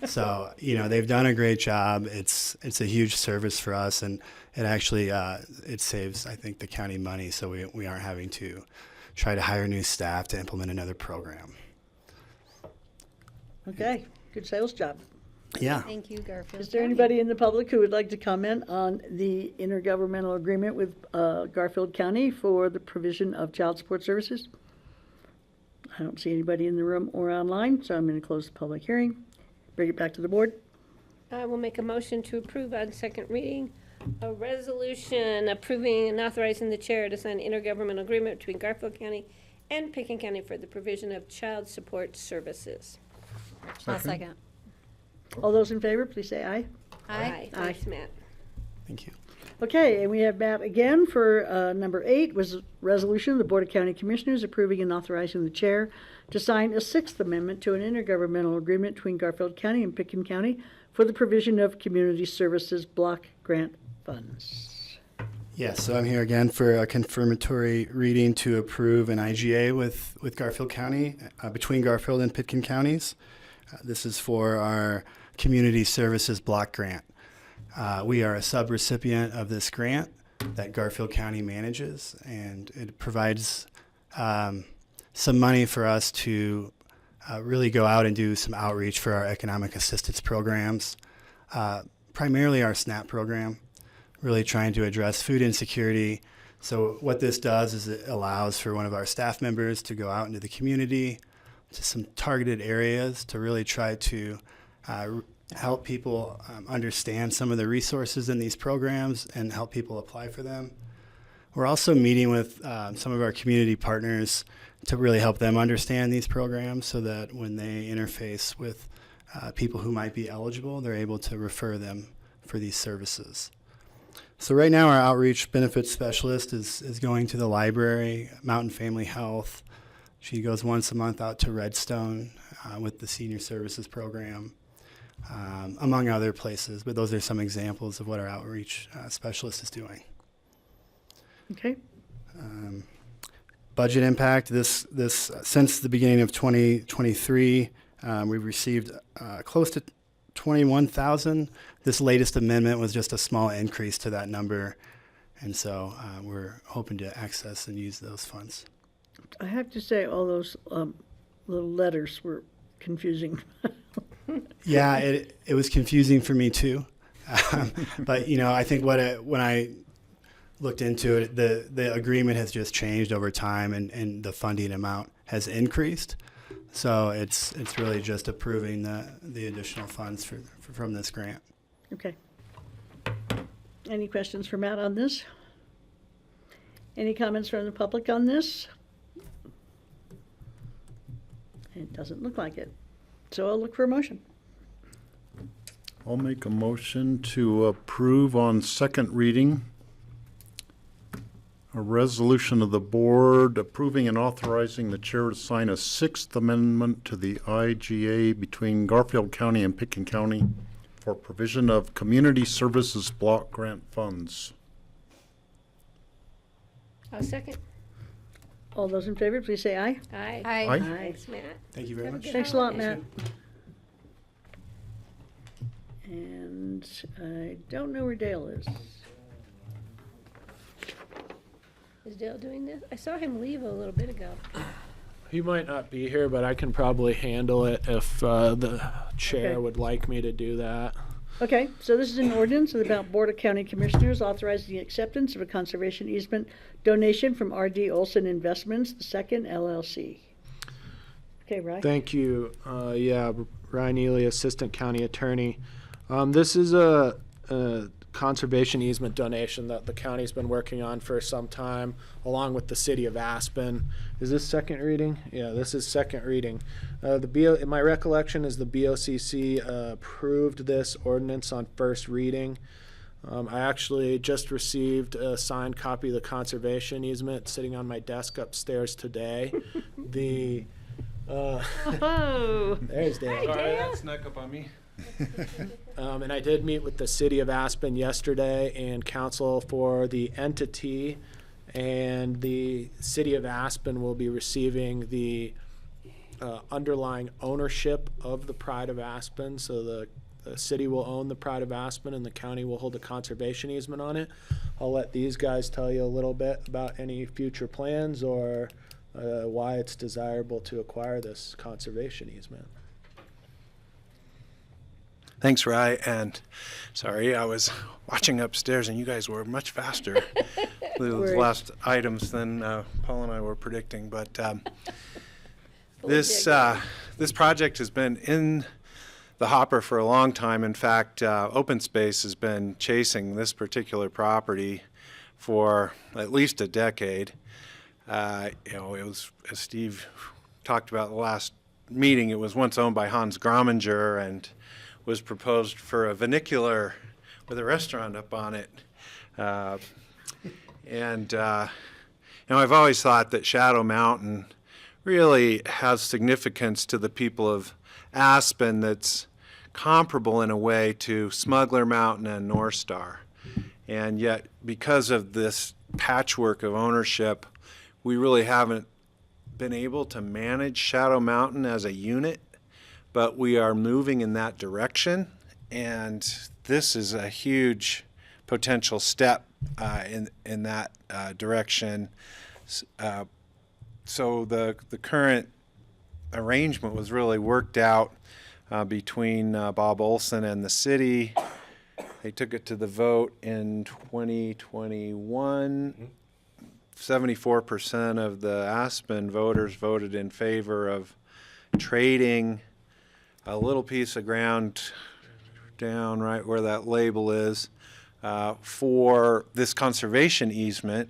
So they've done a great job. It's a huge service for us, and it actually it saves, I think, the county money, so we aren't having to try to hire new staff to implement another program. Okay, good sales job. Yeah. Thank you, Garfield. Is there anybody in the public who would like to comment on the intergovernmental agreement with Garfield County for the provision of child support services? I don't see anybody in the room or online, so I'm going to close the public hearing. Bring it back to the board. I will make a motion to approve on second reading a resolution approving and authorizing the chair to sign an intergovernmental agreement between Garfield County and Pickens County for the provision of child support services. I'll second. All those in favor, please say aye. Aye. Thanks, Matt. Thank you. Okay, and we have Matt again for number 8 was a resolution of the Board of County Commissioners approving and authorizing the chair to sign a 6th amendment to an intergovernmental agreement between Garfield County and Pickens County for the provision of community services block grant funds. Yes, so I'm here again for a confirmatory reading to approve an IGA with Garfield County, between Garfield and Pickens counties. This is for our community services block grant. We are a subrecipient of this grant that Garfield County manages, and it provides some money for us to really go out and do some outreach for our economic assistance programs, primarily our SNAP program, really trying to address food insecurity. So what this does is it allows for one of our staff members to go out into the community to some targeted areas to really try to help people understand some of the resources in these programs and help people apply for them. We're also meeting with some of our community partners to really help them understand these programs so that when they interface with people who might be eligible, they're able to refer them for these services. So right now our outreach benefits specialist is going to the library, Mountain Family Health. She goes once a month out to Redstone with the Senior Services Program, among other places. But those are some examples of what our outreach specialist is doing. Okay. Budget impact, this since the beginning of 2023, we've received close to 21,000. This latest amendment was just a small increase to that number, and so we're hoping to access and use those funds. I have to say, all those little letters were confusing. Yeah, it was confusing for me too, but I think when I looked into it, the agreement has just changed over time, and the funding amount has increased. So it's really just approving the additional funds from this grant. Okay. Any questions for Matt on this? Any comments from the public on this? It doesn't look like it. So I'll look for a motion. I'll make a motion to approve on second reading a resolution of the board approving and authorizing the chair to sign a sixth amendment to the IGA between Garfield County and Pitkin County for provision of community services block grant funds. I'll second. All those in favor, please say aye. Aye. Aye. Thanks, Matt. Thank you very Have a much. good Thanks a lot, holiday. Matt. And I don't know where Dale is. Is Dale doing this? I saw him leave a little bit ago. He might not be here, but I can probably handle it if the chair Okay. would like me to do that. Okay, so this is an ordinance of the Mount Board of County Commissioners authorizing the acceptance of a conservation easement donation from R.D. Olson Investments, the second LLC. Okay, Ryan? Thank you. Ryan Ely, Assistant County Attorney. This is a conservation easement donation that the county's been working on for some time, along with the city of Aspen. Is this second reading? Yeah, this is second reading. My recollection is the BOCC approved this ordinance on first reading. I actually just received a signed copy of the conservation easement sitting on my desk upstairs today. Oh. There's Dale. Sorry, that snuck up on me. And I did meet with the city of Aspen yesterday and counsel for the entity, and the city of Aspen will be receiving the underlying ownership of the Pride of Aspen. So the city will own the Pride of Aspen and the county will hold a conservation easement on it. I'll let these guys tell you a little bit about any future plans or why it's desirable to acquire this conservation easement. Thanks, Rye, and sorry, I was watching upstairs and you guys were much faster with the last items than Paul and I were predicting, but this project has been in the hopper for a long time. In fact, Open Space has been chasing this particular property for at least a decade. It was, as Steve talked about the last meeting, it was once owned by Hans Graminger and was proposed for a vernacular with a restaurant up on it. I've always thought that Shadow Mountain really has significance to the people of Aspen that's comparable in a way to Smuggler Mountain and North Star. And yet, because of this patchwork of ownership, we really haven't been able to manage Shadow Mountain as a unit, but we are moving in that direction, and this is a huge potential step in that direction. So the current arrangement was really worked out between Bob Olson and the city. They took it to the vote in 2021. 74% of the Aspen voters voted in favor of trading a little piece of ground down right where that label is for this conservation easement.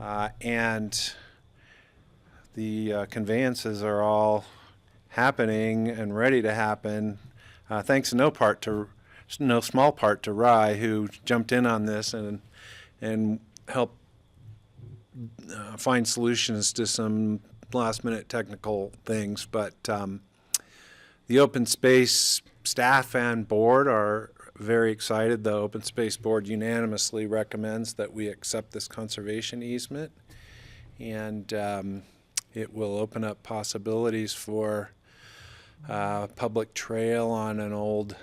And the conveyances are all happening and ready to happen, thanks in no small part to Rye, who jumped in on this and helped find solutions to some last-minute technical things. But the open space staff and board are very excited. The open space board unanimously recommends that we accept this conservation easement, and it will open up possibilities for public trail on an old,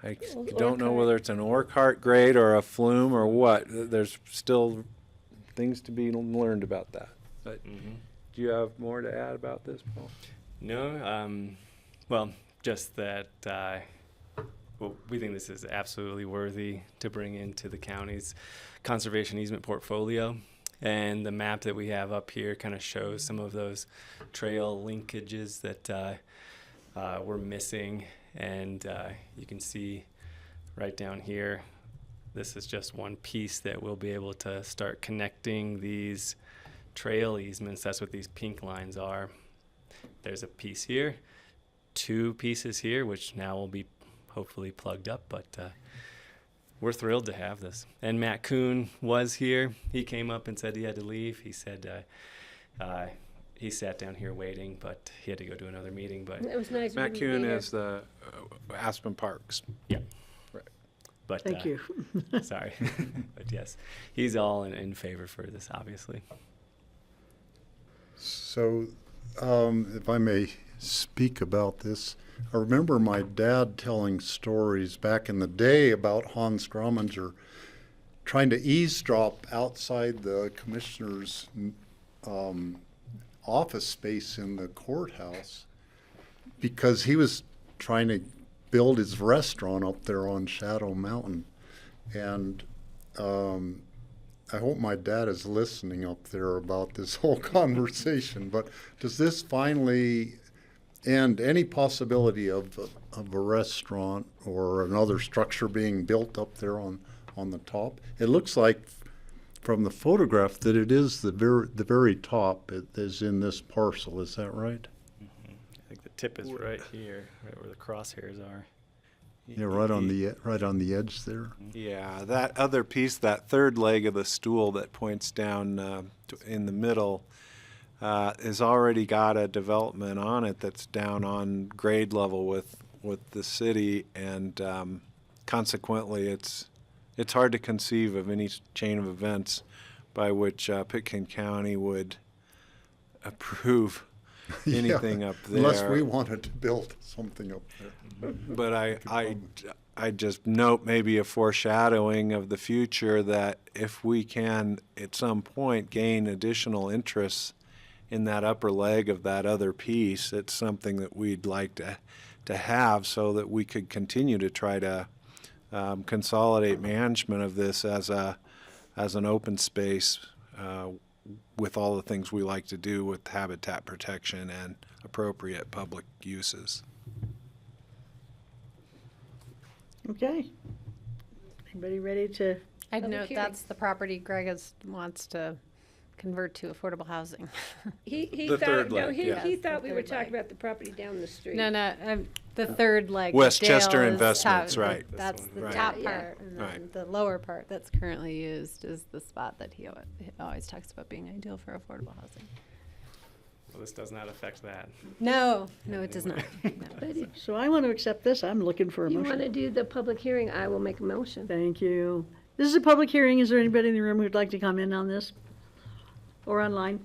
I don't know whether it's an ore cart grade or a flume or what. There's still things to be learned about that. But do you have more to add about this, Paul? No, well, just that well, we think this is absolutely worthy to bring into the county's conservation easement portfolio. And the map that we have up here kind of shows some of those trail linkages that we're missing. And you can see right down here, this is just one piece that we'll be able to start connecting these trail easements. That's what these pink lines are. There's a piece here, 2 pieces here, which now will be hopefully plugged up, but we're thrilled to have this. And Matt Kuhn was here. He came up and said he had to leave. He said he sat down here waiting, but he had to go to another meeting. But It was nice. Matt Kuhn is the Aspen Parks. Yeah. Right. But Thank you. Sorry. But yes, he's all in favor for this, obviously. So, if I may speak about this, I remember my dad telling stories back in the day about Hans Gromminger trying to eavesdrop outside the commissioner's office space in the courthouse because he was trying to build his restaurant up there on Shadow Mountain. And I hope my dad is listening up there about this whole conversation. But does this finally end any possibility of a restaurant or another structure being built up there on the top? It looks like from the photograph that it is the very top. It is in this parcel. Is that right? I think the tip is right here, right where the crosshairs are. Yeah, right on the edge there. Yeah, that other piece, that third leg of the stool that points down in the middle, has already got a development on it that's down on grade level with the city, and consequently, it's hard to conceive of any chain of events by which Pitkin County would approve anything up there. Unless we wanted to build something up there. But I just note maybe a foreshadowing of the future that if we can at some point gain additional interests in that upper leg of that other piece, it's something that we'd like to have so that we could continue to try to consolidate management of this as an open space with all the things we like to do with habitat protection and appropriate public uses. Okay. Anybody ready to? I'd Public note hearing. that's the property Greg wants to convert to affordable housing. He The thought, third no, leg, he, yeah. he thought we were third talking leg. about the property down the street. No, the third leg. Westchester Dale is Investments, top- right. That's the Right. top Yeah. part, and then Right. the lower part that's currently used is the spot that he always talks about being ideal for affordable housing. Well, this does not affect that. No, it does not. No. So I want to accept this. I'm looking for a You motion. want to do the public hearing, I will make a motion. Thank you. This is a public hearing. Is there anybody in the room who'd like to comment on this? Or online?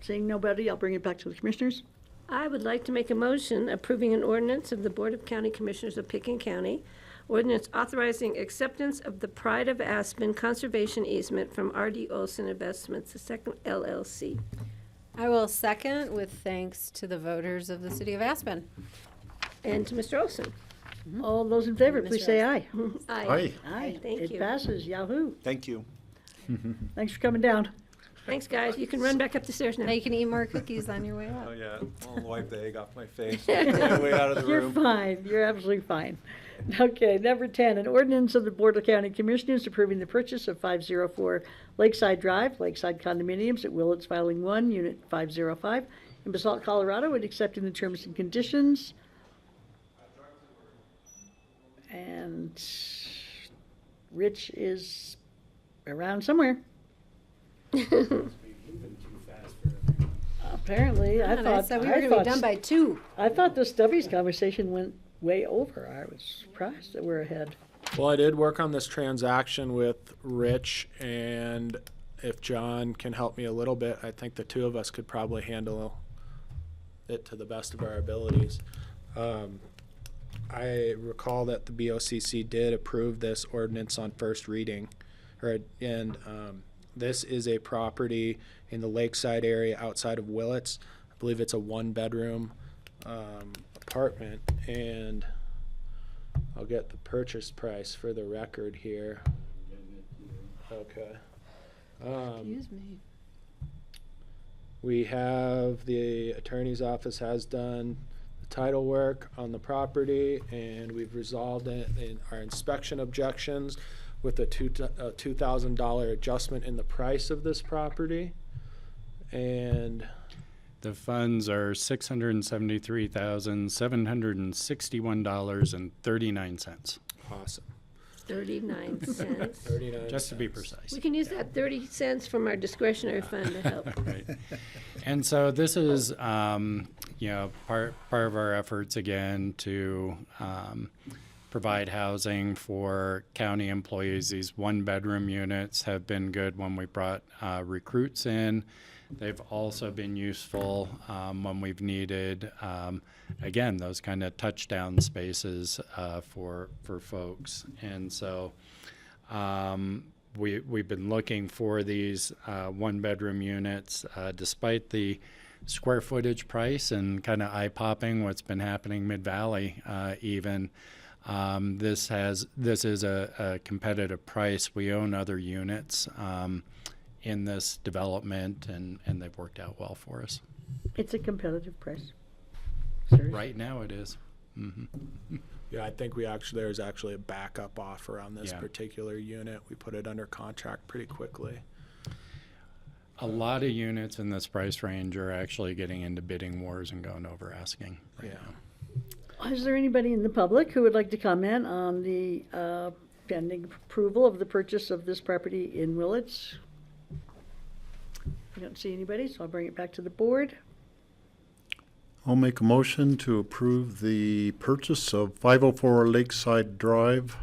Seeing nobody, I'll bring it back to the commissioners. I would like to make a motion approving an ordinance of the Board of County Commissioners of Pitkin County, ordinance authorizing acceptance of the Pride of Aspen conservation easement from R.D. Olson Investments, the second LLC. I will second with thanks to the voters of the city of Aspen. And to Mr. Olson. All those in favor, Mr. please say aye. Aye. Aye. Thank you. It passes. Yahoo. Thank you. Thanks for coming down. Thanks, guys. You can run back up the stairs now. Now you can eat more cookies on your way up. Oh, yeah. I'll wipe the egg off my face. My way out of the You're room. fine. You're absolutely fine. Okay, number 10, an ordinance of the Board of County Commissioners approving the purchase of 504 Lakeside Drive, Lakeside Condominiums at Willits Filing 1, Unit 505, in Basalt, Colorado, and accepting the terms and conditions. And Rich is around somewhere. Apparently, I thought we were going to be done by 2. I thought the Stubbies conversation went way over. I was surprised that we're ahead. Well, I did work on this transaction with Rich, and if John can help me a little bit, I think the two of us could probably handle it to the best of our abilities. I recall that the BOCC did approve this ordinance on first reading, and this is a property in the lakeside area outside of Willits. I believe it's a one-bedroom apartment, and I'll get the purchase price for the record here. Okay. Excuse me. We have, the attorney's office has done the title work on the property, and we've resolved it in our inspection objections with a $2,000 adjustment in the price of this property. And The funds are $673,761.39. awesome. 39 cents. 39 Just to be cents. precise. We can use that 30 cents from our discretionary fund to help. Right. And so this is, part of our efforts again to provide housing for county employees. These one-bedroom units have been good when we brought recruits in. They've also been useful when we've needed, again, those kind of touchdown spaces for folks. And so we've been looking for these one-bedroom units, despite the square footage price and kind of eye-popping what's been happening Mid-Valley even. This is a competitive price. We own other units in this development, and they've worked out well for us. It's a competitive price. Right now it is. Mm-hmm. Yeah, I think there's actually a backup offer on this Yeah. particular unit. We put it under contract pretty quickly. A lot of units in this price range are actually getting into bidding wars and going over asking right now. Is there anybody in the public who would like to comment on the pending approval of the purchase of this property in Willits? I don't see anybody, so I'll bring it back to the board. I'll make a motion to approve the purchase of 504 Lakeside Drive,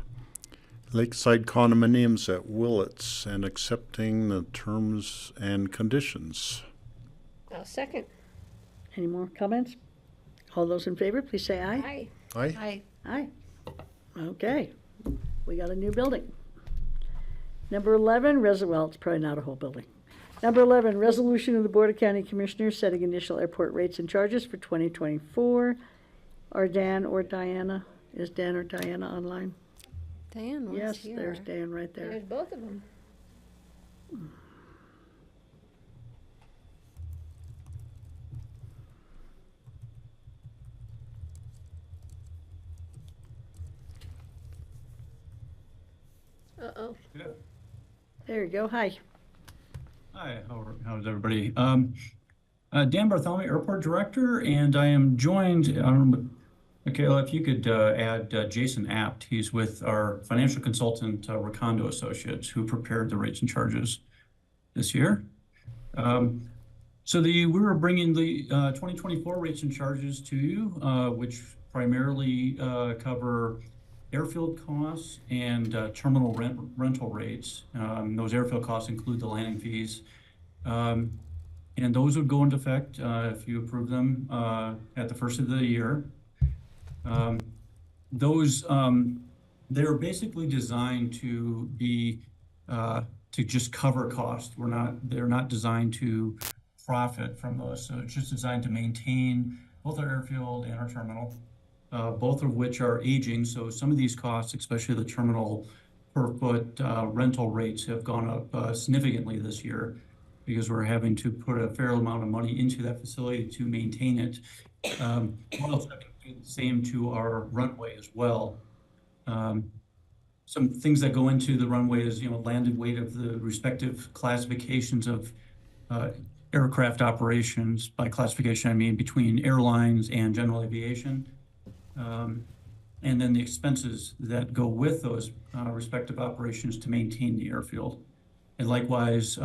Lakeside Condominiums at Willits, and accepting the terms and conditions. I'll second. Any more comments? All those in favor, please say aye. Aye. Aye? Aye. Aye. Okay, we got a new building. Number 11, well, it's probably not a whole building. Number 11, resolution of the Board of County Commissioners setting initial airport rates and charges for 2024. Are Dan or Diana, is Dan or Diana online? Diane was Yes, here. there's Dan right there. There's both of them. Uh-oh. There you go, hi. Hi, how's everybody? Dan Bartholomew, Airport Director, and I am joined, Michaela, if you could add Jason Apt. He's with our financial consultant, Recondo Associates, who prepared the rates and charges this year. We were bringing the 2024 rates and charges to you, which primarily cover airfield costs and terminal rental rates. Those airfield costs include the landing fees. And those would go into effect if you approve them at the first of the year. They're basically designed to be to just cover costs. They're not designed to profit from those. So it's just designed to maintain both our airfield and our terminal, both of which are aging. So some of these costs, especially the terminal per foot rental rates, have gone up significantly this year because we're having to put a fair amount of money into that facility to maintain it. We're also having to do the same to our runway as well. Some things that go into the runway is, landed weight of the respective classifications of aircraft operations. By classification, I mean between airlines and general aviation. And then the expenses that go with those respective operations to maintain the airfield. And likewise,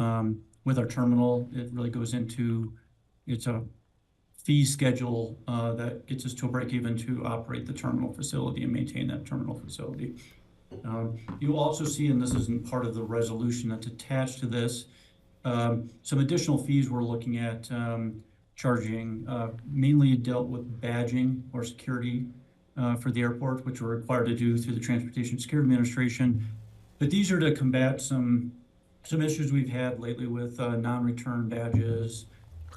with our terminal, it really goes into, it's a fee schedule that gets us to a break even to operate the terminal facility and maintain that terminal facility. You'll also see, and this isn't part of the resolution that's attached to this, some additional fees we're looking at charging, mainly dealt with badging or security for the airport, which we're required to do through the Transportation Security Administration. But these are to combat some issues we've had lately with non-return badges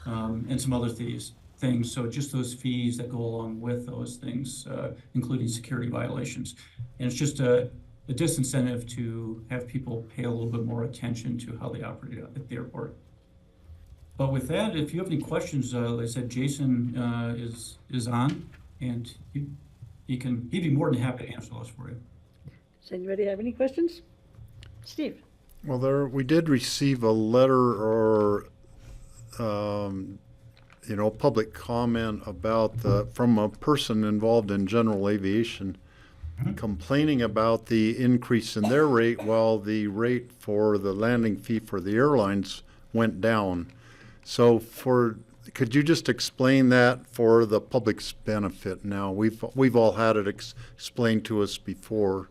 and some other things. So just those fees that go along with those things, including security violations. And it's just a disincentive to have people pay a little bit more attention to how they operate at the airport. But with that, if you have any questions, like I said, Jason is on, and he'd be more than happy to answer those for you. Does anybody have any questions? Steve? Well, we did receive a letter or, public comment about from a person involved in general aviation complaining about the increase in their rate while the rate for the landing fee for the airlines went down. So could you just explain that for the public's benefit now? We've all had it explained to us before.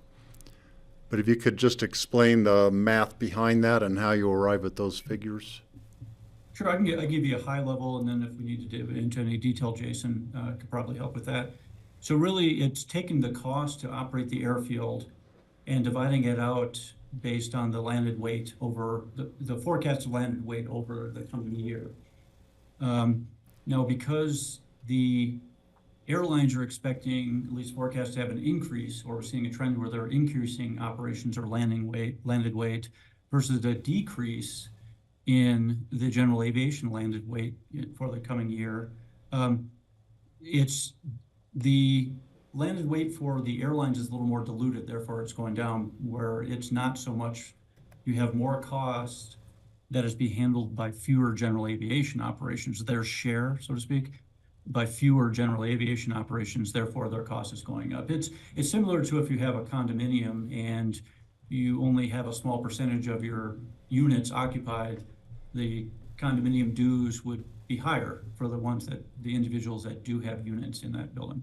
But if you could just explain the math behind that and how you arrive at those figures. Sure, I give you a high level, and then if we need to dive into any detail, Jason could probably help with that. So really, it's taking the cost to operate the airfield and dividing it out based on the landed weight over the forecasted landed weight over the coming year. Now, because the airlines are expecting, at least forecast, to have an increase, or we're seeing a trend where they're increasing operations or landed weight versus a decrease in the general aviation landed weight for the coming year. It's the landed weight for the airlines is a little more diluted, therefore it's going down, where it's not so much, you have more cost that is being handled by fewer general aviation operations, their share, so to speak, by fewer general aviation operations, therefore their cost is going up. It's similar to if you have a condominium and you only have a small percentage of your units occupied, the condominium dues would be higher for the individuals that do have units in that building.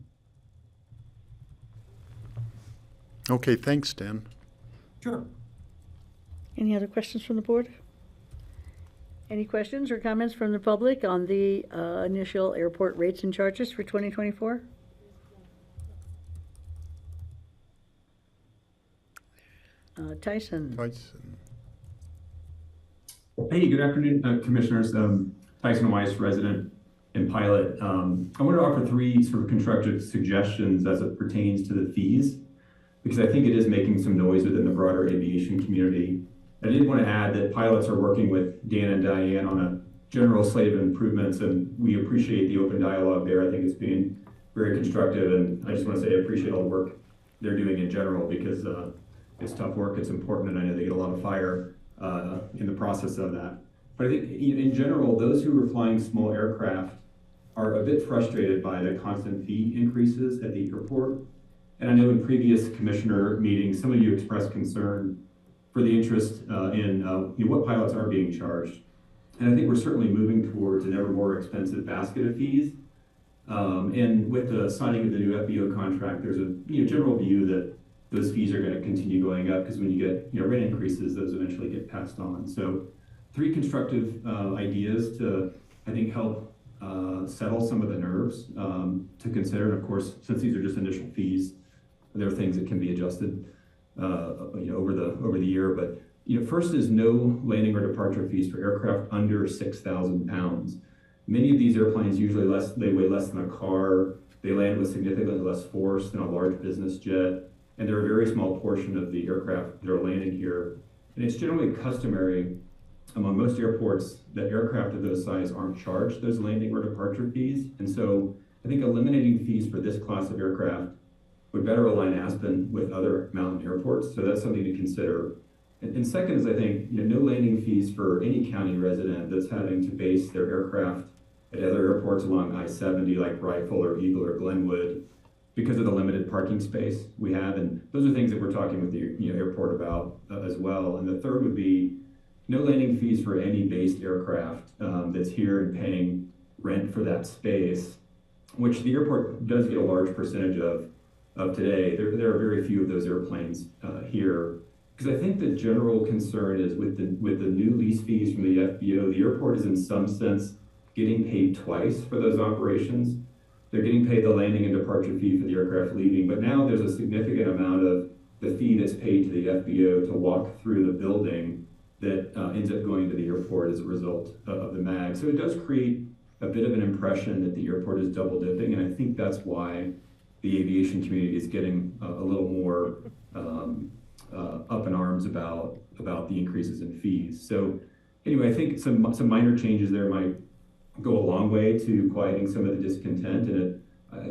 Okay, thanks, Dan. Sure. Any other questions from the board? Any questions or comments from the public on the initial airport rates and charges for 2024? Tyson. Hey, good afternoon, Commissioners. Tyson Weiss, resident and pilot. I wanted to offer three sort of constructive suggestions as it pertains to the fees, because I think it is making some noise within the broader aviation community. I did want to add that pilots are working with Dan and Diane on a general slate of improvements, and we appreciate the open dialogue there. I think it's been very constructive, and I just want to say I appreciate all the work they're doing in general, because it's tough work, it's important, and I know they get a lot of fire in the process of that. But I think in general, those who are flying small aircraft are a bit frustrated by the constant fee increases at the airport. And I know in previous commissioner meetings, some of you expressed concern for the interest in what pilots are being charged. And I think we're certainly moving towards an ever more expensive basket of fees. And with the signing of the new FBO contract, there's a general view that those fees are going to continue going up, because when you get rate increases, those eventually get passed on. So 3 constructive ideas to, I think, help settle some of the nerves to consider. And of course, since these are just initial fees, there are things that can be adjusted over the year. But First is no landing or departure fees for aircraft under 6,000 pounds. Many of these airplanes usually they weigh less than a car. They land with significantly less force than a large business jet, and they're a very small portion of the aircraft that are landing here. And it's generally customary among most airports that aircraft of those size aren't charged those landing or departure fees. And so I think eliminating fees for this class of aircraft would better align Aspen with other mountain airports. So that's something to consider. And second is, I think, no landing fees for any county resident that's having to base their aircraft at other airports along I-70 like Rifle or Eagle or Glenwood because of the limited parking space we have. And those are things that we're talking with the airport about as well. And the third would be no landing fees for any based aircraft that's here and paying rent for that space, which the airport does get a large percentage of today. There are very few of those airplanes here. Because I think the general concern is with the new lease fees from the FBO, the airport is in some sense getting paid twice for those operations. They're getting paid the landing and departure fee for the aircraft leaving, but now there's a significant amount of the fee that's paid to the FBO to walk through the building that ends up going to the airport as a result of the MAG. So it does create a bit of an impression that the airport is double dipping, and I think that's why the aviation community is getting a little more up in arms about the increases in fees. So anyway, I think some minor changes there might go a long way to quieting some of the discontent, and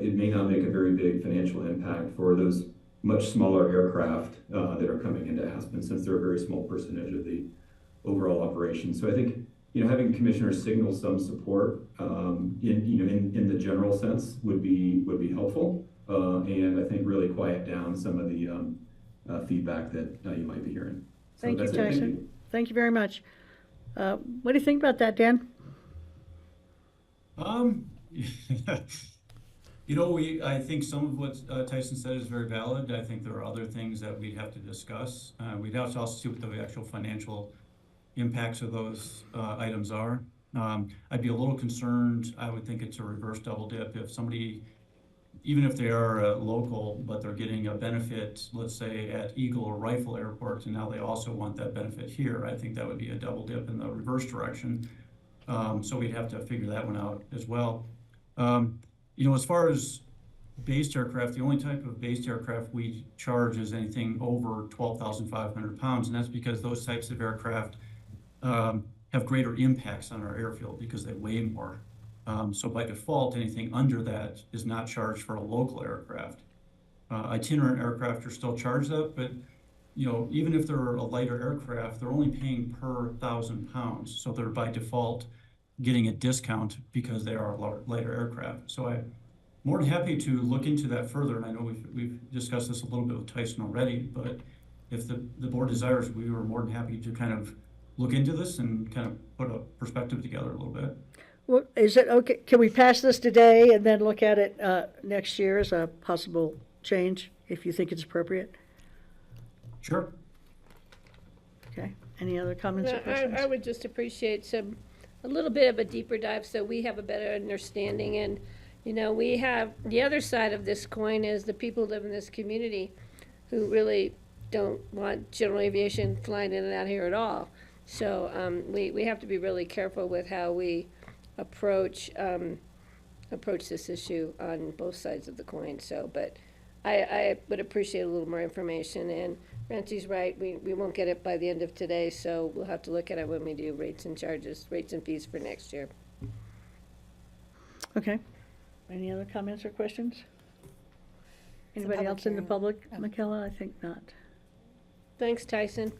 it may not make a very big financial impact for those much smaller aircraft that are coming into Aspen, since they're a very small percentage of the overall operation. So I think having commissioners signal some support in the general sense would be helpful, and I think really quiet down some of the feedback that you might be hearing. So Thank you, that's it. Tyson. Thank you. Thank you very much. What do you think about that, Dan? I think some of what Tyson said is very valid. I think there are other things that we'd have to discuss. We'd have to also see what the actual financial impacts of those items are. I'd be a little concerned. I would think it's a reverse double dip if somebody, even if they are local, but they're getting a benefit, let's say at Eagle or Rifle airports, and now they also want that benefit here. I think that would be a double dip in the reverse direction. So we'd have to figure that one out as well. As far as based aircraft, the only type of based aircraft we charge is anything over 12,500 pounds, and that's because those types of aircraft have greater impacts on our airfield because they weigh more. So by default, anything under that is not charged for a local aircraft. Itinerant aircraft are still charged that, but even if they're a lighter aircraft, they're only paying per 1,000 pounds. So they're by default getting a discount because they are lighter aircraft. So I'm more than happy to look into that further. And I know we've discussed this a little bit with Tyson already, but if the board desires, we were more than happy to kind of look into this and kind of put a perspective together a little bit. Well, is it okay? Can we pass this today and then look at it next year as a possible change if you think it's appropriate? Sure. Okay. Any other comments or questions? I would just appreciate a little bit of a deeper dive so we have a better understanding. And, we have the other side of this coin is the people who live in this community who really don't want general aviation flying in and out here at all. So we have to be really careful with how we approach this issue on both sides of the coin. So, but I would appreciate a little more information. And Francie's right, we won't get it by the end of today, so we'll have to look at it when we do rates and fees for next year. Okay. Any other comments or questions? Anybody else in the public? Michaela, I think not. Thanks, Tyson.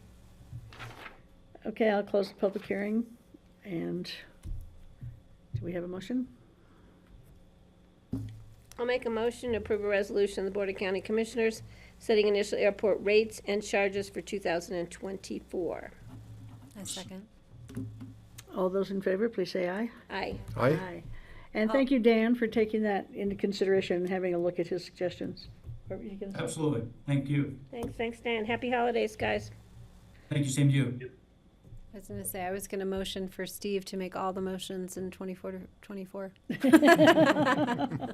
Okay, I'll close the public hearing. And do we have a motion? I'll make a motion to approve a resolution of the Board of County Commissioners setting initial airport rates and charges for 2024. I second. All those in favor, please say aye. Aye. Aye. And thank you, Dan, for taking that into consideration and having a look at his suggestions. What were you gonna say? Absolutely. Thank you. Thanks, Dan. Happy holidays, guys. Thank you. Same to you. I was going to say, I was going to motion for Steve to make all the motions in 24 to 24. Do that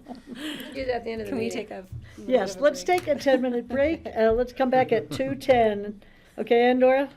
at the end of the Can we meeting. take a Yes, let's take a 10-minute break. Let's come back at 2:10. Okay, Andorra?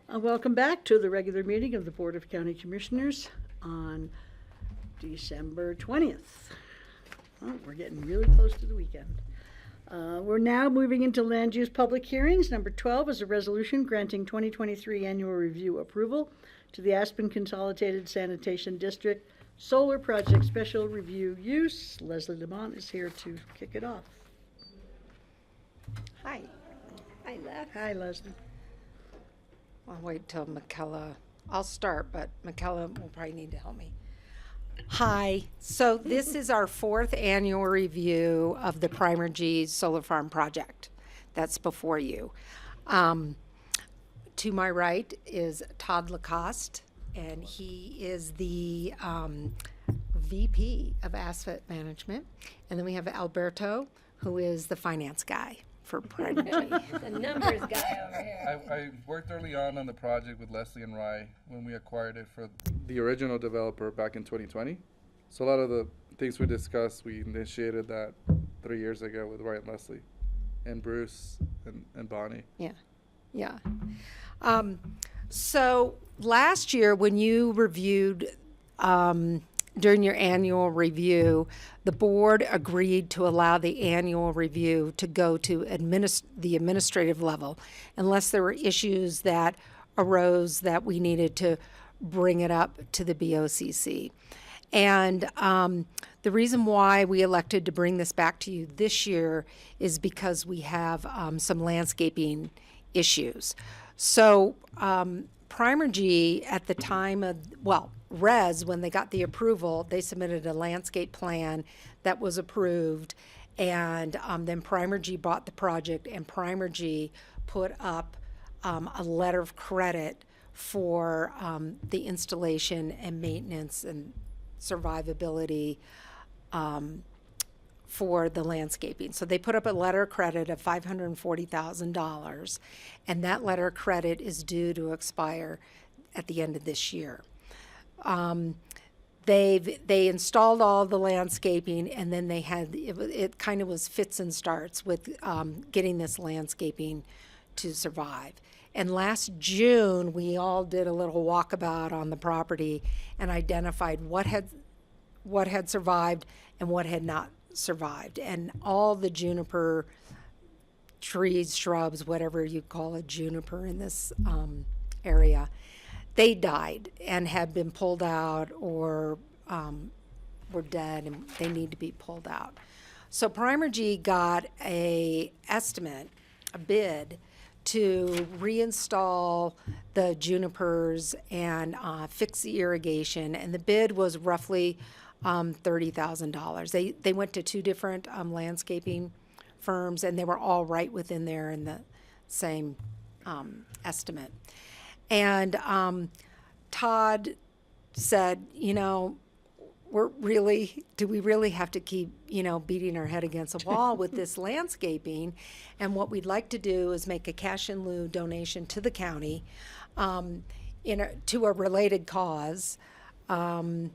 Welcome back to the regular meeting of the Board of County Commissioners on December 20th. Oh, we're getting really close to the weekend. We're now moving into land use public hearings. Number 12 is a resolution granting 2023 annual review approval to the Aspen Consolidated Sanitation District Solar Project Special Review Use. Leslie Lamont is here to kick it off. Hi. Hi, Les. Hi, Leslie. I'll wait till McKella. I'll start, but McKella will probably need to help me. Hi. So this is our 4th annual review of the Primer G Solar Farm project that's before you. To my right is Todd Lacoste, and he is the VP of Asset Management. And then we have Alberto, who is the finance guy for Primer G. The numbers guy over here. I worked early on the project with Leslie and Rye when we acquired it for the original developer back in 2020. So a lot of the things we discussed, we initiated that 3 years ago with Rye and Leslie and Bruce and Bonnie. Yeah. So last year when you reviewed, during your annual review, the board agreed to allow the annual review to go to the administrative level unless there were issues that arose that we needed to bring it up to the BOCC. And the reason why we elected to bring this back to you this year is because we have some landscaping issues. So Primer G at the time of, Res, when they got the approval, they submitted a landscape plan that was approved, and then Primer G bought the project, and Primer G put up a letter of credit for the installation and maintenance and survivability for the landscaping. So they put up a letter of credit of $540,000, and that letter of credit is due to expire at the end of this year. They installed all the landscaping, and then they had it kind of was fits and starts with getting this landscaping to survive. And last June, we all did a little walkabout on the property and identified what had survived and what had not survived. And all the juniper trees, shrubs, whatever you call a juniper in this area, they died and had been pulled out or were dead, and they need to be pulled out. So Primer G got a bid to reinstall the junipers and fix the irrigation, and the bid was roughly $30,000. They went to 2 different landscaping firms, and they were all right within there in the same estimate. And Todd said, do we really have to keep, beating our head against a wall with this landscaping? And what we'd like to do is make a cash in lieu donation to the county to a related cause. Can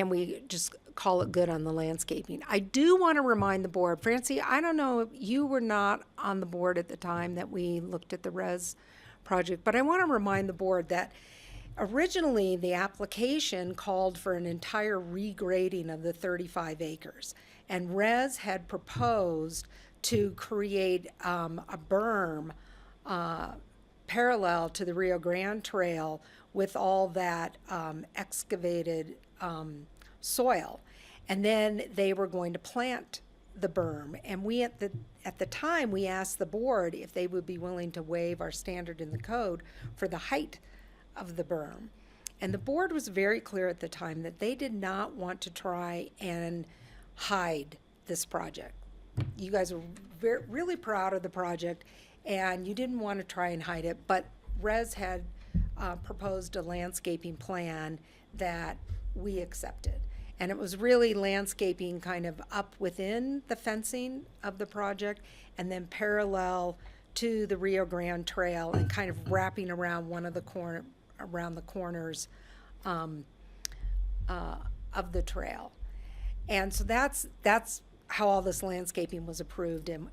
we just call it good on the landscaping? I do want to remind the board, Francie, I don't know if you were not on the board at the time that we looked at the Res project, but I want to remind the board that originally the application called for an entire regrading of the 35 acres. And Res had proposed to create a berm parallel to the Rio Grande Trail with all that excavated soil. And then they were going to plant the berm. And we, at the time, we asked the board if they would be willing to waive our standard in the code for the height of the berm. And the board was very clear at the time that they did not want to try and hide this project. You guys were really proud of the project, and you didn't want to try and hide it, but Res had proposed a landscaping plan that we accepted. And it was really landscaping kind of up within the fencing of the project and then parallel to the Rio Grande Trail and kind of wrapping around one of the corners of the trail. And so that's how all this landscaping was approved and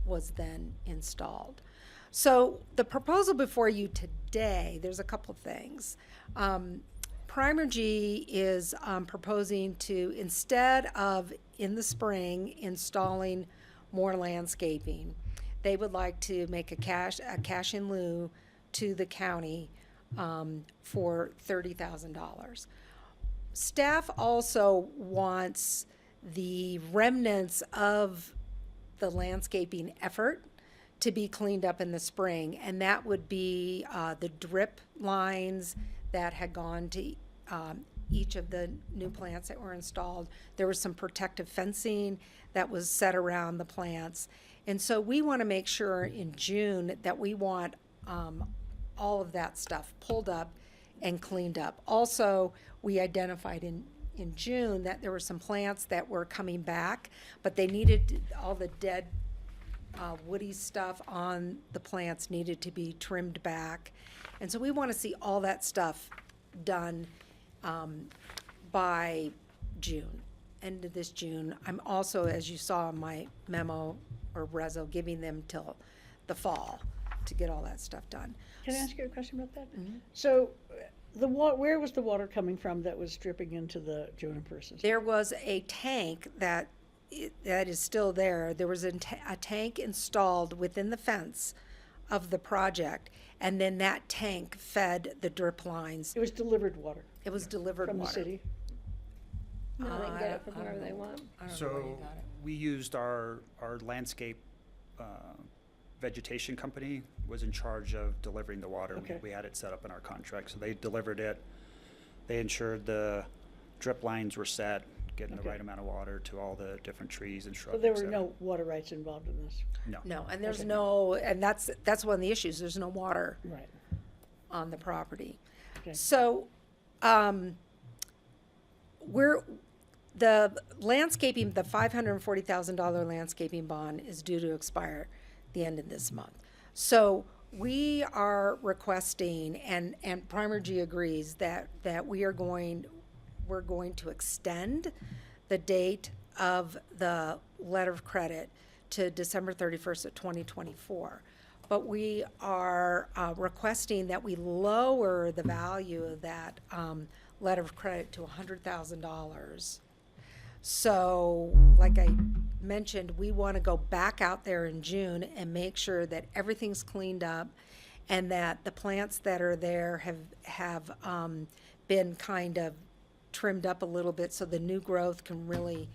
was then installed. So the proposal before you today, there's a couple things. Primergy is proposing to, instead of in the spring installing more landscaping, they would like to make a cash in lieu to the county for $30,000. Staff also wants the remnants of the landscaping effort to be cleaned up in the spring, and that would be the drip lines that had gone to each of the new plants that were installed. There was some protective fencing that was set around the plants. And so we want to make sure in June that we want all of that stuff pulled up and cleaned up. Also, we identified in June that there were some plants that were coming back, but they needed all the dead woody stuff on the plants needed to be trimmed back. And so we want to see all that stuff done by June, end of this June. I'm also, as you saw in my memo or reso, giving them till the fall to get all that stuff done. Can I ask you a question about that? So where was the water coming from that was dripping into the junipers? There was a tank that is still there. There was a tank installed within the fence of the project, and then that tank fed the drip lines. It was delivered water. It was delivered from water. the city. No, they can get it from wherever they want. So we used our landscape vegetation company was in charge of delivering the water. Okay. We had it set up in our contract, so they delivered it. They ensured the drip lines were set, getting the right amount of water to all the different trees and shrubs. So there et were cetera. no water rights involved in this? No. No, and there's Okay. no, and that's one of the issues. There's no water Right. on the property. Okay. So, the landscaping, the $540,000 landscaping bond is due to expire the end of this month. So we are requesting, and Primergy agrees that we're going to extend the date of the letter of credit to December 31st of 2024. But we are requesting that we lower the value of that letter of credit to $100,000. So, like I mentioned, we want to go back out there in June and make sure that everything's cleaned up and that the plants that are there have been kind of trimmed up a little bit so the new growth can really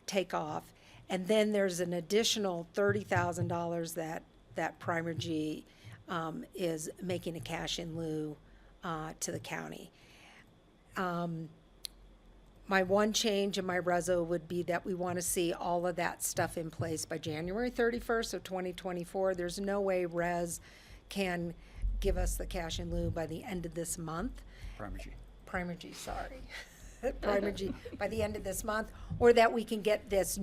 take off. And then there's an additional $30,000 that Primergy is making a cash in lieu to the county. My one change in my reso would be that we want to see all of that stuff in place by January 31st of 2024. There's no way Res can give us the cash in lieu by the end of this month. Primergy, sorry. Primergy by the end of this month, or that we can get this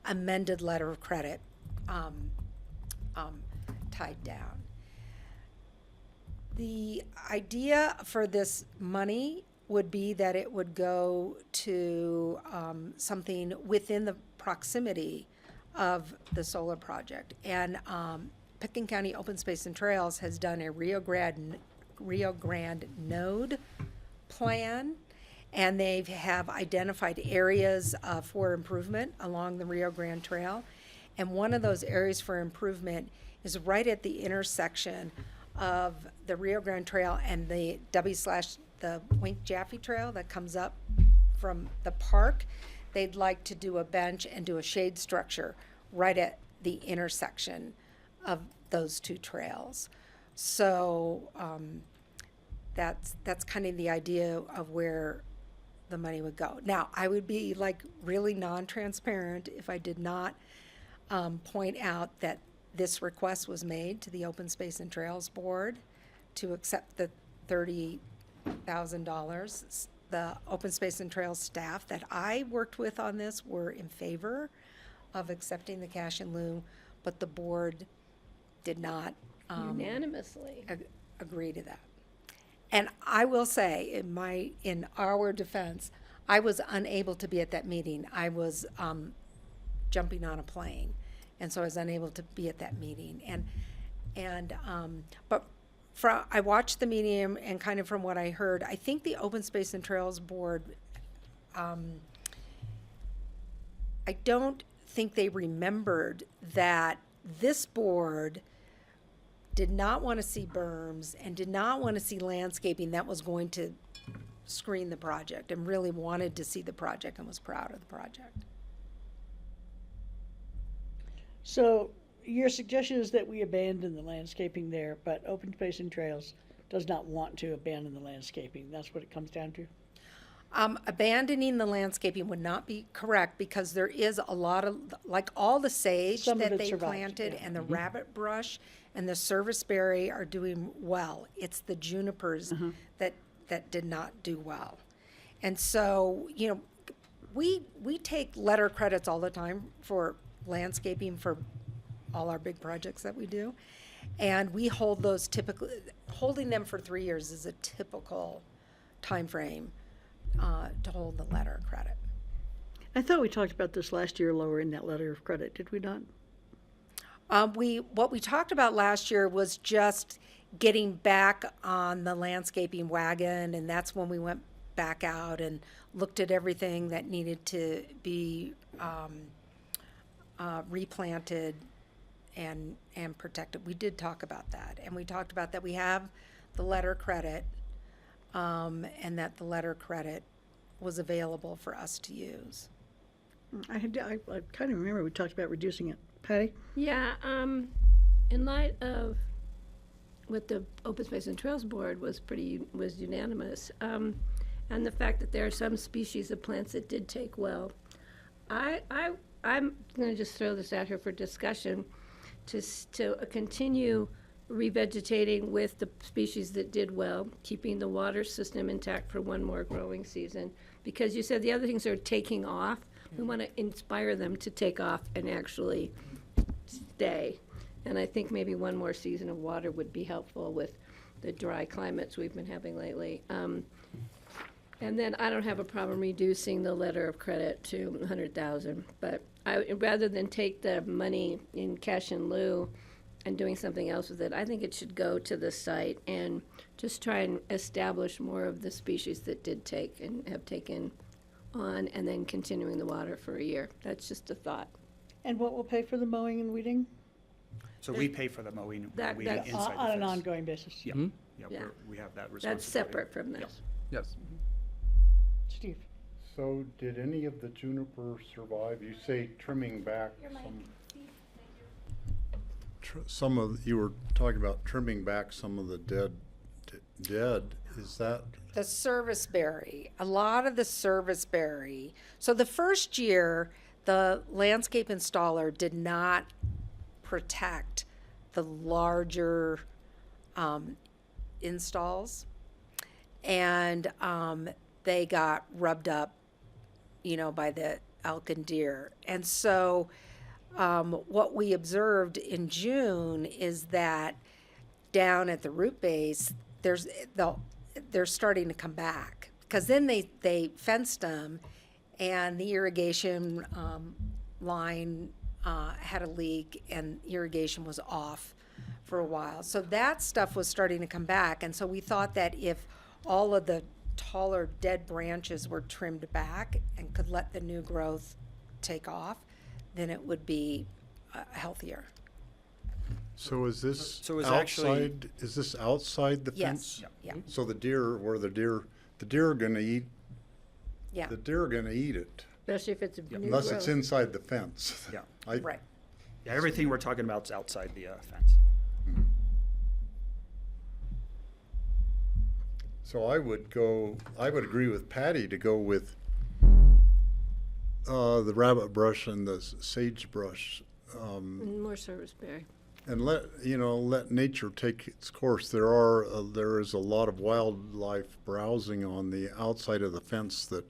amended letter of credit tied down. The idea for this money would be that it would go to something within the proximity of the solar project. And Pickens County Open Space and Trails has done a Rio Grande node plan, and they have identified areas for improvement along the Rio Grande Trail. And one of those areas for improvement is right at the intersection of the Rio Grande Trail and the the Wink Jaffe Trail that comes up from the park. They'd like to do a bench and do a shade structure right at the intersection of those two trails. So that's kind of the idea of where the money would go. Now, I would be like really non-transparent if I did not point out that this request was made to the Open Space and Trails Board to accept the $30,000. The Open Space and Trails staff that I worked with on this were in favor of accepting the cash in lieu, but the board did not Unanimously. agree to that. And I will say, in our defense, I was unable to be at that meeting. I was jumping on a plane and so I was unable to be at that meeting. But I watched the meeting, and kind of from what I heard, I think the Open Space and Trails Board, I don't think they remembered that this board did not want to see berms and did not want to see landscaping that was going to screen the project, and really wanted to see the project and was proud of the project. So your suggestion is that we abandon the landscaping there, but Open Space and Trails does not want to abandon the landscaping. That's what it comes down to? Abandoning the landscaping would not be correct, because there is a lot of, like, all the sage Some of that it they survived, planted yeah. and the rabbit brush and the serviceberry are doing well. It's the junipers that did not do well. And so, you know, we take letter credits all the time for landscaping for all our big projects that we do. And we hold those typically, holding them for 3 years is a typical time frame to hold the letter of credit. I thought we talked about this last year, lowering that letter of credit, did we not? What we talked about last year was just getting back on the landscaping wagon, and that's when we went back out and looked at everything that needed to be replanted and protected. We did talk about that, and we talked about that we have the letter credit, and that the letter credit was available for us to use. I kind of remember we talked about reducing it. Patty? Yeah, in light of what the Open Space and Trails Board was unanimous, and the fact that there are some species of plants that did take well, I'm going to just throw this out here for discussion to continue revegetating with the species that did well, keeping the water system intact for one more growing season, because you said the other things are taking off. We want to inspire them to take off and actually stay. And I think maybe one more season of water would be helpful with the dry climates we've been having lately. And then I don't have a problem reducing the letter of credit to 100,000, but rather than take the money in cash in lieu and doing something else with it, I think it should go to the site and just try and establish more of the species that did take and have taken on, and then continuing the water for a year. That's just a thought. And what will pay for the mowing and weeding? So we pay for the mowing and weeding That's inside the on an fence. ongoing basis? Yeah, Mm-hmm. Yeah. we have that responsibility. That's separate from this. Yes. Steve? So did any of the juniper survive? You say trimming back some of, you were talking about trimming back some of the dead, is that? The serviceberry, a lot of the serviceberry. So the first year, the landscape installer did not protect the larger installs, and they got rubbed up, you know, by the elk and deer. And so what we observed in June is that down at the root base, they're starting to come back, because then they fenced them, and the irrigation line had a leak, and irrigation was off for a while. So that stuff was starting to come back, and so we thought that if all of the taller dead branches were trimmed back and could let the new growth take off, then it would be healthier. So is this So it's outside, actually- is this outside the Yes, fence? yeah. So the deer are gonna eat, Yeah, the deer are gonna eat it, Especially if it's a new unless it's growth. inside the fence. Yeah. right. Yeah, everything we're talking about is outside the fence. So I would agree with Patty to go with the rabbit brush and the sagebrush, And more serviceberry. and let nature take its course. There is a lot of wildlife browsing on the outside of the fence that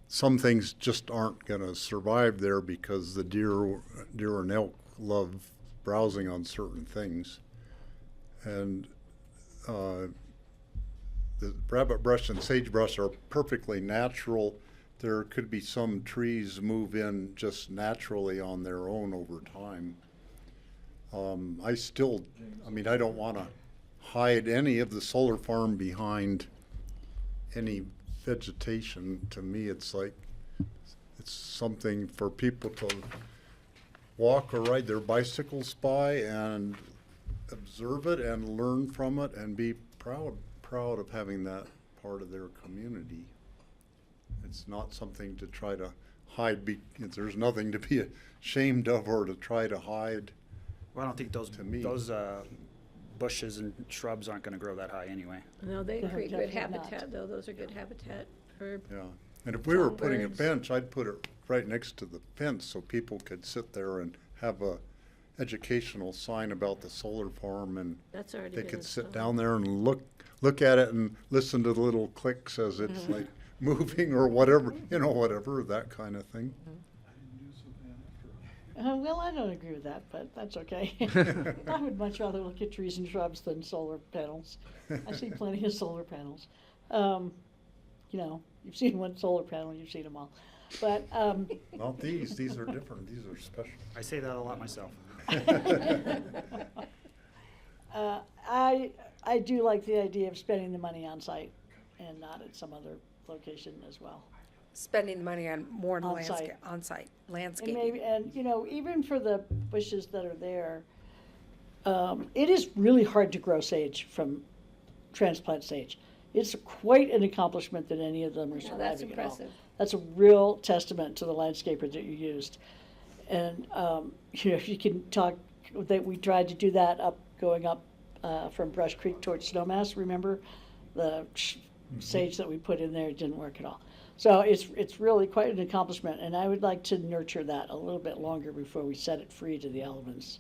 some things just aren't going to survive there, because the deer and elk love browsing on certain things, and the rabbit brush and sagebrush are perfectly natural there could be some trees move in just naturally on their own over time. I don't want to hide any of the solar farm behind any vegetation. To me, it's like, it's something for people to walk or ride their bicycles by and observe it and learn from it and be proud of having that part of their community. It's not something to try to hide. There's nothing to be ashamed of or to try to hide. Well, I don't think those bushes and shrubs aren't going to grow that high anyway. No, they No, create good definitely not. habitat, though. Those are good habitat for. Yeah, and if we were putting a songbirds. bench, I'd put it right next to the fence so people could sit there and have a educational sign about the solar farm, and That's already they been could sit installed. down there and look at it and listen to the little clicks as it's like moving or whatever, whatever, that kind of thing. Well, I don't agree with that, but that's okay. I would much rather look at trees and shrubs than solar panels. I see plenty of solar panels. You've seen one solar panel, you've seen them all. But Not these are different, these are special. I say that a lot myself. I do like the idea of spending the money on site and not at some other location as well. Spending the money on more On-site. on-site And landscaping. maybe, even for the bushes that are there, it is really hard to grow sage from transplant sage. It's quite an accomplishment that any of them are Now, surviving that's at all. impressive. That's a real testament to the landscaper that you used. And, if you can talk, that we tried to do that going up from Brush Creek towards Snowmass, remember? The sage that we put in there didn't work at all. So it's really quite an accomplishment, and I would like to nurture that a little bit longer before we set it free to the elements,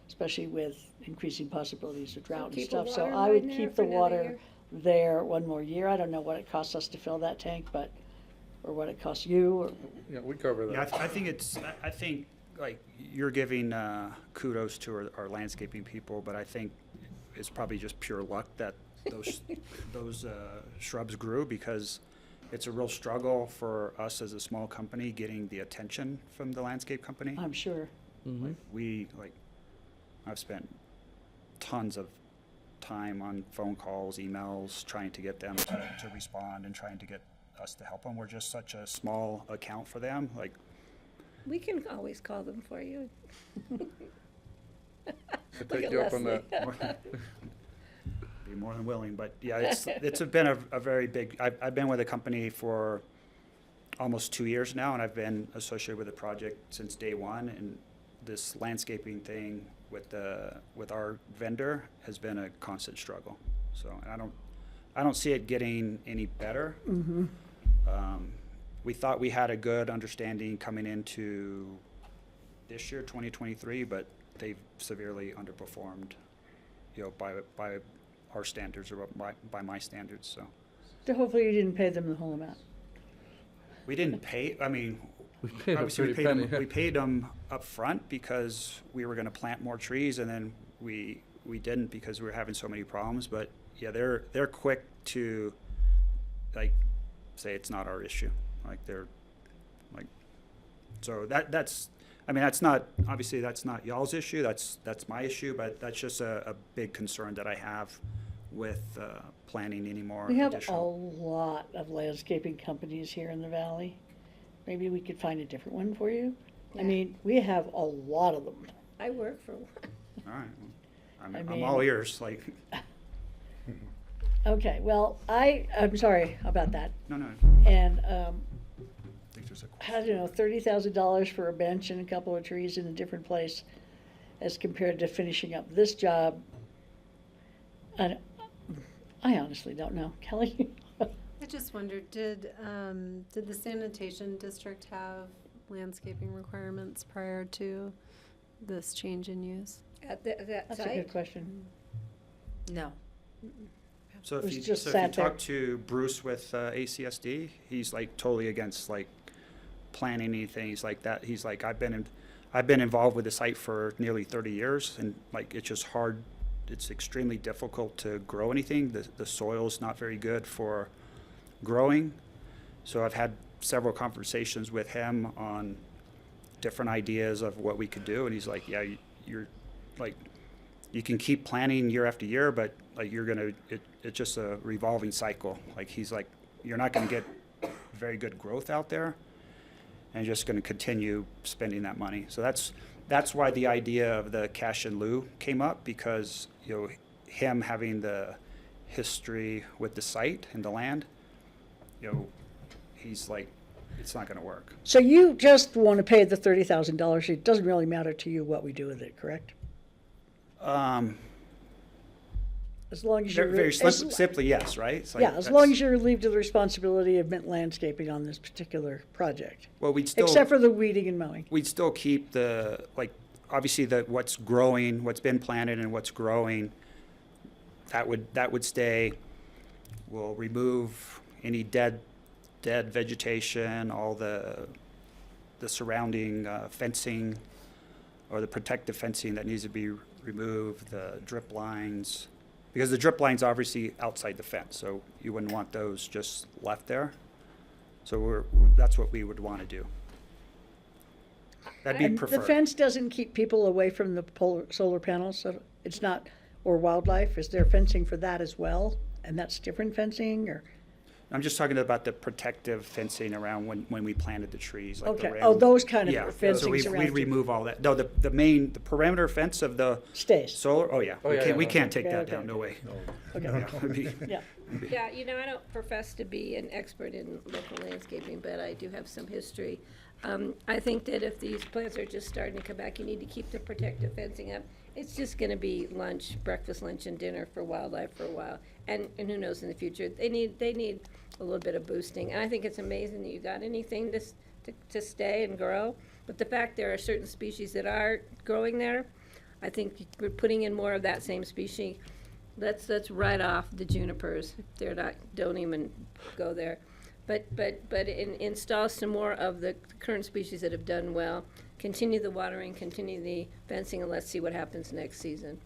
especially with increasing possibilities of drought and keep the stuff. So water I would line there keep for the another water year? there one more year. I don't know what it costs us to fill that tank, or what it costs you, or Yeah, we cover that. Yeah, I think like you're giving kudos to our landscaping people, but I think it's probably just pure luck that those shrubs grew, because it's a real struggle for us as a small company getting the attention from the landscape company. I'm sure. I've spent tons of time on phone calls, emails, trying to get them to respond and trying to get us to help them. We're just such a small account for them. Like, We can always call them for you. I take you up on that. be more than willing, but yeah, it's been a very big, I've been with the company for almost 2 years now, and I've been associated with the project since day one, and this landscaping thing with our vendor has been a constant struggle. So I don't see it getting any better. Mm-hmm. We thought we had a good understanding coming into this year, 2023, but they've severely underperformed, by our standards, or by my standards. So hopefully you didn't pay them the whole amount. we didn't pay. I mean, We paid a obviously pretty penny. we paid them up front because we were going to plant more trees, and then we didn't because we were having so many problems. But yeah, they're quick to say it's not our issue. So that's not, obviously that's not y'all's issue, that's my issue, but that's just a big concern that I have with planning any more We have a additional. lot of landscaping companies here in the valley. Maybe we could find a different one for you. I mean, we have a lot of them. I work for one. All right, I'm mean- all ears, Okay, well, I'm sorry about that. No. And, I think there's a I don't know, $30,000 for a bench and a couple of trees in a different place as compared to finishing up this job. I honestly don't know. Kelly? I just wondered, did the sanitation district have landscaping requirements prior to this change in use? At that That's a site? good question. No. So It if was you just so if sat you there. talk to Bruce with ACSD, he's totally against planning anything. He's like that. He's like, I've been involved with the site for nearly 30 years, and it's just hard. It's extremely difficult to grow anything. The soil's not very good for growing. So I've had several conversations with him on different ideas of what we could do, and he's like, yeah, you're like, you can keep planning year after year, but like it's just a revolving cycle. Like he's like, you're not gonna get very good growth out there, and you're just gonna continue spending that money. So that's why the idea of the cash in lieu came up, because him having the history with the site and the land, he's like, it's not going to work. So you just want to pay the $30,000. It doesn't really matter to you what we do with it, correct? As long as you're very simply, yes, right? It's like, yeah, as long as you're relieved of the responsibility of mint landscaping on this particular project. Well, we'd still, except for the weeding and mowing. We'd still keep the, like, obviously what's growing, what's been planted and what's growing, that would stay. We'll remove any dead vegetation, all the surrounding fencing or the protective fencing that needs to be removed, the drip lines, because the drip line's obviously outside the fence, so you wouldn't want those just left there. So that's what we would want to do. That'd be preferred. The fence doesn't keep people away from the solar panels, so it's not, or wildlife. Is there fencing for that as well? And that's different fencing, or? I'm just talking about the protective fencing around when we planted the trees. Like okay. Those kind of fencing. So we remove all that. No, the perimeter fence of the stays. Solar. Oh yeah. We can't take that down. No way. Okay. Yeah. Yeah, I don't profess to be an expert in local landscaping, but I do have some history. I think that if these plants are just starting to come back, you need to keep the protective fencing up. It's just going to be breakfast, lunch, and dinner for wildlife for a while, and who knows in the future. They need a little bit of boosting, and I think it's amazing that you got anything to stay and grow. But the fact there are certain species that are growing there, I think we're putting in more of that same species. Let's write off the junipers. They're not. Don't even go there. But install some more of the current species that have done well. Continue the watering, continue the fencing, and let's see what happens next season.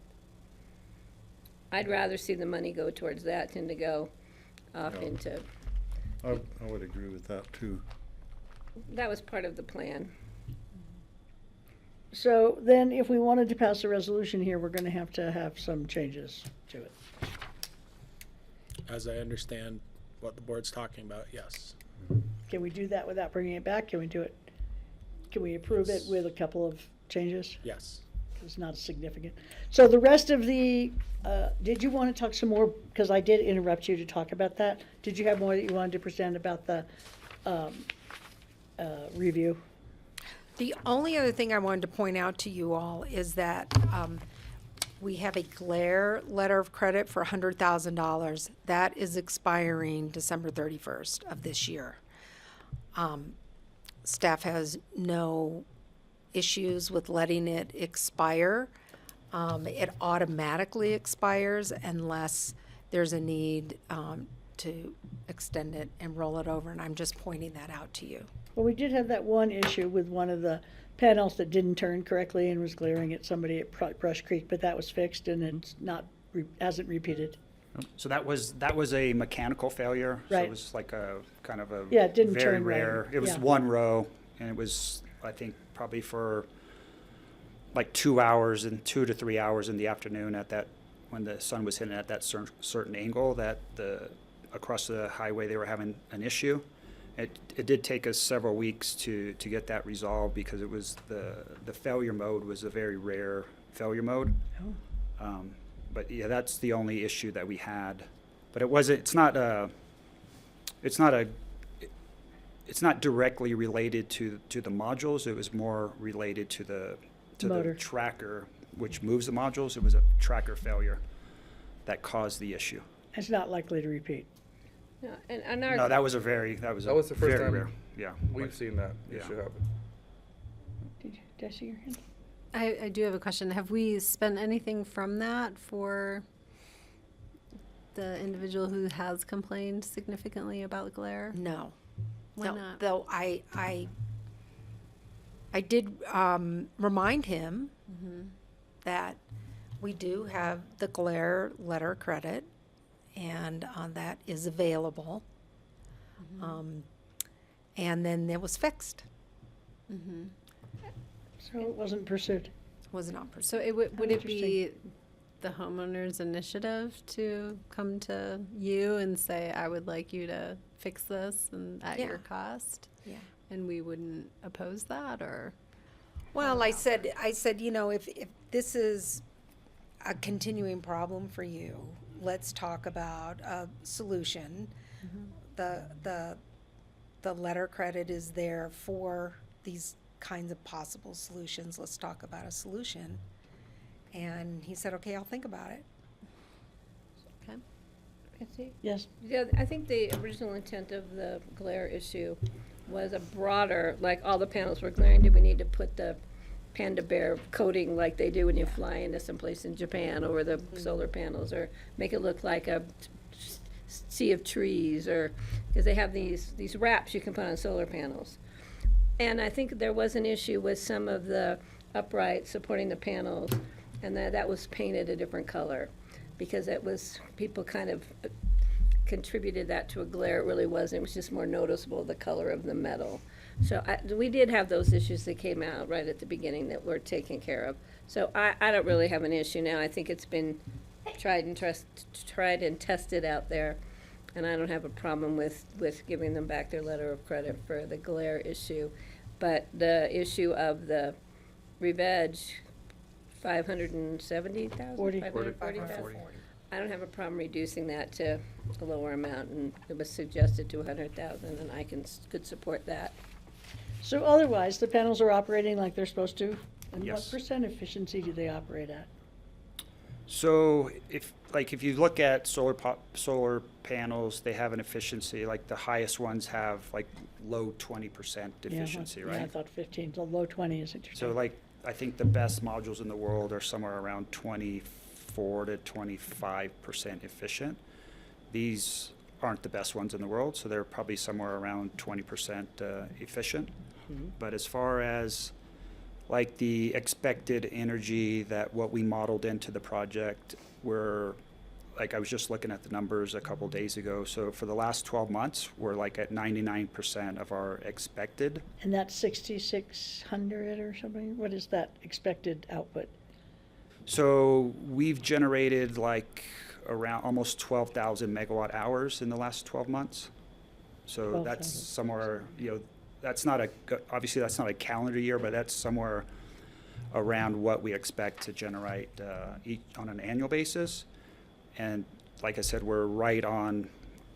I'd rather see the money go towards that than to go off into. I would agree with that too. That was part of the plan. So then if we wanted to pass a resolution here, we're going to have some changes to it. As I understand what the board's talking about, yes. Can we do that without bringing it back? Can we do it? Can we approve it with a couple of changes? Yes. It's not significant. So the rest of the, did you want to talk some more? Because I did interrupt you to talk about that. Did you have more that you wanted to present about the review? The only other thing I wanted to point out to you all is that we have a glare letter of credit for $100,000. That is expiring December 31st of this year. Staff has no issues with letting it expire. It automatically expires unless there's a need to extend it and roll it over, and I'm just pointing that out to you. Well, we did have that one issue with one of the panels that didn't turn correctly and was glaring at somebody at Brush Creek, but that was fixed and it's not, hasn't repeated. So that was a mechanical failure. So Right. it was like a kind of a Yeah, it didn't very turn right. rare. It was Yeah. one row, and it was, I think, probably for like 2 hours and 2 to 3 hours in the afternoon at that, when the sun was hitting at that certain angle, that across the highway they were having an issue. It did take us several weeks to get that resolved, because it was the failure mode was a very rare failure mode. Oh. But yeah, that's the only issue that we had. But it's not directly related to the modules. It was more related to the Motor. tracker, which moves the modules. It was a tracker failure that caused the issue. It's not likely to repeat. No, and our, No, that was the the first very time rare. Yeah. we've seen that Yeah. issue happen. Did I see your hand? I do have a question. Have we spent anything from that for the individual who has complained significantly about glare? No. Why No, not? though I did remind him that we do have the glare letter credit, and that is available. And then it was fixed. So it wasn't pursued. Was not pursued. So it would it Interesting. be the homeowner's initiative to come to you and say, I would like you to fix this and at your cost? Yeah. And we wouldn't oppose that, or? Well, I said, you know, if this is a continuing problem for you, let's talk about a solution. The letter credit is there for these kinds of possible solutions. Let's talk about a solution. And he said, okay, I'll think about it. Yes. Yeah, I think the original intent of the glare issue was a broader, like all the panels were glaring, do we need to put the panda bear coating like they do when you fly into someplace in Japan over the solar panels, or make it look like a sea of trees, or, because they have these wraps you can put on solar panels. And I think there was an issue with some of the uprights supporting the panels, and that was painted a different color, because it was, people kind of contributed that to a glare. It really wasn't. It was just more noticeable, the color of the metal. So we did have those issues that came out right at the beginning that were taken care of. So I don't really have an issue now. I think it's been tried and tested out there, and I don't have a problem with giving them back their letter of credit for the glare issue. But the issue of the re-veg, 570,000? 540,000? I don't have a problem reducing that to a lower amount, and it was suggested to 100,000, and I could support that. So otherwise, the panels are operating like they're supposed to? And Yes. what % efficiency do they operate at? So if you look at solar panels, they have an efficiency, like the highest ones have like low 20% efficiency, Yeah, right? I thought 15, so low 20 is interesting. So like, I think the best modules in the world are somewhere around 24 to 25% efficient. These aren't the best ones in the world, so they're probably somewhere around 20% efficient. But as far as like the expected energy that what we modeled into the project, we're, like I was just looking at the numbers a couple days ago. So for the last 12 months, we're like at 99% of our expected. And that's 6,600 or something? What is that expected output? So we've generated like around almost 12,000 megawatt hours in the last 12 months. So 12,000. that's somewhere, that's not obviously that's not a calendar year, but that's somewhere around what we expect to generate on an annual basis. And like I said, we're right on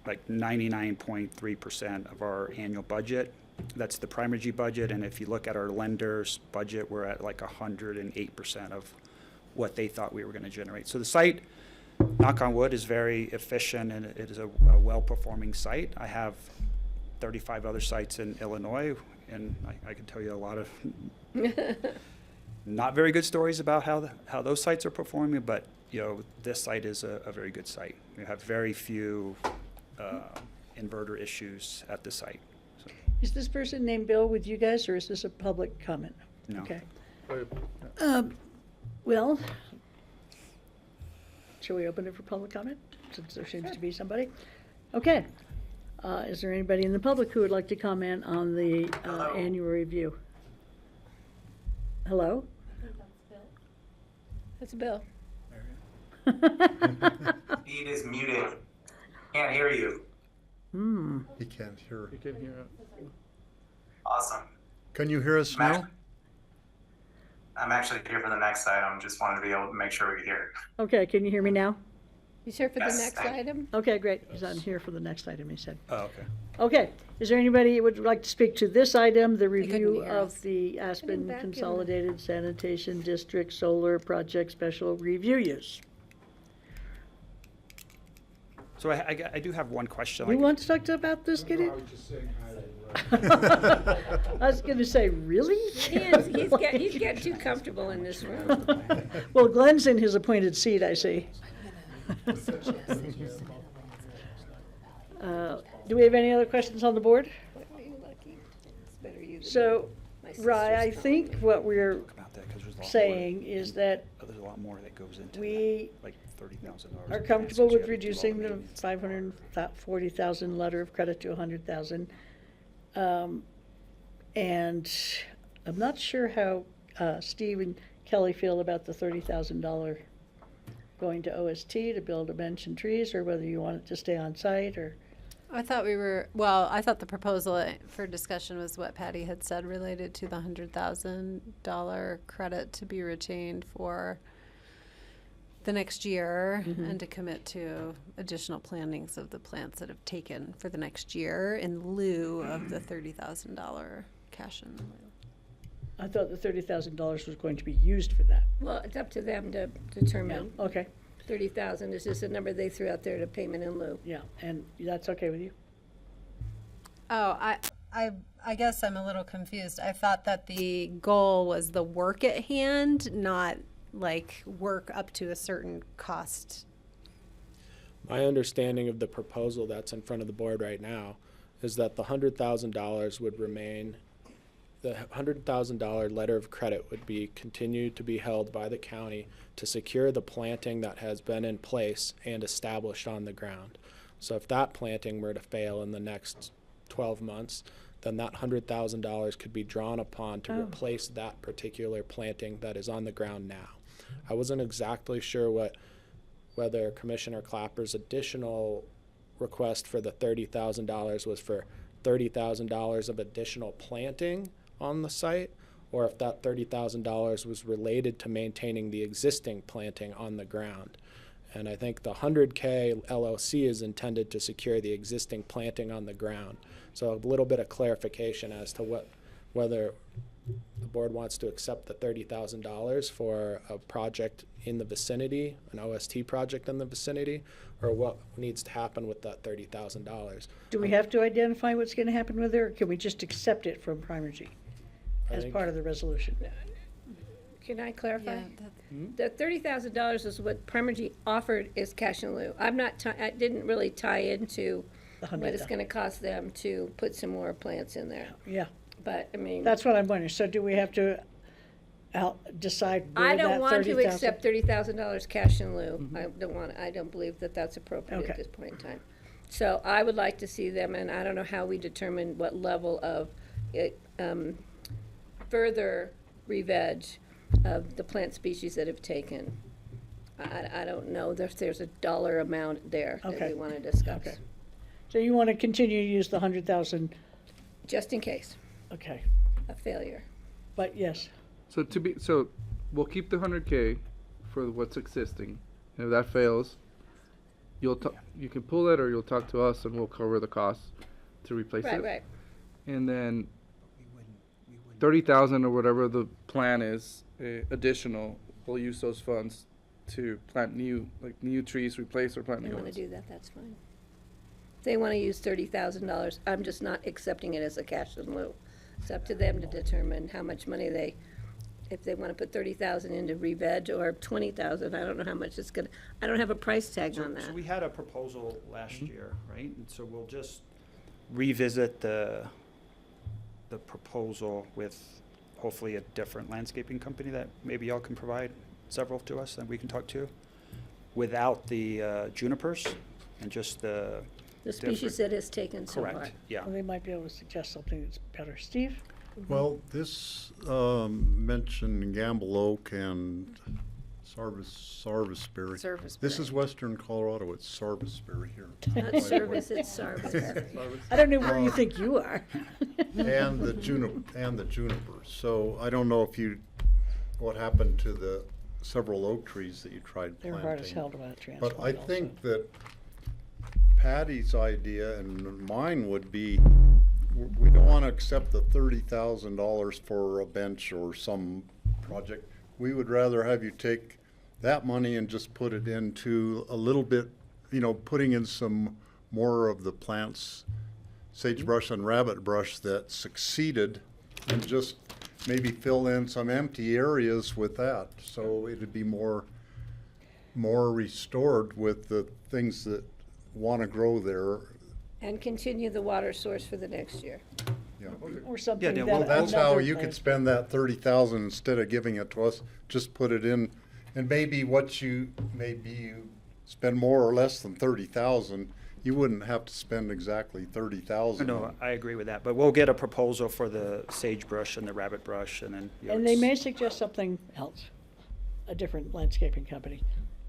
like 99.3% of our annual budget. That's the Primergy budget. And if you look at our lender's budget, we're at like 108% of what they thought we were going to generate. So the site, knock on wood, is very efficient, and it is a well-performing site. I have 35 other sites in Illinois, and I can tell you a lot of not very good stories about how those sites are performing, but this site is a very good site. We have very few inverter issues at the site. So, Is this person named Bill with you guys, or is this a public comment? no. Okay. Well, shall we open it for public comment, since there seems to be somebody? Okay. Is there anybody in the public who would like to comment on the annual review? Hello? That's Bill. Feed is muted. Can't hear you. He can't hear. You can hear it. Awesome. Can you hear us now? I'm actually here for the next item. Just wanted to be able to make sure we could hear. Okay, can you hear me now? You here for the Yes, next thank you. item? Okay, great. He's on here for the next item, he said. Oh, okay. Okay, is there anybody who would like to speak to this item, the couldn't review hear of us. the Aspen back in. Consolidated Sanitation District Solar Project Special Review Use? So I do have one question. You Like, want to talk about this, Kitty? I was just saying hi to I was gonna say, really? He's getting too comfortable in this room. Well, Glenn's in his appointed seat, I see. Do we have any other questions on the board? So, Rye, I think what we're about that, 'cause there's a lot more saying is that there's a lot more that goes into we that, like $30,000. are comfortable with reducing the 540,000 letter of credit to 100,000. And I'm not sure how Steve and Kelly feel about the $30,000 going to OST to build a bench and trees, or whether you want it to stay on site, or. I thought the proposal for discussion was what Patty had said related to the $100,000 credit to be retained for the next year and to commit to additional plantings of the plants that have taken for the next year in lieu of the $30,000 cash in lieu. I thought the $30,000 was going to be used for that. Well, it's up to them to determine. Yeah, okay. 30,000 is just a number they threw out there to payment in lieu. Yeah, and that's okay with you? Oh, I guess I'm a little confused. I thought that the goal was the work at hand, not like work up to a certain cost. My understanding of the proposal that's in front of the board right now is that the $100,000 would remain. The $100,000 letter of credit would be continued to be held by the county to secure the planting that has been in place and established on the ground. So if that planting were to fail in the next 12 months, then that $100,000 could be drawn upon to replace that particular planting that is on the ground now. I wasn't exactly sure whether Commissioner Clapper's additional request for the $30,000 was for $30,000 of additional planting on the site, or if that $30,000 was related to maintaining the existing planting on the ground. And I think the 100K LOC is intended to secure the existing planting on the ground. So a little bit of clarification as to whether the board wants to accept the $30,000 for a project in the vicinity, an OST project in the vicinity, or what needs to happen with that $30,000. Do we have to identify what's going to happen with it, or can we just accept it from Primergy as part of the resolution? Can I clarify? The $30,000 is what Primergy offered as cash in lieu. I didn't really tie into what it's going to cost them to put some more plants in there. Yeah. But, I mean. That's what I'm wondering. So do we have to decide where I that don't want to 30,000 accept $30,000 cash in lieu. I don't believe that that's appropriate Okay. at this point in time. So I would like to see them, and I don't know how we determine what level of further re-veg of the plant species that have taken. I don't know if there's a dollar amount there that Okay. we want to discuss. Okay. So you want to continue to use the 100,000? Just in case, Okay, a failure. but yes. So we'll keep the 100K for what's existing. And if that fails, you can pull it, or you'll talk to us and we'll cover the costs to replace it. Right. And then 30,000 or whatever the plan is, additional, we'll use those funds to plant new trees, replace or plant They new want to ones. do that, that's fine. If they want to use $30,000, I'm just not accepting it as a cash in lieu. It's up to them to determine how much money if they want to put 30,000 into re-veg or 20,000, I don't know how much it's gonna, I don't have a price tag on So that. we had a proposal last year, right? And so we'll just revisit the proposal with hopefully a different landscaping company that maybe y'all can provide several to us that we can talk to, without the junipers and just the species that has taken so far. Correct, yeah. Well, they might be able to suggest something that's better. Steve? Well, this mentioned Gamble Oak and Sarvisberry. This is Western Colorado. It's Sarvisberry here. Not service, it's service. I don't know where you think you are. and the juniper. So I don't know what happened to the several oak trees that you tried They're planting. hard as hell to transplant. But I think that Patty's idea and mine would be, we don't want to accept the $30,000 for a bench or some project. We would rather have you take that money and just put it into a little bit, putting in some more of the plants, sagebrush and rabbit brush that succeeded, and just maybe fill in some empty areas with that. So it'd be more restored with the things that want to grow there. And continue the water source for the next year. Yeah. Or something Yeah, that. Well, that's how another you plant- could spend that 30,000 instead of giving it to us. Just put it in, and maybe you spend more or less than 30,000. you wouldn't have to spend exactly 30,000. No, I agree with that, but we'll get a proposal for the sagebrush and the rabbit brush, and then. And they may suggest something else, a different landscaping company.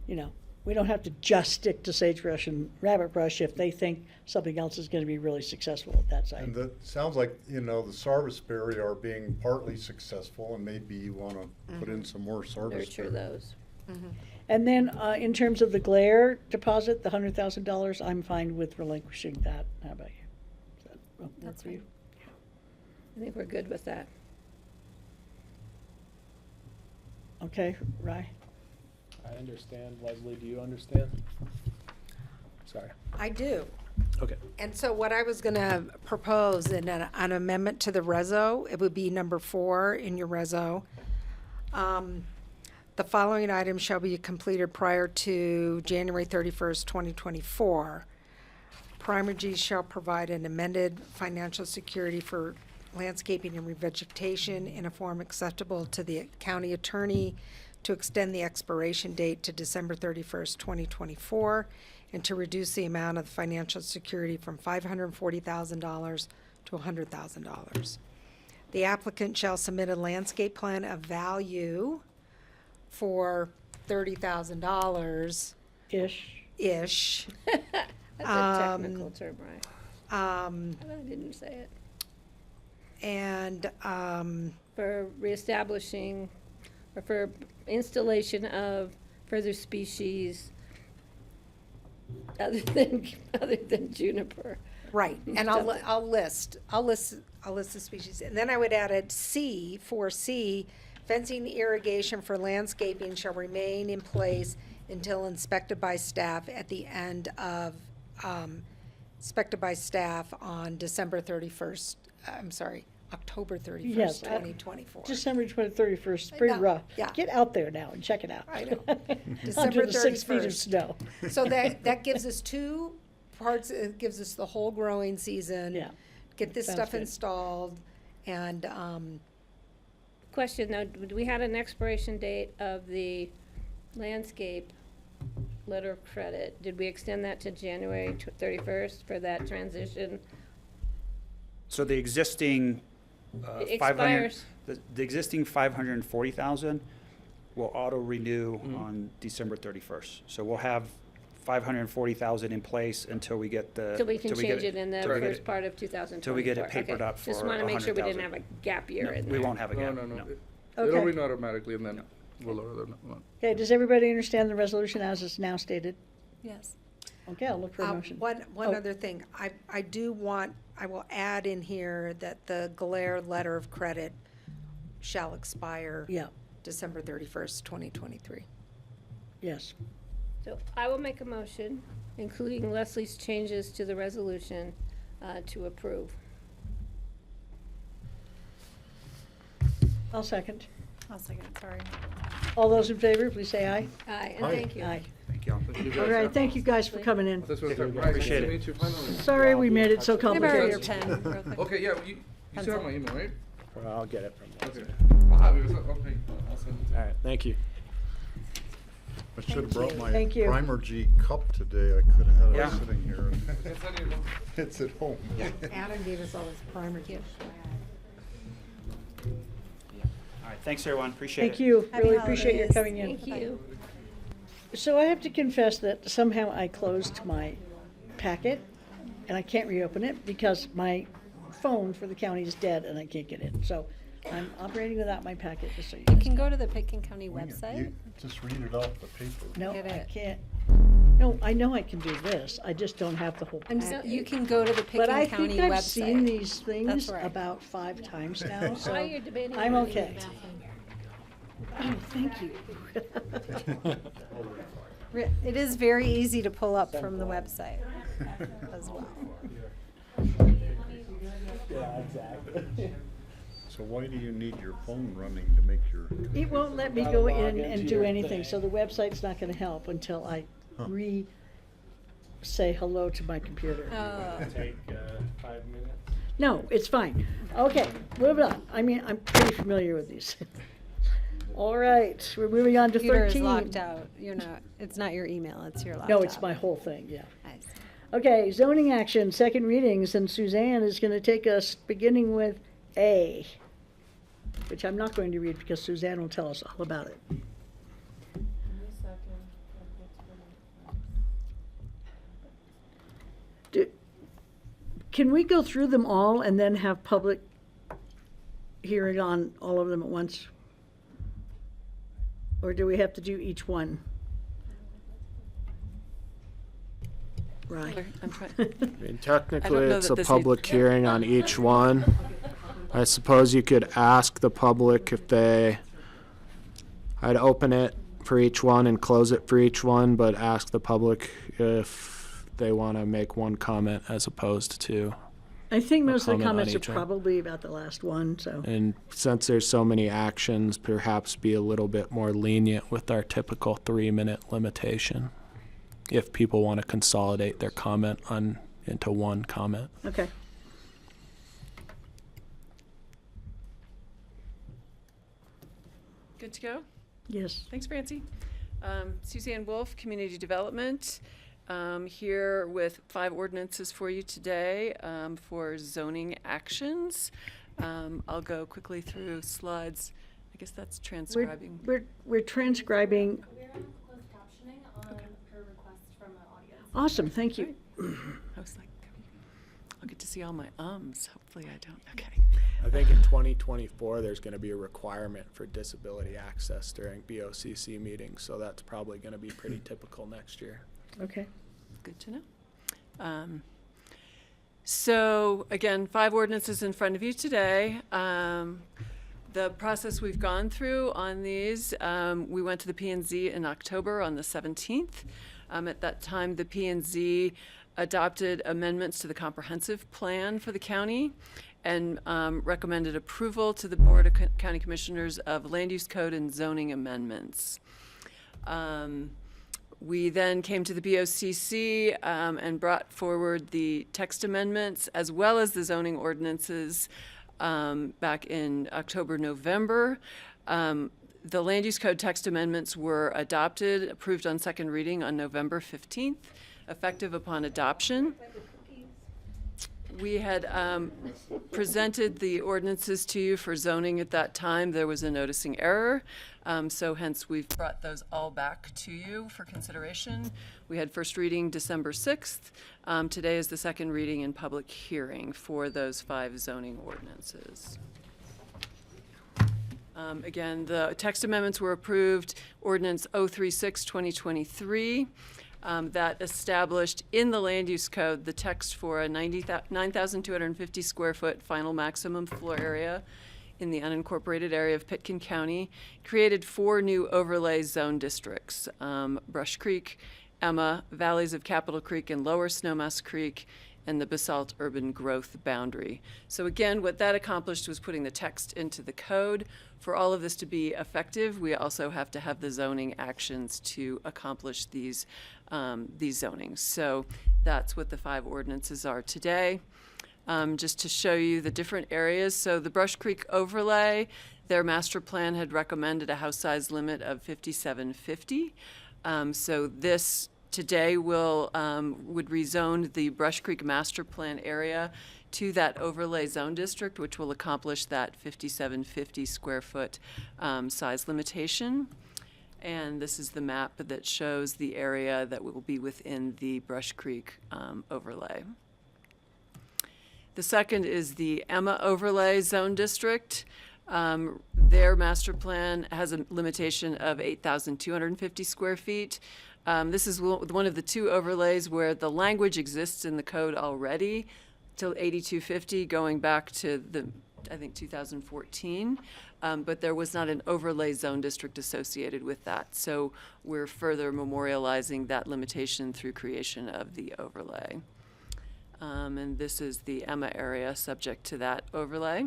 You know, we don't have to just stick to sagebrush and rabbit brush if they think something else is gonna be really successful at that site. And that sounds like, the Sarvisberry are being partly successful, and maybe you wanna put in some more Sarvisberry. Nurture those. And then, in terms of the glare deposit, the $100,000, I'm fine with relinquishing that. How about you? Does that work That's for you? I think we're good with that. Okay, Rye? I understand. Leslie, do you understand? Sorry. I do. Okay. And so what I was gonna propose in an amendment to the reso, it would be number 4 in your reso. The following items shall be completed prior to January 31st, 2024. Primergy shall provide an amended financial security for landscaping and revegetation in a form acceptable to the county attorney to extend the expiration date to December 31st, 2024, and to reduce the amount of financial security from $540,000 to $100,000. The applicant shall submit a landscape plan of value for $30,000. Ish. That's a technical term, right? I didn't say it. And, For reestablishing, or for installation of further species other than juniper. right, and I'll list the species. And then I would add a C, 4C, fencing irrigation for landscaping shall remain in place until inspected by staff at the end of, inspected by staff on October 31st, Yes, 2024. December 31st, pretty know, rough. yeah. Get out there now and check it out. I know. Under December the 6 feet of 31st. snow. So that gives us 2 parts, it gives us the whole growing season. Yeah. Get this Sounds stuff good. installed, and, Question though, we had an expiration date of the landscape letter of credit. Did we extend that to January 31st for that transition? So the existing, It 500, expires. the existing 540,000 will auto-renew on December 31st. So we'll have 540,000 in place until we get the. So we can change it in the till we get first part of 2024. till we get it papered Okay. up Just for want to make sure we didn't 100,000. have a gap year No, in there. we won't have a gap. No. Okay. It'll renew automatically, and then we'll lower the amount. Okay, does everybody understand the resolution as it's now stated? yes. Okay, I'll look for a motion. One Oh. other thing, I will add in here that the glare letter of credit shall expire Yeah, December 31st, 2023. yes. So I will make a motion, including Leslie's changes to the resolution, to approve. I'll second. I'll second, sorry. All those in favor, please say aye. Aye, and Aye. thank you. Aye. Thank you. All right, thank you guys for coming in. This was Okay, nice appreciate to it. meet you finally. Sorry we made it so Can I borrow your complicated. pen real quick? Okay, yeah, you still have my email, right? Well, I'll get it from Okay. Leslie. I'll have it. Okay, I'll send it. All right, thank you. I should have brought my Thank you. Primergy cup today. I could have had Yeah. it sitting here. Yes, I do. It's at home. Adam gave us all his primer gifts. All right, thanks, everyone. Appreciate it. Thank you, Happy really appreciate your holidays. coming in. Thank you. So I have to confess that somehow I closed my packet, and I can't reopen it because my phone for the county is dead and I can't get in. So I'm operating without my packet, just so you You guys can know. go to the Pitkin County Wing it. website. You just read it off the paper. No, Get I it. can't. No, I know I can do this, I just don't have the whole And packet. so you can go to the But I Pitkin County think website. I've seen these things That's right. about 5 times now, so While you're debating I'm on okay. Oh, thank you. It is very easy to pull up from the website as well. Yeah, exactly. So why do you need your phone running to make your? It won't let me go in and do anything, so the website's not gonna help until I say hello to my computer. Oh. Take 5 minutes. No, it's fine. Okay, moving on. I mean, I'm pretty familiar with these. All right, we're moving on to Computer is 13. locked out. You're not, it's not your email, it's your laptop. No, it's my whole thing, yeah. I see. Okay, zoning action, second readings, and Suzanne is going to take us beginning with A, which I'm not going to read because Suzanne will tell us all about it. Can we go through them all and then have public hearing on all of them at once? Or do we have to do each one? Right. I mean, technically, it's a public hearing on each one. I suppose you could ask the public if I'd open it for each one and close it for each one, but ask the public if they want to make one comment as opposed to. I think most of the comment on comments are each one. probably about the last one, so. And since there's so many actions, perhaps be a little bit more lenient with our typical 3-minute limitation, if people want to consolidate their comment into one comment. Okay. Good to go? Yes. Thanks, Francie. Suzanne Wolf, Community Development, here with 5 ordinances for you today for zoning actions. I'll go quickly through slides. I guess that's transcribing. We're transcribing. Awesome, thank you. I was like, I'll get to see all my ums. Hopefully I don't. Okay. I think in 2024, there's going to be a requirement for disability access during BOCC meetings, so that's probably going to be pretty typical next year. Okay. Good to know. So again, 5 ordinances in front of you today. The process we've gone through on these, we went to the P&Z in October on the 17th. At that time, the P&Z adopted amendments to the comprehensive plan for the county and recommended approval to the Board of County Commissioners of land use code and zoning amendments. We then came to the BOCC and brought forward the text amendments as well as the zoning ordinances back in October, November. The land use code text amendments were adopted, approved on second reading on November 15th, effective upon adoption. We had presented the ordinances to you for zoning at that time. There was a noticing error, so hence we've brought those all back to you for consideration. We had first reading December 6th. Today is the second reading and public hearing for those 5 zoning ordinances. Again, the text amendments were approved, Ordinance 036-2023. That established in the land use code the text for a 9,250 square foot final maximum floor area in the unincorporated area of Pitkin County, created 4 new overlay zone districts, Brush Creek, Emma, Valleys of Capitol Creek and Lower Snowmass Creek, and the Basalt Urban Growth Boundary. So again, what that accomplished was putting the text into the code. For all of this to be effective, we also have to have the zoning actions to accomplish these zonings. So that's what the 5 ordinances are today. Just to show you the different areas. So the Brush Creek overlay, their master plan had recommended a house size limit of 5,750. So this today would rezone the Brush Creek master plan area to that overlay zone district, which will accomplish that 5,750 square foot size limitation. And this is the map that shows the area that will be within the Brush Creek overlay. The second is the Emma overlay zone district. Their master plan has a limitation of 8,250 square feet. This is one of the 2 overlays where the language exists in the code already till 8250, going back to I think 2014, but there was not an overlay zone district associated with that. So we're further memorializing that limitation through creation of the overlay. And this is the Emma area subject to that overlay.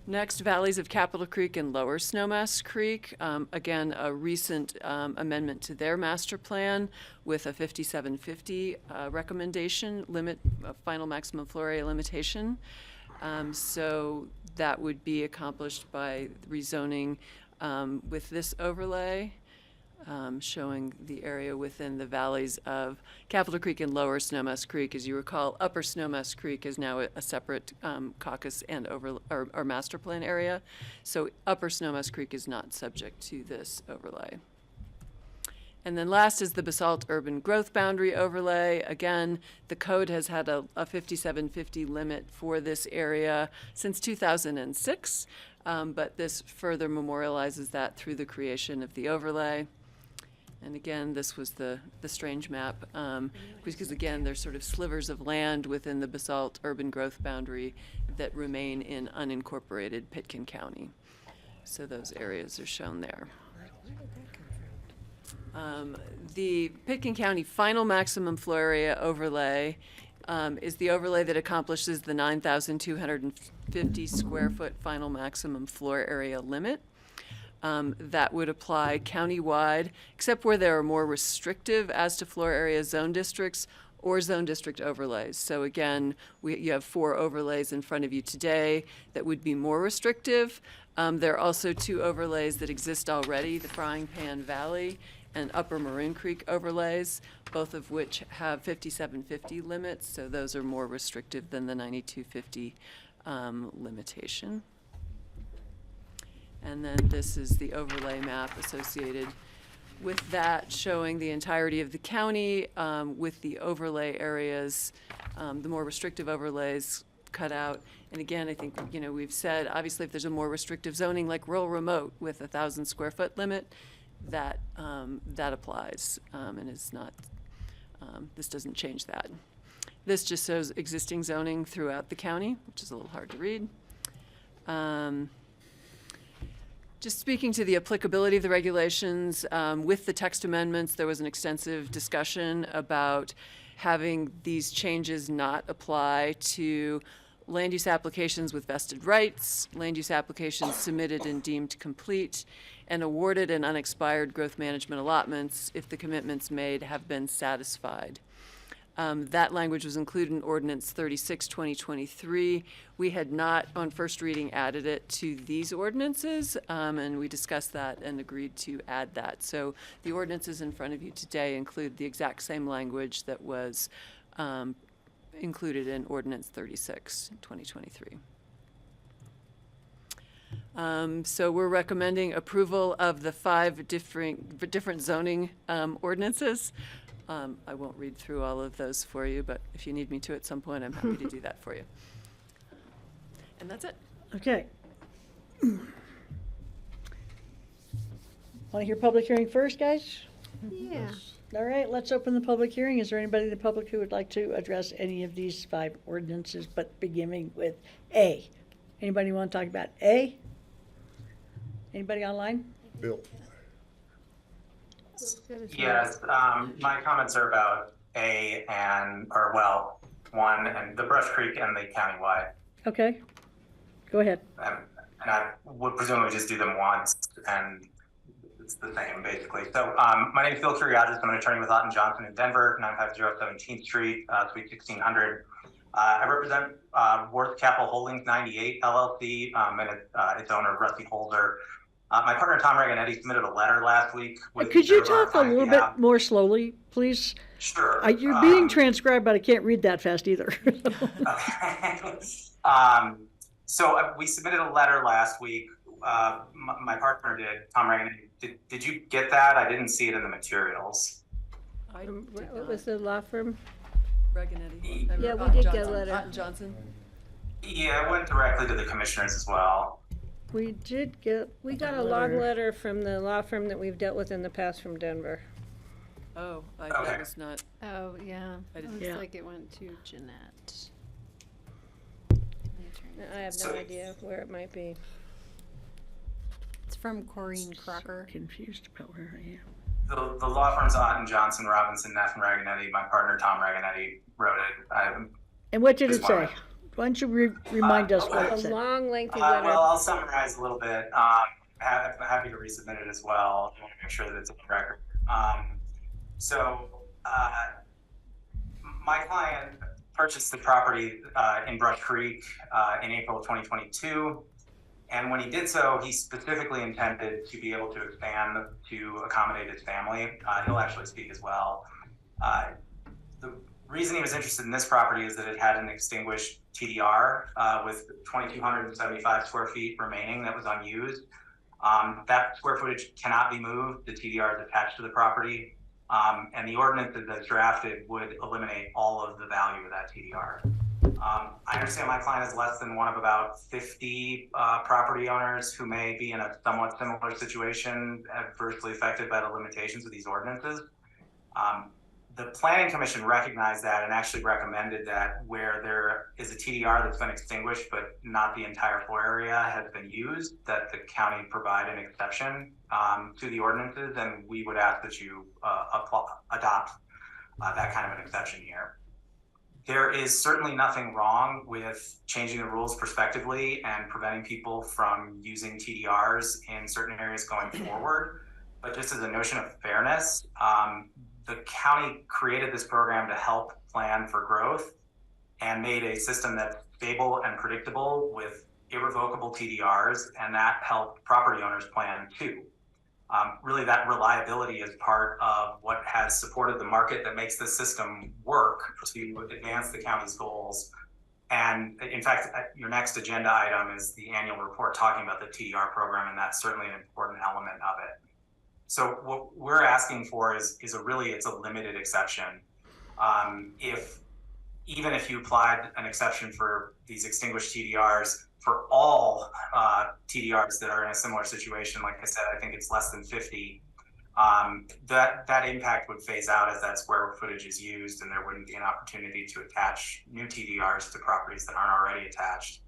Next, Valleys of Capitol Creek and Lower Snowmass Creek. Again, a recent amendment to their master plan with a 5,750 recommendation limit, final maximum floor area limitation. So that would be accomplished by rezoning with this overlay. showing the area within the valleys of Capitol Creek and Lower Snowmass Creek. As you recall, Upper Snowmass Creek is now a separate caucus and or master plan area. So Upper Snowmass Creek is not subject to this overlay. And then last is the Basalt Urban Growth Boundary Overlay. Again, the code has had a 5750 limit for this area since 2006, but this further memorializes that through the creation of the overlay. And again, this was the strange map, because again, there's sort of slivers of land within the Basalt Urban Growth Boundary that remain in unincorporated Pitkin County. So those areas are shown there. The Pitkin County final maximum floor area overlay is the overlay that accomplishes the 9,250 square foot final maximum floor area limit. That would apply countywide, except where there are more restrictive as to floor area zone districts or zone district overlays. So again, you have 4 overlays in front of you today that would be more restrictive. There are also 2 overlays that exist already, the Frying Pan Valley and Upper Maroon Creek overlays, both of which have 5750 limits, so those are more restrictive than the 9250 limitation. And then this is the overlay map associated with that, showing the entirety of the county with the overlay areas, the more restrictive overlays cut out. And again, I think, we've said, obviously, if there's a more restrictive zoning like rural remote with 1,000 square foot limit, that applies and is not, this doesn't change that. This just shows existing zoning throughout the county, which is a little hard to read. Just speaking to the applicability of the regulations, with the text amendments, there was an extensive discussion about having these changes not apply to land use applications with vested rights, land use applications submitted and deemed complete, and awarded and unexpired growth management allotments if the commitments made have been satisfied. That language was included in Ordinance 36/2023. We had not, on first reading, added it to these ordinances, and we discussed that and agreed to add that. So the ordinances in front of you today include the exact same language that was included in Ordinance 36/2023. So we're recommending approval of the 5 different zoning ordinances. I won't read through all of those for you, but if you need me to at some point, I'm happy to do that for you. And that's it. Okay. Want to hear public hearing first, guys? Yeah. All right, let's open the public hearing. Is there anybody in the public who would like to address any of these 5 ordinances, but beginning with A? Anybody want to talk about A? Anybody online? Bill. Yes, my comments are about A one, and the Brush Creek and the countywide. Okay, go ahead. And I would presumably just do them once, and it's the same, basically. So my name is Phil Kuriadis. I'm an attorney with Otten Johnson in Denver, 950 17th Street, Suite 1600. I represent Worth Capital Holdings 98 LLC and its owner, Rusty Holder. My partner, Tom Raganetti, submitted a letter last week. Could you talk a little bit more slowly, please? Sure. You're being transcribed, but I can't read that fast either. So we submitted a letter last week. My partner did, Tom Raganetti. Did you get that? I didn't see it in the materials. What was the law firm? Raganetti. Yeah, we did get a letter. Otten Johnson. Yeah, it went directly to the commissioners as well. We did get. We got a long letter from the law firm that we've dealt with in the past from Denver. Oh, that was not. Oh, yeah. I It didn't- looks Yeah. like it went to Jeanette. I have no idea where it might be. It's from Corrine Crocker. Confused about where I am. The law firms Otten Johnson, Robinson, Neff, and Raganetti. My partner, Tom Raganetti, wrote it. And what did it Just say? wanted- Why don't you remind us what A it said? long, lengthy letter. Well, I'll summarize a little bit. I'm happy to resubmit it as well. I want to make sure that it's on record. My client purchased the property in Brush Creek in April of 2022. And when he did so, he specifically intended to be able to expand to accommodate his family. He'll actually speak as well. The reason he was interested in this property is that it had an extinguished TDR with 2,275 square feet remaining that was unused. That square footage cannot be moved. The TDR is attached to the property. And the ordinance that's drafted would eliminate all of the value of that TDR. I understand my client is less than one of about 50 property owners who may be in a somewhat similar situation, adversely affected by the limitations of these ordinances. The Planning Commission recognized that and actually recommended that where there is a TDR that's been extinguished but not the entire floor area has been used, that the county provide an exception to the ordinances, and we would ask that you adopt that kind of an exception here. There is certainly nothing wrong with changing the rules prospectively and preventing people from using TDRs in certain areas going forward. But just as a notion of fairness, the county created this program to help plan for growth and made a system that's stable and predictable with irrevocable TDRs, and that helped property owners plan too. Really, that reliability is part of what has supported the market that makes this system work to advance the county's goals. And in fact, your next agenda item is the annual report talking about the TDR program, and that's certainly an important element of it. So what we're asking for is it's a limited exception. Even if you applied an exception for these extinguished TDRs for all TDRs that are in a similar situation, like I said, I think it's less than 50, that impact would phase out as that square footage is used, and there wouldn't be an opportunity to attach new TDRs to properties that aren't already attached.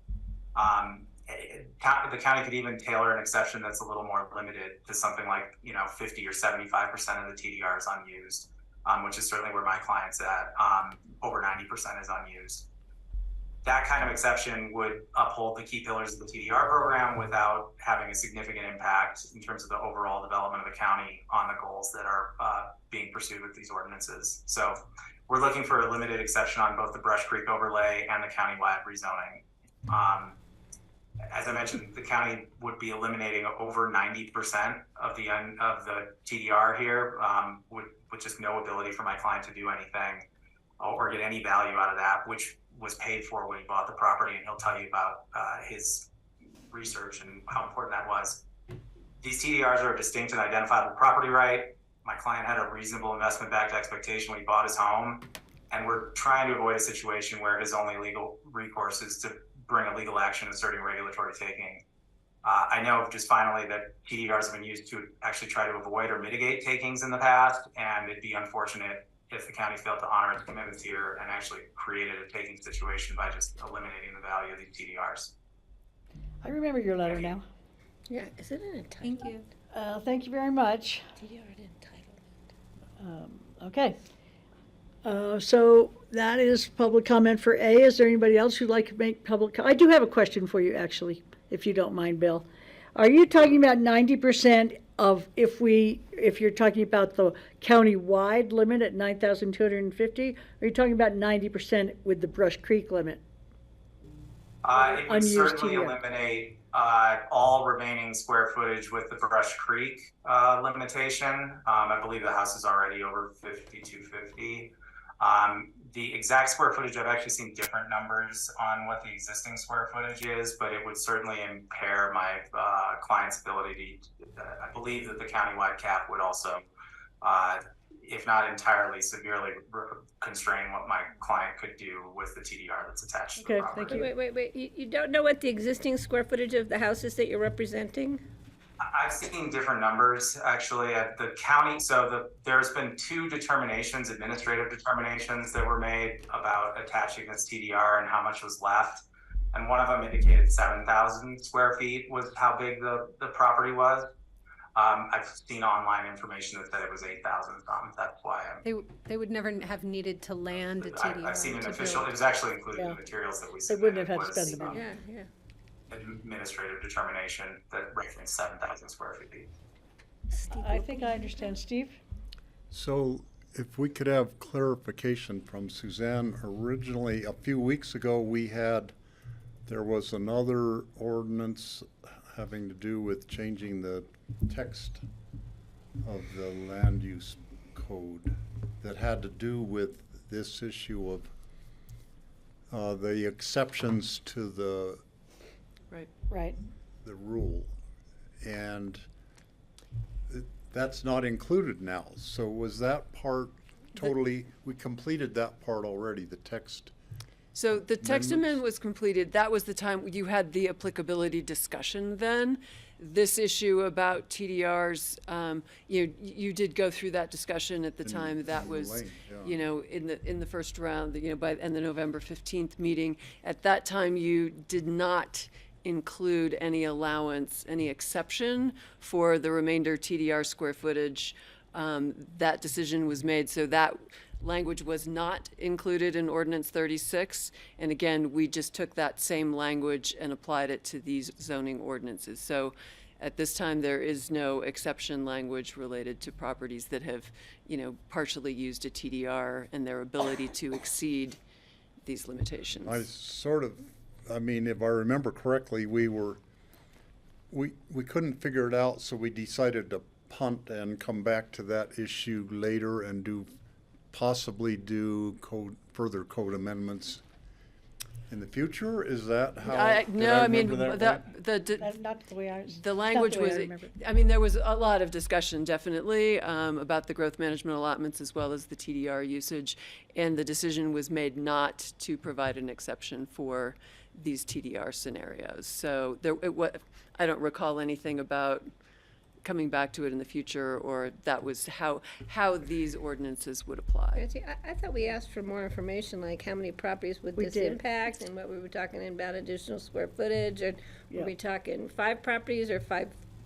The county could even tailor an exception that's a little more limited to something like 50 or 75% of the TDR is unused, which is certainly where my client's at. Over 90% is unused. That kind of exception would uphold the key pillars of the TDR program without having a significant impact in terms of the overall development of the county on the goals that are being pursued with these ordinances. So we're looking for a limited exception on both the Brush Creek overlay and the countywide rezoning. As I mentioned, the county would be eliminating over 90% of the TDR here, with just no ability for my client to do anything or get any value out of that, which was paid for when he bought the property, and he'll tell you about his research and how important that was. These TDRs are a distinct and identifiable property right. My client had a reasonable investment-backed expectation when he bought his home, and we're trying to avoid a situation where his only legal recourse is to bring a legal action asserting regulatory taking. I know just finally that TDRs have been used to actually try to avoid or mitigate takings in the past, and it'd be unfortunate if the county failed to honor its commitments here and actually created a taking situation by just eliminating the value of these TDRs. I remember your letter now. Yeah, is it an entitlement? Thank you. Thank you very much. TDR entitlement. Okay. So that is public comment for A. Is there anybody else who'd like to make public? I do have a question for you, actually, if you don't mind, Bill. Are you talking about 90% of if you're talking about the county-wide limit at 9,250? Are you talking about 90% with the Brush Creek limit? It would Unused certainly TDR. eliminate all remaining square footage with the Brush Creek limitation. I believe the house is already over 5,250. The exact square footage, I've actually seen different numbers on what the existing square footage is, but it would certainly impair my client's ability to, I believe that the countywide cap would also, if not entirely, severely constrain what my client could do with the TDR that's attached to the property. Thank you. Wait. You don't know what the existing square footage of the houses that you're representing? I've seen different numbers actually at the county. So there's been two determinations, administrative determinations that were made about attaching this TDR and how much was left. And one of them indicated 7,000 square feet was how big the property was. I've seen online information that said it was 8,000 something. That's why They would never have needed to land a TDR. I've seen an to official, build. it was actually included in the materials that we They submitted. wouldn't have had to spend the money. Yeah. Administrative determination that referenced 7,000 square feet. I think I understand. Steve? So if we could have clarification from Suzanne, originally, a few weeks ago, we had There was another ordinance having to do with changing the text of the land use code that had to do with this issue of the exceptions to the Right. the rule. And that's not included now. So was that part totally, we completed that part already, the text? So the text amendment Amendments? was completed. That was the time you had the applicability discussion then. This issue about TDRs, you did go through that discussion at the time. That was, lane, yeah. in the first round, and the November 15th meeting. At that time, you did not include any allowance, any exception for the remainder TDR square footage. That decision was made, so that language was not included in Ordinance 36. And again, we just took that same language and applied it to these zoning ordinances. So at this time, there is no exception language related to properties that have, partially used a TDR and their ability to exceed these limitations. I mean, if I remember correctly, we couldn't figure it out, so we decided to punt and come back to that issue later and possibly do further code amendments in the future. Is that how? No, I mean, Not the way I. the language not the way was, I remember. I mean, there was a lot of discussion, definitely, about the growth management allotments as well as the TDR usage. And the decision was made not to provide an exception for these TDR scenarios. So I don't recall anything about coming back to it in the future, or that was how these ordinances would apply. Nancy, I thought we asked for more information, like how many properties would We this did. impact, and what we were talking about additional square footage, or Yeah. were we talking 5 properties, or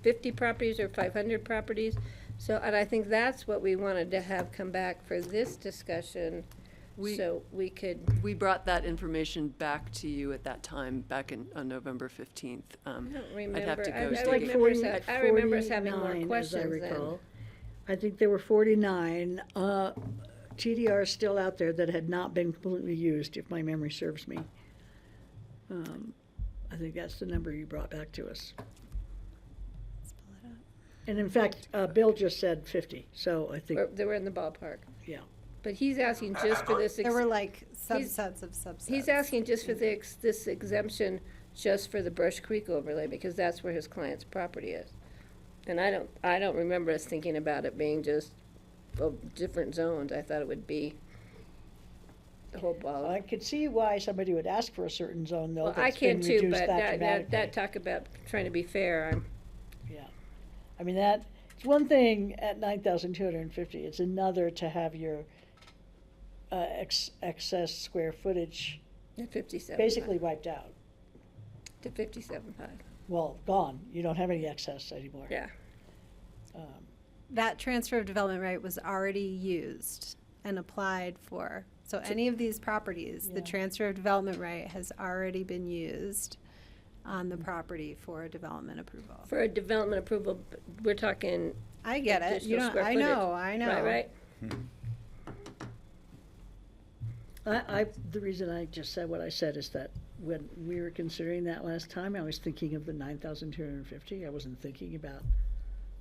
50 properties, or 500 properties? So, and I think that's what we wanted to have come back for this discussion, so we could. We brought that information back to you at that time, back on November 15th. I don't I'd have to remember. go I dig remember it. us- I remember us having more 49, questions as I then. recall. I think there were 49 TDRs still out there that had not been completely used, if my memory serves me. I think that's the number you brought back to us. And in fact, Bill just said 50, so I think, They were in the ballpark. yeah. But he's asking just for this. There were like he's- subsets of subsets. He's asking just for this exemption, just for the Brush Creek overlay, because that's where his client's property is. And I don't remember us thinking about it being just different zones. I thought it would be the whole ball. I could see why somebody would ask for a certain zone, though, Well, I that's been can too, reduced but that dramatically. that talk about trying to be fair, Yeah. I mean, it's one thing at 9,250, it's another to have your excess square footage at 57. basically wiped out. To 57.5. Well, gone. You don't have any excess anymore. Yeah. That transfer of development right was already used and applied for. So any of these properties, the transfer of development right has already been used on the property for a development approval. For a development approval, we're talking. I get it. You additional don't, square I footage. know, I know. Right. The reason I just said what I said is that when we were considering that last time, I was thinking of the 9,250. I wasn't thinking about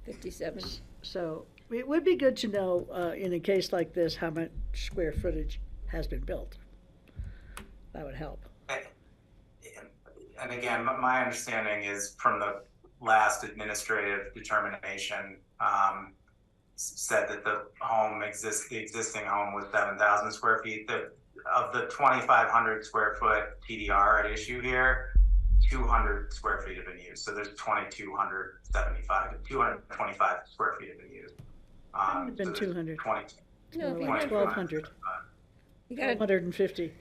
57. So it would be good to know, in a case like this, how much square footage has been built. That would help. And again, my understanding is from the last administrative determination, said that the existing home was 7,000 square feet. Of the 2,500 square foot TDR at issue here, 200 square feet have been used. So there's 225 square feet have been used. It would have been 200. No, More if like you 1,200. You got 150.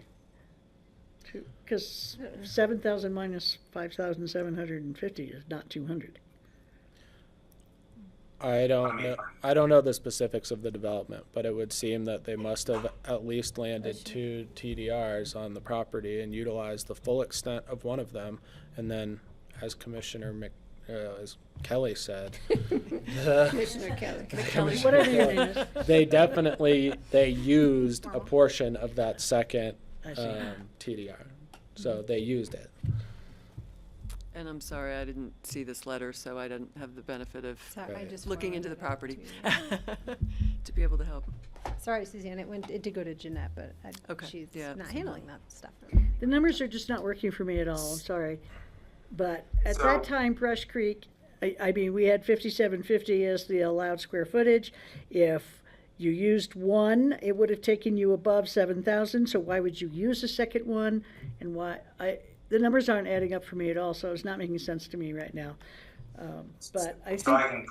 Because 7,000 minus 5,750 is not 200. I don't know the specifics of the development, but it would seem that they must have at least landed 2 TDRs on the property and utilized the full extent of one of them. And then, as as Kelly said, Commissioner Kelly. Whatever your name is. they used a portion of that second I see. TDR, so they used it. And I'm sorry, I didn't see this letter, so I didn't have the benefit of Sorry, I just looking into the forwarded property to be able to help. Sorry, Suzanne, it did go to Jeanette, but Okay, she's yeah, not so- handling that stuff. The numbers are just not working for me at all, I'm sorry. But at that time, Brush Creek, I mean, we had 5750 as the allowed square footage. If you used one, it would have taken you above 7,000, so why would you use a second one? And why, the numbers aren't adding up for me at all, so it's not making sense to me right now. But I think. So I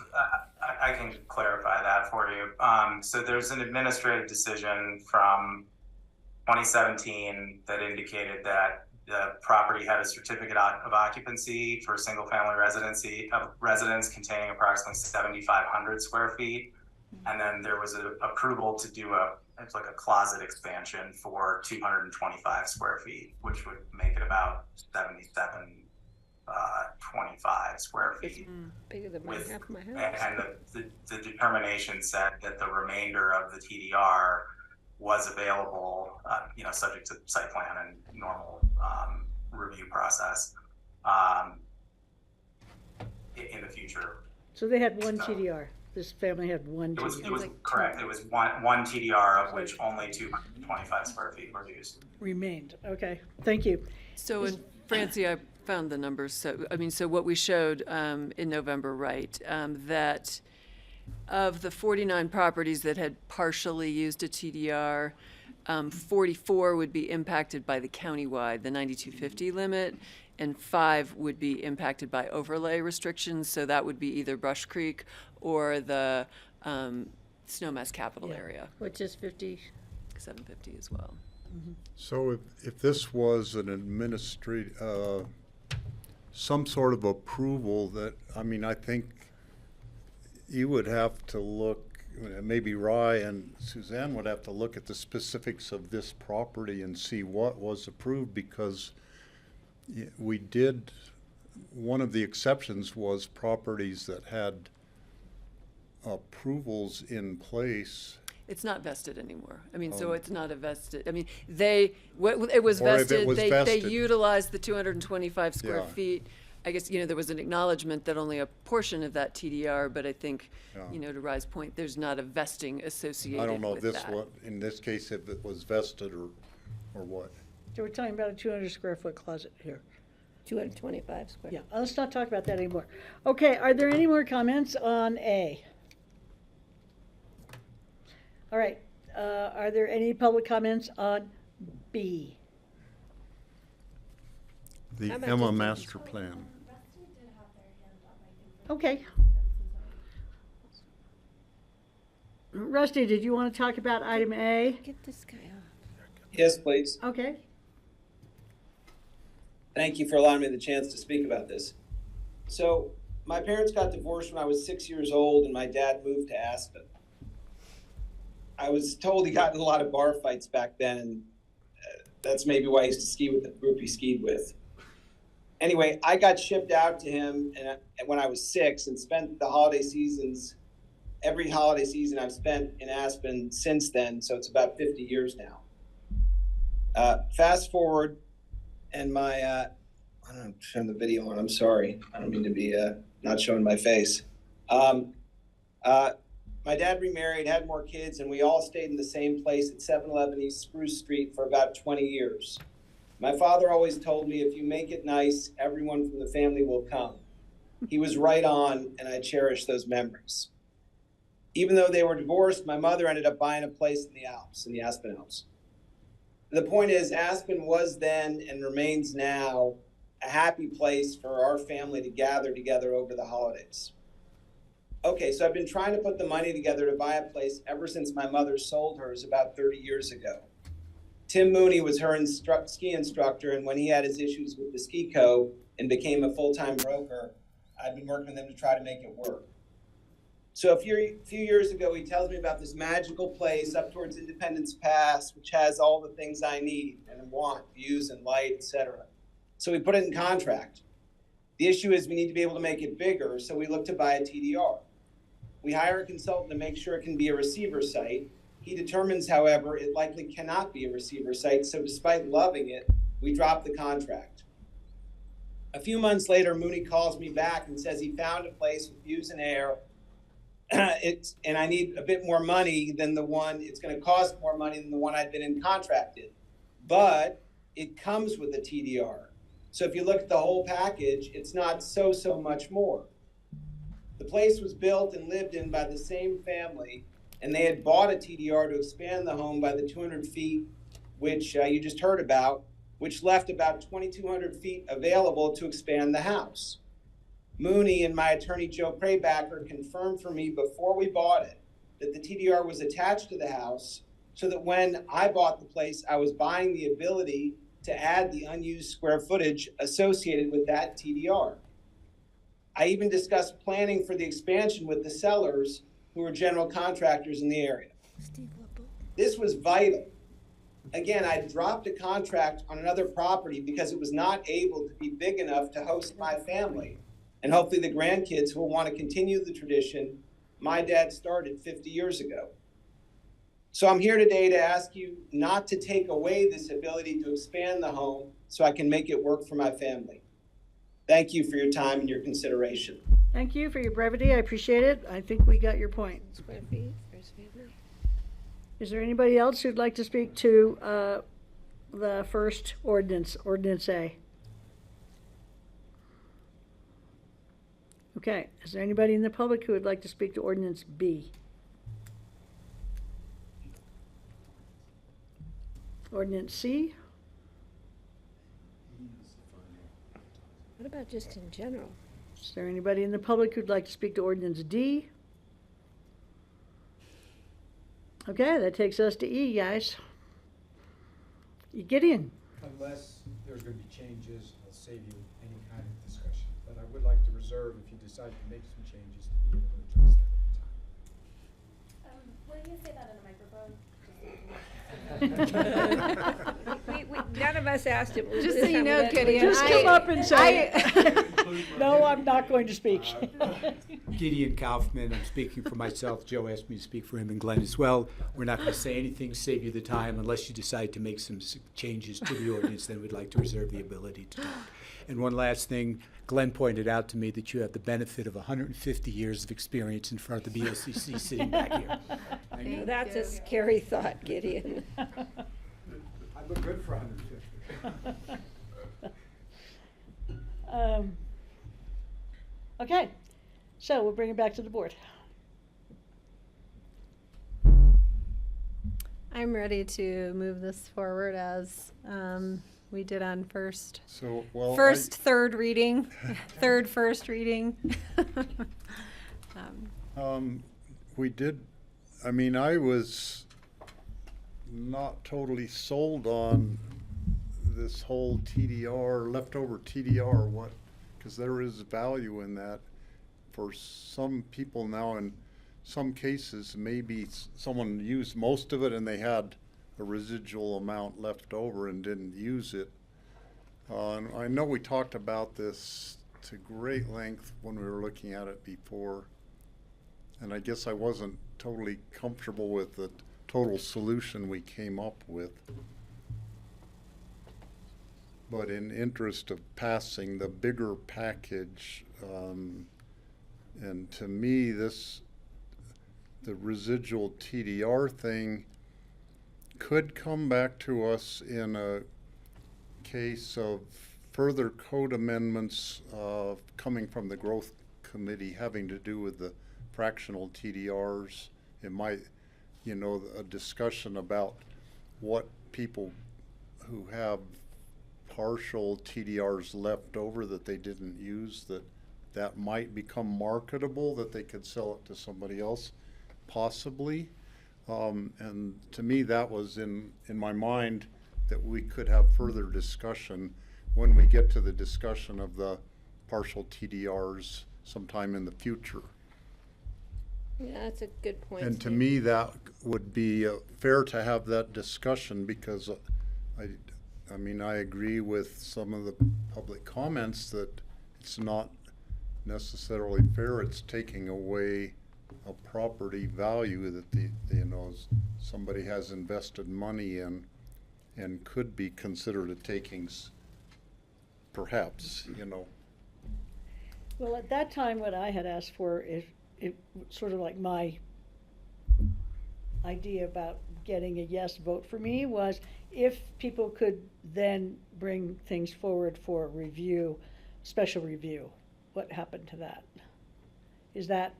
can clarify that for you. So there's an administrative decision from 2017 that indicated that the property had a certificate of occupancy for single-family residence containing approximately 7,500 square feet. And then there was an approval to do it's like a closet expansion for 225 square feet, which would make it about 7,725 square feet. Bigger than half my house. And the determination said that the remainder of the TDR was available, subject to site plan and normal review process in the future. So they had one TDR. This family had one TDR. It was correct. It was one TDR of which only 225 square feet were used. Remained. Okay, thank you. So, and Francie, I found the numbers. So what we showed in November, right, that of the 49 properties that had partially used a TDR, 44 would be impacted by the countywide, the 9250 limit, and 5 would be impacted by overlay restrictions. So that would be either Brush Creek or the Snowmass Capital area, Which is 750 as well. So if this was an some sort of approval that, I think you would have to look, maybe Rye and Suzanne would have to look at the specifics of this property and see what was approved, because one of the exceptions was properties that had approvals in place. It's not vested anymore. So it's not a vested, it was vested, they utilized the 225 square feet. I guess, there was an acknowledgement that only a portion of that TDR, but I think, to Rye's point, there's not a vesting associated with that. I don't know in this case, if it was vested or what. So we're talking about a 200 square foot closet here. 225 square. Yeah, let's not talk about that anymore. Okay, are there any more comments on A? All right, are there any public comments on B? The Emma master plan. Okay. Rusty, did you want to talk about item A? Get this guy off. Yes, please. Okay. Thank you for allowing me the chance to speak about this. So, my parents got divorced when I was 6 years old, and my dad moved to Aspen. I was told he got in a lot of bar fights back then, and that's maybe why I used to ski with the group he skied with. Anyway, I got shipped out to him when I was 6 and spent the holiday seasons, every holiday season I've spent in Aspen since then, so it's about 50 years now. Fast forward, and I don't turn the video on, I'm sorry. I don't mean to be not showing my face. My dad remarried, had more kids, and we all stayed in the same place at 711 East Spruce Street for about 20 years. My father always told me, if you make it nice, everyone from the family will come. He was right on, and I cherish those memories. Even though they were divorced, my mother ended up buying a place in the Alps, in the Aspen Alps. The point is, Aspen was then and remains now a happy place for our family to gather together over the holidays. Okay, so I've been trying to put the money together to buy a place ever since my mother sold hers about 30 years ago. Tim Mooney was her ski instructor, and when he had his issues with the ski co and became a full-time broker, I've been working with him to try to make it work. So a few years ago, he tells me about this magical place up towards Independence Pass, which has all the things I need and want, views and light, etc. So we put it in contract. The issue is we need to be able to make it bigger, so we look to buy a TDR. We hire a consultant to make sure it can be a receiver site. He determines, however, it likely cannot be a receiver site, so despite loving it, we drop the contract. A few months later, Mooney calls me back and says he found a place with views and air. And I need a bit more money than the one, it's going to cost more money than the one I'd been in contracted. But it comes with a TDR. So if you look at the whole package, it's not so much more. The place was built and lived in by the same family, and they had bought a TDR to expand the home by the 200 feet, which you just heard about, which left about 2,200 feet available to expand the house. Mooney and my attorney, Joe Praybacker, confirmed for me before we bought it that the TDR was attached to the house so that when I bought the place, I was buying the ability to add the unused square footage associated with that TDR. I even discussed planning for the expansion with the sellers who were general contractors in the area. This was vital. Again, I dropped a contract on another property because it was not able to be big enough to host my family and hopefully the grandkids who will want to continue the tradition my dad started 50 years ago. So I'm here today to ask you not to take away this ability to expand the home so I can make it work for my family. Thank you for your time and your consideration. Thank you for your brevity. I appreciate it. I think we got your point. Square feet versus family. Is there anybody else who'd like to speak to the first ordinance, Ordinance A? Okay. Is there anybody in the public who would like to speak to Ordinance B? Ordinance C? What about just in general? Is there anybody in the public who'd like to speak to Ordinance D? Okay, that takes us to E, guys. Gideon. Unless there's going to be changes, I'll save you any kind of discussion. But I would like to reserve, if you decide to make some changes, to be able to address that at the time. Will you say that in a microphone? None of us asked him. Just so you know, Gideon, Just come up and say, no, I'm not going to speak. Gideon Kaufman, I'm speaking for myself. Joe asked me to speak for him and Glenn as well. We're not going to say anything, save you the time, unless you decide to make some changes to the ordinance, then we'd like to reserve the ability to talk. And one last thing, Glenn pointed out to me that you have the benefit of 150 years of experience in front of the BOCC sitting back here. That's a scary thought, Gideon. I look good for 150. Okay, so we'll bring it back to the board. I'm ready to move this forward as we did on first. So, well, Third reading, first reading. We did, I mean, I was not totally sold on this whole TDR, leftover TDR, because there is value in that for some people now. In some cases, maybe someone used most of it and they had a residual amount left over and didn't use it. And I know we talked about this to great length when we were looking at it before, and I guess I wasn't totally comfortable with the total solution we came up with. But in interest of passing the bigger package, and to me, the residual TDR thing could come back to us in a case of further code amendments coming from the growth committee having to do with the fractional TDRs. It might, a discussion about what people who have partial TDRs left over that they didn't use, that might become marketable, that they could sell it to somebody else, possibly. And to me, that was in my mind, that we could have further discussion when we get to the discussion of the partial TDRs sometime in the future. Yeah, that's a good point. And to me, that would be fair to have that discussion, because I mean, I agree with some of the public comments that it's not necessarily fair. It's taking away a property value that somebody has invested money in and could be considered a takings perhaps, you know. Well, at that time, what I had asked for is, it sort of like my idea about getting a yes vote for me was if people could then bring things forward for review, special review. What happened to that? Is that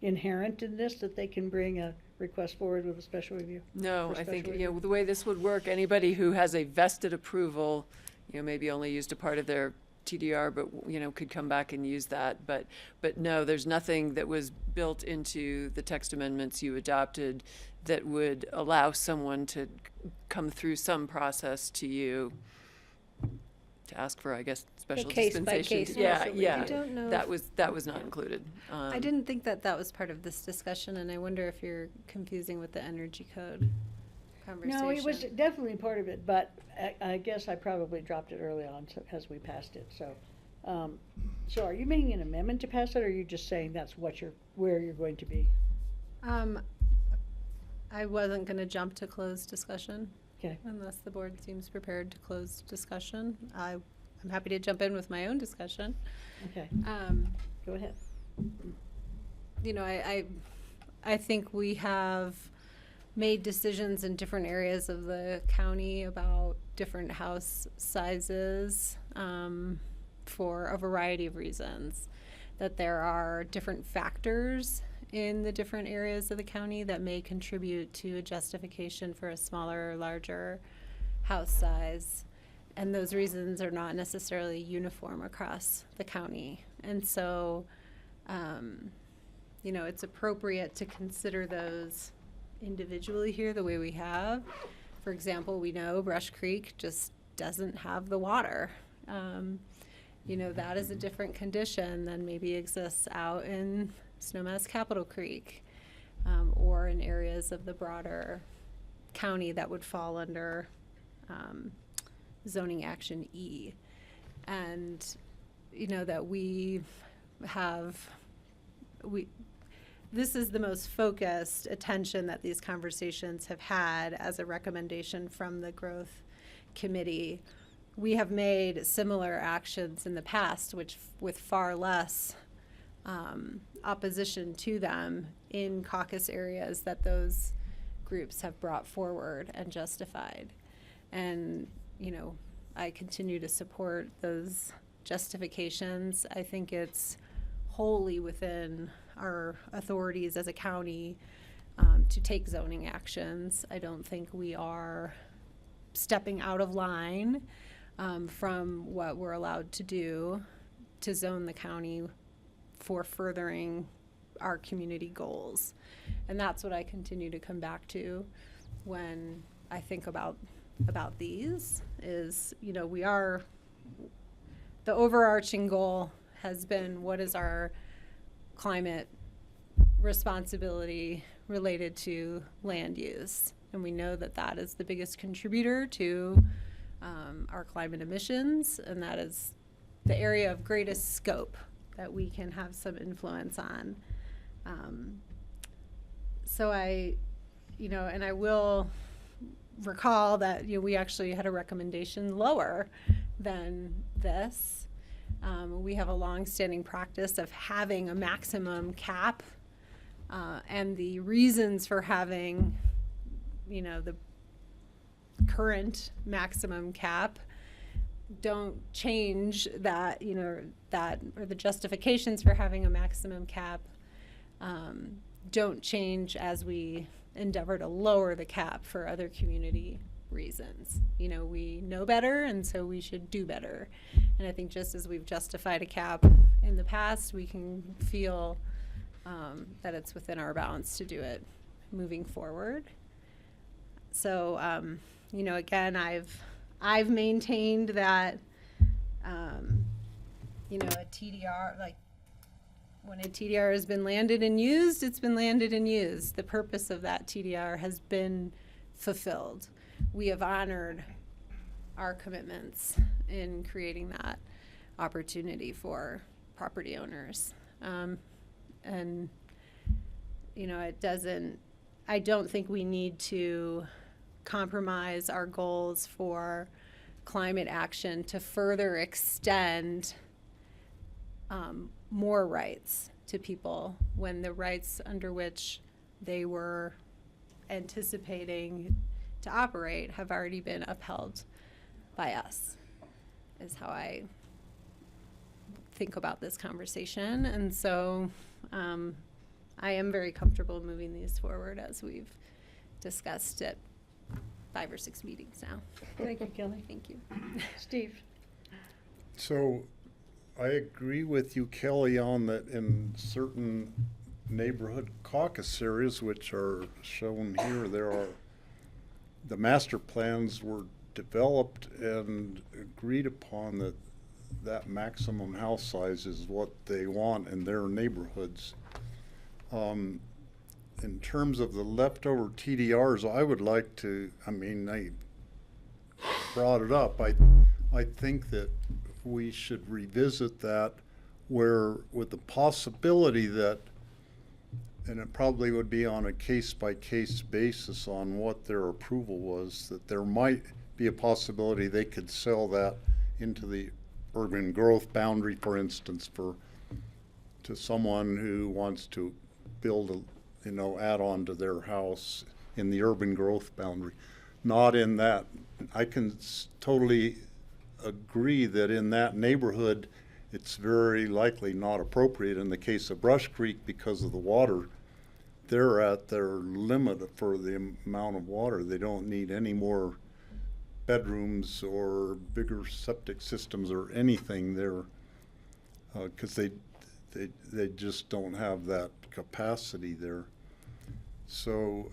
inherent in this, that they can bring a request forward with a special review? No, For I think, special you know, review? the way this would work, anybody who has a vested approval, you know, maybe only used a part of their TDR, but, you know, could come back and use that. But no, there's nothing that was built into the text amendments you adopted that would allow someone to come through some process to you to ask for, I guess, special case by dispensation. case Yeah, process. yeah. I don't know That if- was not included. I didn't think that that was part of this discussion, and I wonder if you're confusing with the energy code conversation. No, it was definitely part of it, but I guess I probably dropped it early on as we passed it, so. So are you making an amendment to pass it, or are you just saying that's where you're going to be? I wasn't going to jump to closed discussion. Okay. Unless the board seems prepared to close discussion. I'm happy to jump in with my own discussion. Okay. Go ahead. You know, I think we have made decisions in different areas of the county about different house sizes for a variety of reasons. That there are different factors in the different areas of the county that may contribute to a justification for a smaller or larger house size. And those reasons are not necessarily uniform across the county. And so, you know, it's appropriate to consider those individually here the way we have. For example, we know Brush Creek just doesn't have the water. You know, that is a different condition than maybe exists out in Snowmass Capitol Creek, or in areas of the broader county that would fall under zoning action E. And, you know, that this is the most focused attention that these conversations have had as a recommendation from the growth committee. We have made similar actions in the past, which with far less opposition to them in caucus areas that those groups have brought forward and justified. And, you know, I continue to support those justifications. I think it's wholly within our authorities as a county to take zoning actions. I don't think we are stepping out of line from what we're allowed to do to zone the county for furthering our community goals. And that's what I continue to come back to when I think about these is, you know, the overarching goal has been what is our climate responsibility related to land use. And we know that that is the biggest contributor to our climate emissions, and that is the area of greatest scope that we can have some influence on. So I will recall that, you know, we actually had a recommendation lower than this. We have a long-standing practice of having a maximum cap, and the reasons for having, you know, the current maximum cap don't change that, you know, that, or the justifications for having a maximum cap don't change as we endeavor to lower the cap for other community reasons. You know, we know better, and so we should do better. And I think just as we've justified a cap in the past, we can feel that it's within our bounds to do it moving forward. So, you know, again, I've maintained that, you know, a TDR, like when a TDR has been landed and used, it's been landed and used. The purpose of that TDR has been fulfilled. We have honored our commitments in creating that opportunity for property owners. And, you know, I don't think we need to compromise our goals for climate action to further extend more rights to people when the rights under which they were anticipating to operate have already been upheld by us, is how I think about this conversation. And so I am very comfortable moving these forward as we've discussed at 5 or 6 meetings now. Thank you, Kelly. Thank you. Steve? So I agree with you, Kelly, on that in certain neighborhood caucus areas, which are shown here, the master plans were developed and agreed upon that maximum house size is what they want in their neighborhoods. In terms of the leftover TDRs, I would like to, I brought it up. I think that we should revisit that where with the possibility that, and it probably would be on a case-by-case basis on what their approval was, that there might be a possibility they could sell that into the urban growth boundary, for instance, to someone who wants to build add on to their house in the urban growth boundary. Not in that. I can totally agree that in that neighborhood, it's very likely not appropriate. In the case of Brush Creek, because of the water, they're at their limit for the amount of water. They don't need any more bedrooms or bigger septic systems or anything there, because they just don't have that capacity there. So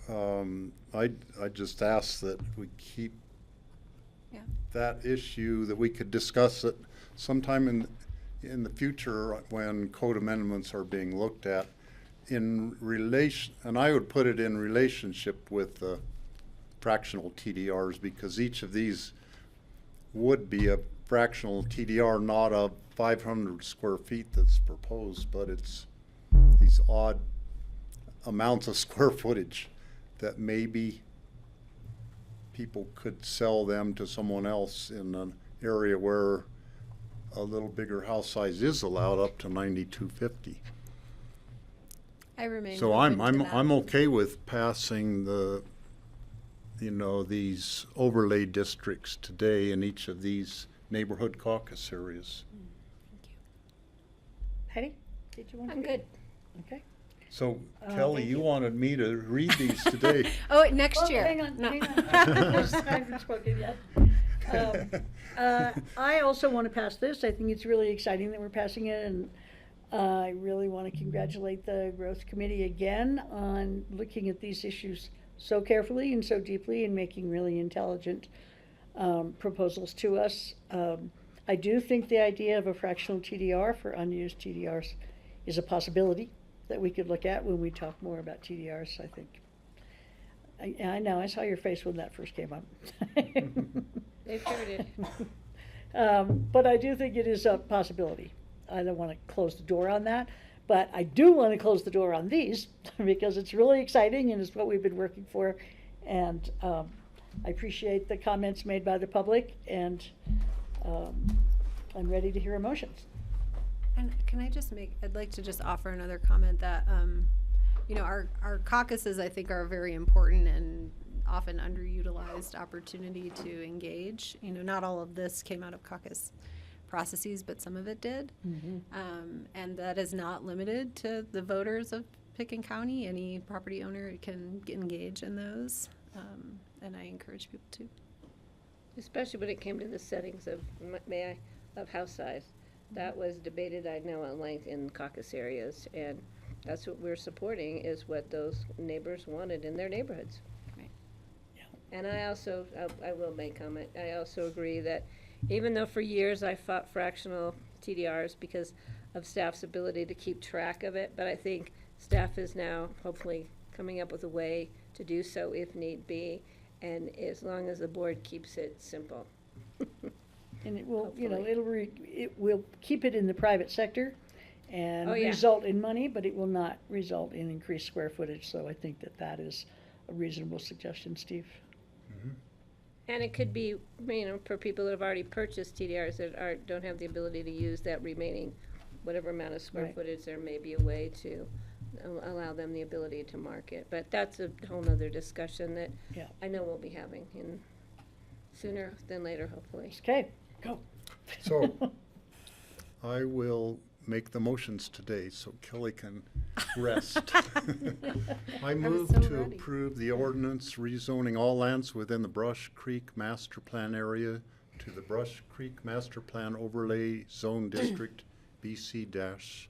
I just ask that we keep that issue, that we could discuss it sometime in the future when code amendments are being looked at in relation, and I would put it in relationship with fractional TDRs, because each of these would be a fractional TDR, not a 500 square feet that's proposed, but it's these odd amounts of square footage that maybe people could sell them to someone else in an area where a little bigger house size is allowed, up to 9250. I remain So open to that. I'm okay with passing these overlay districts today in each of these neighborhood caucus areas. Patty, did you want to? I'm good. Okay. So Kelly, you wanted me to read these today. Oh, next year. Hang on, No. hang on. I haven't spoken yet. I also want to pass this. I think it's really exciting that we're passing it, and I really want to congratulate the Growth Committee again on looking at these issues so carefully and so deeply and making really intelligent proposals to us. I do think the idea of a fractional TDR for unused TDRs is a possibility that we could look at when we talk more about TDRs, I think. I know, I saw your face when that first came up. They sure did. But I do think it is a possibility. I don't want to close the door on that, but I do want to close the door on these because it's really exciting and it's what we've been working for. And I appreciate the comments made by the public, and I'm ready to hear emotions. And can I just I'd like to just offer another comment that, our caucuses, I think, are a very important and often underutilized opportunity to engage. Not all of this came out of caucus processes, but some of it did. And that is not limited to the voters of Pickens County. Any property owner can engage in those, and I encourage people to. Especially when it came to the settings of, of house size. That was debated, I know, at length in caucus areas, and that's what we're supporting, is what those neighbors wanted in their neighborhoods. Right. Yeah. And I also, I will make comment, I also agree that even though for years I fought fractional TDRs because of staff's ability to keep track of it, but I think staff is now hopefully coming up with a way to do so if need be, and as long as the board keeps it simple. And it will, Hopefully. it will keep it in the private sector and Oh, yeah. result in money, but it will not result in increased square footage. So I think that is a reasonable suggestion, Steve. And it could be, for people that have already purchased TDRs that don't have the ability to use that remaining, whatever amount of square Right. footage, there may be a way to allow them the ability to market. But that's a whole nother discussion that Yeah. I know we'll be having sooner than later, hopefully. Okay, go. So I will make the motions today so Kelly can rest. I move so to ready. approve the ordinance rezoning all lands within the Brush Creek Master Plan area to the Brush Creek Master Plan Overlay Zone District BC dash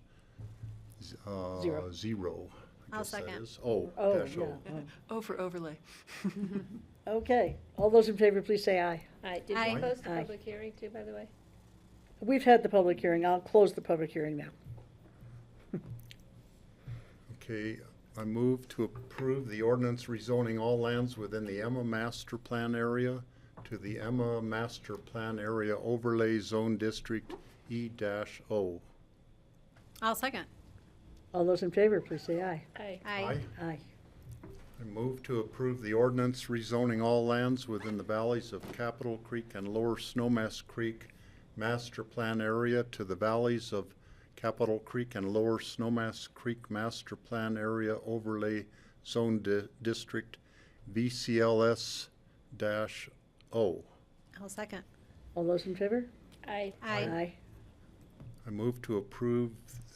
Zero. zero. I I'll guess that second. is. Oh, Oh, dash O. yeah. Oh, for overlay. Okay, all those in favor, please say aye. Did Aye. you close the Aye. public hearing too, by the way? We've had the public hearing. I'll close the public hearing now. Okay, I move to approve the ordinance rezoning all lands within the Emma Master Plan area to the Emma Master Plan Area Overlay Zone District E-O. I'll second. All those in favor, please say aye. Aye. Aye. Aye. I move to approve the ordinance rezoning all lands within the valleys of Capitol Creek and Lower Snowmass Creek Master Plan Area to the valleys of Capitol Creek and Lower Snowmass Creek Master Plan Area Overlay Zone District VCLS-O. I'll second. All those in favor? Aye. Aye. I move to approve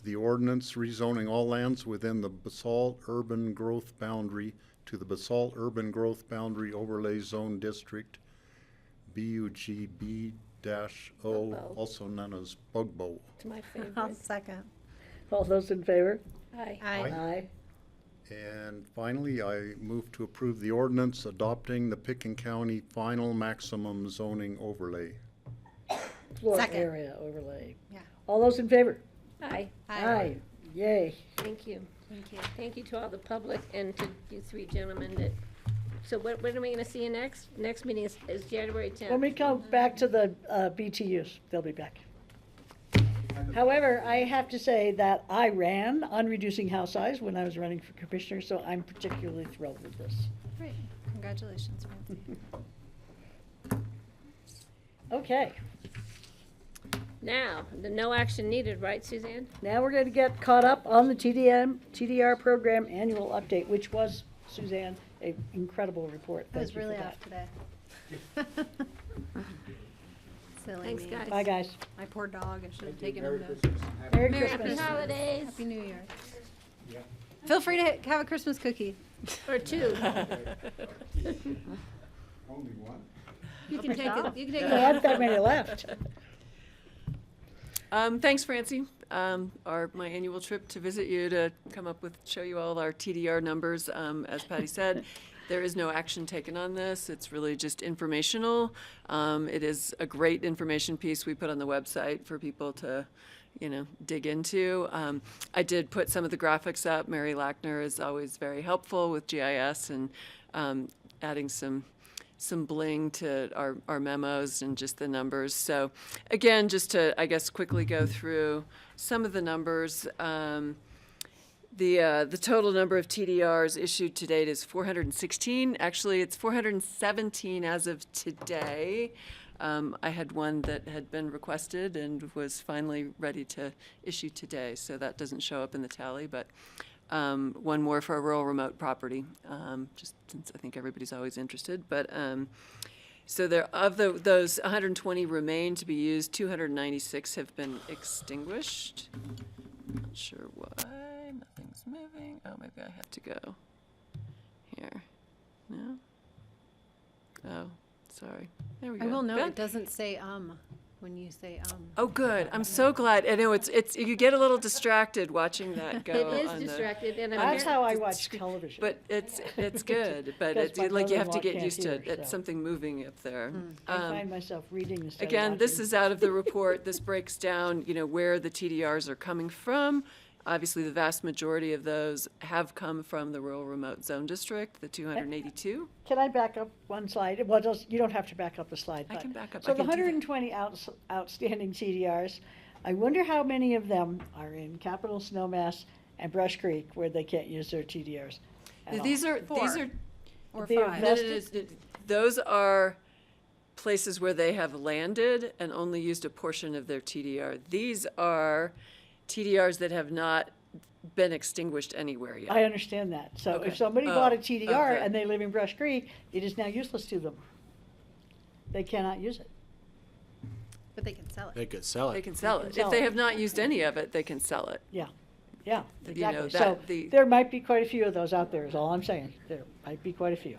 the ordinance rezoning all lands within the Basalt Urban Growth Boundary to the Basalt Urban Growth Boundary Overlay Zone District, BUGB-O, Bugbo. also known as Bugbo. It's my I'll favorite. second. All those in favor? Aye. Aye. Aye. And finally, I move to approve the ordinance adopting the Picken County Final Maximum Zoning Overlay. Floor Second. area overlay. Yeah. All those in favor? Aye. Aye. Yay. Thank you. Thank you. Thank you to all the public and to you three gentlemen that, so when are we gonna see you next? Next meeting is January 10th. When we come back to the BTUs, they'll be back. However, I have to say that I ran on reducing house size when I was running for commissioner, so I'm particularly thrilled with this. Great. Congratulations, Francie. Okay, Now, the no action needed, right, Suzanne? now we're going to get caught up on the TDR program annual update, which was, Suzanne, an incredible report. I was Thank you for really that. off today. Silly Thanks, me. guys. Bye, guys. My poor dog, I should have taken Merry him to. Christmas. Merry Merry Christmas. Happy holidays. Happy New Year. Yeah. Feel free to have a Christmas cookie. Or two. Only one? You can take it, you can take There aren't that many left. Thanks, Francie. My annual trip to visit you to come up with, show you all our TDR numbers. As Patty said, there is no action taken on this. It's really just informational. It is a great information piece we put on the website for people to, dig into. I did put some of the graphics up. Mary Lackner is always very helpful with GIS and adding some bling to our memos and just the numbers. So again, just to, I guess, quickly go through some of the numbers. The total number of TDRs issued to date is 416. Actually, it's 417 as of today. I had one that had been requested and was finally ready to issue today, so that doesn't show up in the tally, but one more for a rural remote property, just since I think everybody's always interested. But so there those 120 remain to be used. 296 have been extinguished. Not sure why. Nothing's moving. Oh, maybe I have to go here. No. Oh, sorry. There we go. I will note, Good. it doesn't say when you say Oh, good. I'm so glad. I know it's you get a little distracted watching that go. It is on distracted, and That's I'm how I watch television. But it's good. But Because it's my like you have to brother-in-law get can't used to hear, it. It's so. something moving up there. I find myself reading instead of Again, this watching. is out of the report. This breaks down, where the TDRs are coming from. Obviously, the vast majority of those have come from the rural remote zone district, the 282. Can I back up one slide? Well, you don't have to back up the slide. I but- can back up. So I the can do that. 120 outstanding TDRs, I wonder how many of them are in Capitol, Snowmass, and Brush Creek where they can't use their TDRs at all. These are Or They are five. no, vested? those are places where they have landed and only used a portion of their TDR. These are TDRs that have not been extinguished anywhere yet. I understand that. So Okay. if somebody bought a Oh, TDR okay. and they live in Brush Creek, it is now useless to them. They cannot use it. But they can sell it. They could sell They it. can sell They it. can sell If they it. have not used any of it, they can sell it. Yeah, yeah, You know, exactly. that- So the- there might be quite a few of those out there is all I'm saying. There might be quite a few.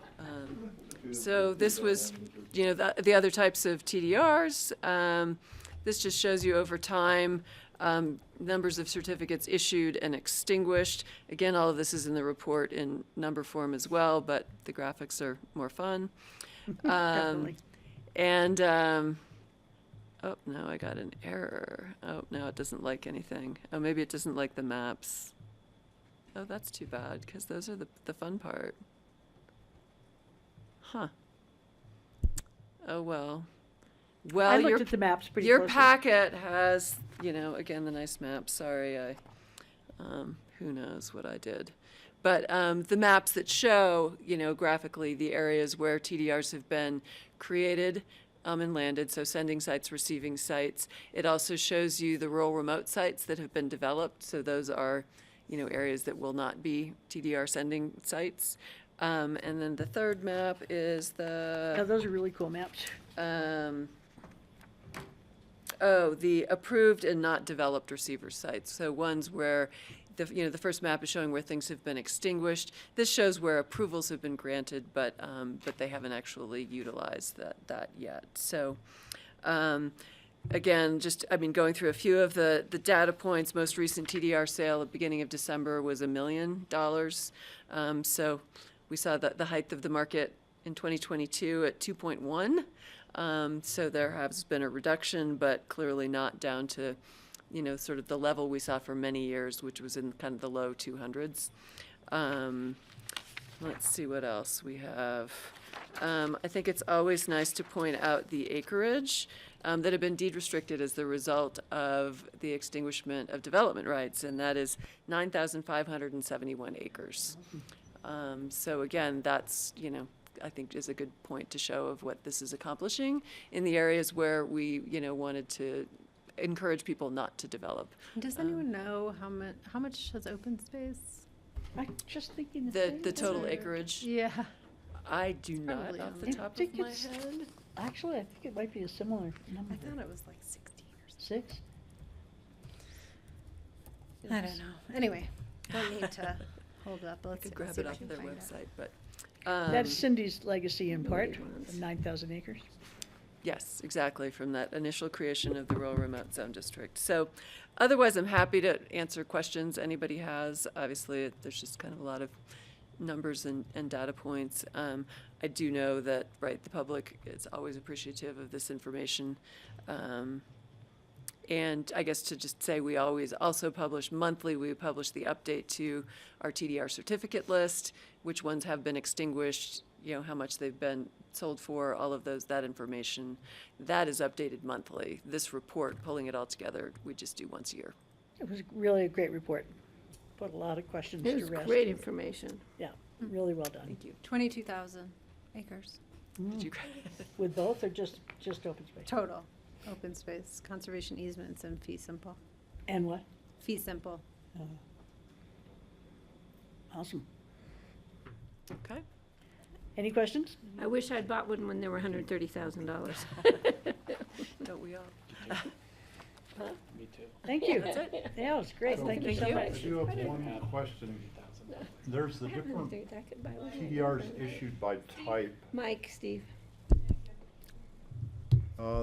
So this was, you know, the other types of TDRs. This just shows you over time, numbers of certificates issued and extinguished. Again, all of this is in the report in number form as well, but the graphics are more fun. Definitely. And, oh, no, I got an error. Oh, no, it doesn't like anything. Oh, maybe it doesn't like the maps. Oh, that's too bad, because those are the fun part. Huh. Oh, well. Well, I looked your, at the maps pretty your closely. packet has, you know, again, the nice map. Sorry, who knows what I did. But the maps that show, you know, graphically the areas where TDRs have been created and landed, so sending sites, receiving sites. It also shows you the rural remote sites that have been developed. So those are, you know, areas that will not be TDR sending sites. And then the third map is Yeah, the, those are really cool maps. the approved and not developed receiver sites. So ones where, the first map is showing where things have been extinguished. This shows where approvals have been granted, but they haven't actually utilized that yet. So, again, going through a few of the data points. Most recent TDR sale at the beginning of December was $1 million. So we saw the height of the market in 2022 at 2.1. So there has been a reduction, but clearly not down to, you know, sort of the level we saw for many years, which was in kind of the low 200s. Let's see what else we have. I think it's always nice to point out the acreage that have been deed restricted as the result of the extinguishment of development rights, and that is 9,571 acres. So again, that's, you know, I think is a good point to show of what this is accomplishing in the areas where we, you know, wanted to encourage people not to develop. Does anyone know how much has open space? I'm just thinking The total acreage, Yeah. I do not Probably off on the there. top I think of my it's- head. Actually, I think it might be a similar number. I thought it was like 16 or something. 6? I don't know. Anyway, don't need to hold up. I Let's could see grab what it I off can their find out. website, but. That's Cindy's legacy in part, ones. the 9,000 acres. Yes, exactly, from that initial creation of the rural remote zone district. So otherwise, I'm happy to answer questions anybody has. Obviously, there's just kind of a lot of numbers and data points. I do know that, right, the public is always appreciative of this information. And I guess to just say, we always also publish monthly, we publish the update to our TDR certificate list, which ones have been extinguished, you know, how much they've been sold for, all of that information. That is updated monthly. This report, pulling it all together, we just do once a year. It was really a great report. Put a lot of questions to It was rest. great information. Yeah, really well done. Thank you. 22,000 acres Did you? With both or just open space? total. Open space, conservation easements, and fee simple. And what? Fee simple. Awesome. Okay. Any questions? I wish I'd bought one when they were $130,000. Don't we all? Me too. Thank you. That's it. Yeah, it was great. So Thank you Thank so you. I much. do have one question. There's the different TDRs issued by type. Mike, Steve.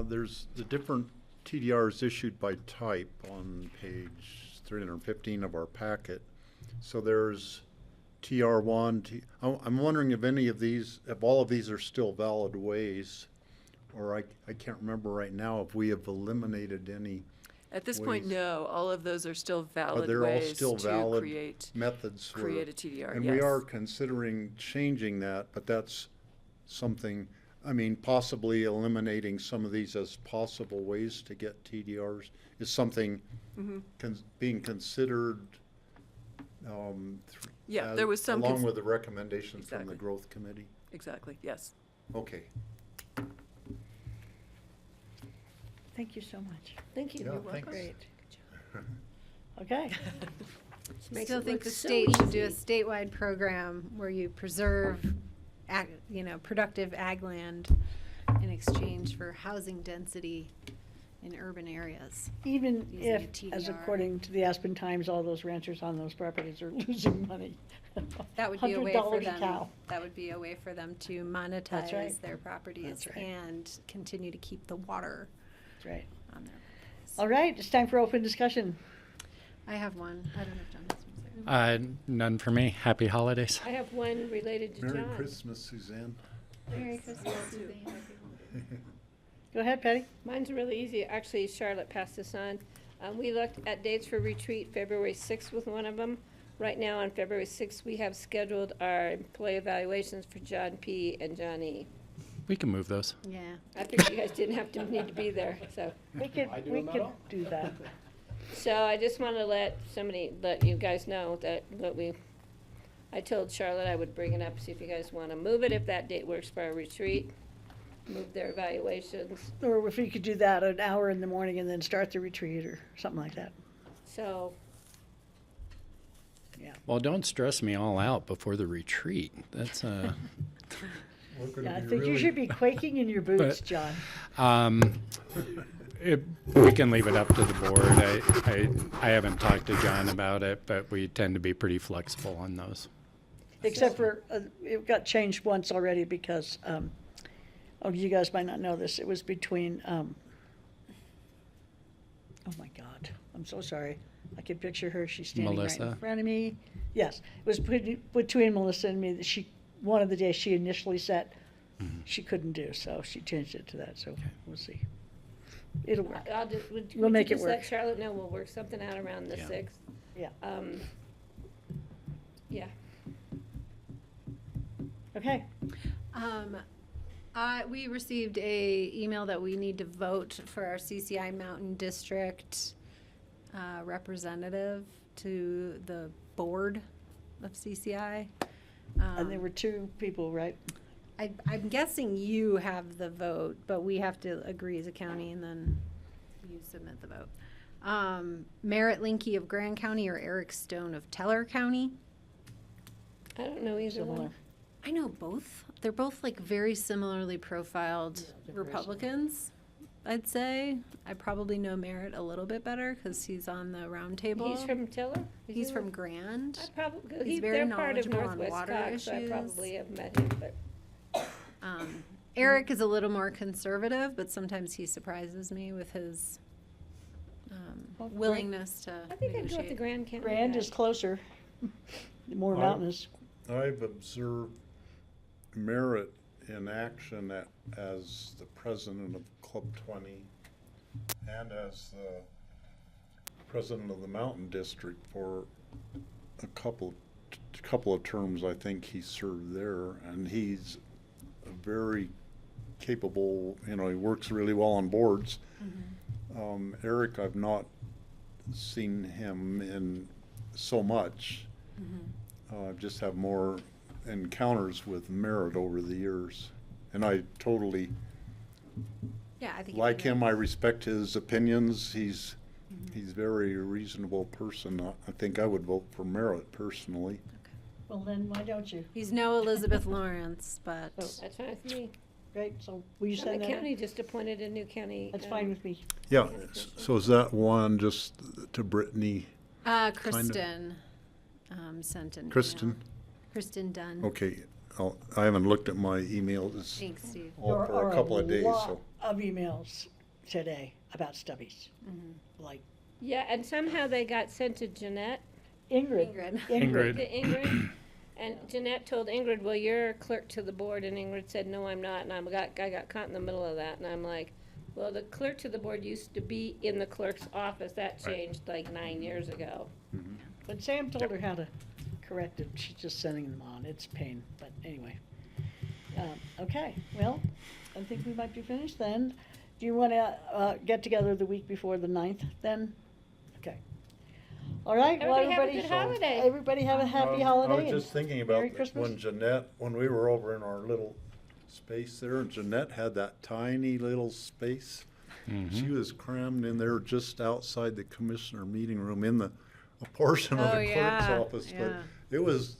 There's the different TDRs issued by type on page 315 of our packet. So there's TR1. I'm wondering if any of these, if all of these are still valid ways, or I can't remember right now if we have eliminated any. At this point, ways. no, all of those are still valid They're all ways still to valid create methods for. create a TDR, And yes. we are considering changing that, but that's something, I mean, possibly eliminating some of these as possible ways to get TDRs is something being considered. Yeah, there was some along cons- with the recommendations from the Exactly. growth committee. Exactly, yes. Okay. Thank you so much. Thank you. Yeah, You're thanks. Great. Okay. Makes Still it think look the so state should do a easy. statewide program where you preserve, productive ag land in exchange for housing density in urban areas. Even Using a if, as TDR. according to the Aspen Times, all those ranchers on those properties are losing money. That would be a way for $100 a them, cow. that would be a way for them to right. monetize their properties That's right. and continue to keep the water That's right. on their properties. All right, it's time for open discussion. I have one. I don't know if John has one. None for me. Happy holidays. I have one related to Merry John. Christmas, Suzanne. Merry Christmas, Suzanne. Go ahead, Patty. Mine's really easy. Actually, Charlotte passed this on. We looked at dates for retreat. February 6th was one of them. Right now, on February 6th, we have scheduled our employee evaluations for John P. and John E. We can move those. Yeah. I figured you guys didn't need to be there, so. We could do that. So I just want to let you guys know that I told Charlotte I would bring it up, see if you guys want to move it, if that date works for our retreat. Move their evaluations. Or if we could do that an hour in the morning and then start the retreat or something like that. So, Well, don't stress me all out before the retreat. That's Yeah, I think you should be quaking in your boots, But, John. We can leave it up to the board. I haven't talked to John about it, but we tend to be pretty flexible on those. Except for, it got changed once already because, you guys might not know this, it was between, oh my God, I'm so sorry. I can picture her, she's standing right in Melissa? front of me. Yes, it was between Melissa and me that one of the days she initially set, she couldn't do, so she changed it to that, so we'll see. It'll work. We'll make it just let work. Charlotte know we'll work something out around the 6th. Yeah. Yeah. Okay. We received a email that we need to vote for our CCI Mountain District representative to the board of CCI. And there were 2 people, right? I'm guessing you have the vote, but we have to agree as a county and then you submit the vote. Merritt Linky of Grand County or Eric Stone of Teller County? I don't know either one. I know both. They're both like very similarly profiled Republicans, I'd say. I probably know Merritt a little bit better because he's on the round table. He's from Tiller? He's from Grand. He's very they're part of knowledgeable on Northwest water Cox, so I issues. probably have met him, but. Eric is a little more conservative, but sometimes he surprises me with his willingness to I think I'd go with the negotiate. Grand County. Grand guy. is closer, more I- mountainous. I've observed Merritt in action as the president of Club 20 and as the president of the Mountain District for a couple of terms. I think he served there, and he's a very capable, he works really well on boards. Eric, I've not seen him in so much. I've just have more encounters with Merritt over the years, and I totally Yeah, I think like him. I respect his opinions. He's very reasonable person. I think I would vote for Merritt personally. Well, then why don't you? He's no Elizabeth Lawrence, but That's fine with me. Great, so will you The send that? county just appointed a new county. That's fine with me. Yeah, so is that one just to Brittany? Kristen sent an Kristen? email. Kristen Dunn. Okay, I haven't looked at my emails Thanks, Steve. all for a couple of days, so. Of emails today about stubbies, like Yeah, and somehow they got sent to Jeanette. Ingrid. Ingrid. To Ingrid. And Jeanette told Ingrid, well, you're clerk to the board, and Ingrid said, no, I'm not, and I got caught in the middle of that, and I'm like, well, the clerk to the board used to be in the clerk's office, that changed like 9 years ago. But Sam told her how to correct it, she's just sending them on, it's a pain, but anyway. Okay, well, I think we might be finished then. Do you wanna, get together the week before the 9th then? Okay. All right, well, Everybody have a good holiday. Everybody have a happy holiday. I was and just thinking Merry about Christmas. when we were over in our little space there, and Jeanette had that tiny little space. She was crammed in there just outside the commissioner meeting room in a portion of the clerk's office, but it was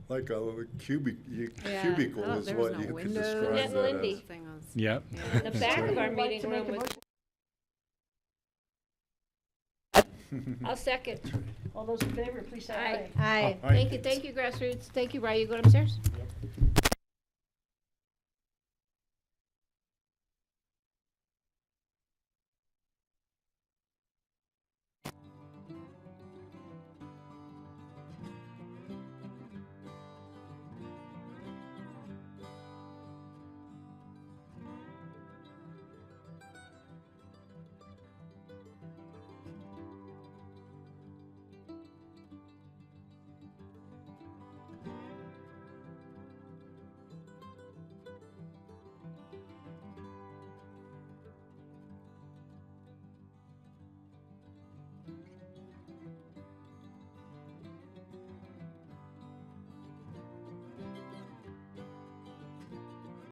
like a cubicle Oh, is there was what no you could windows. describe Isn't that that Lindy? as. Yep. The back of our meeting room was. I'll second. All those in favor, please say Aye. aye. Aye. Thank you, grassroots. Thank you, Ryan. You going upstairs? Yep.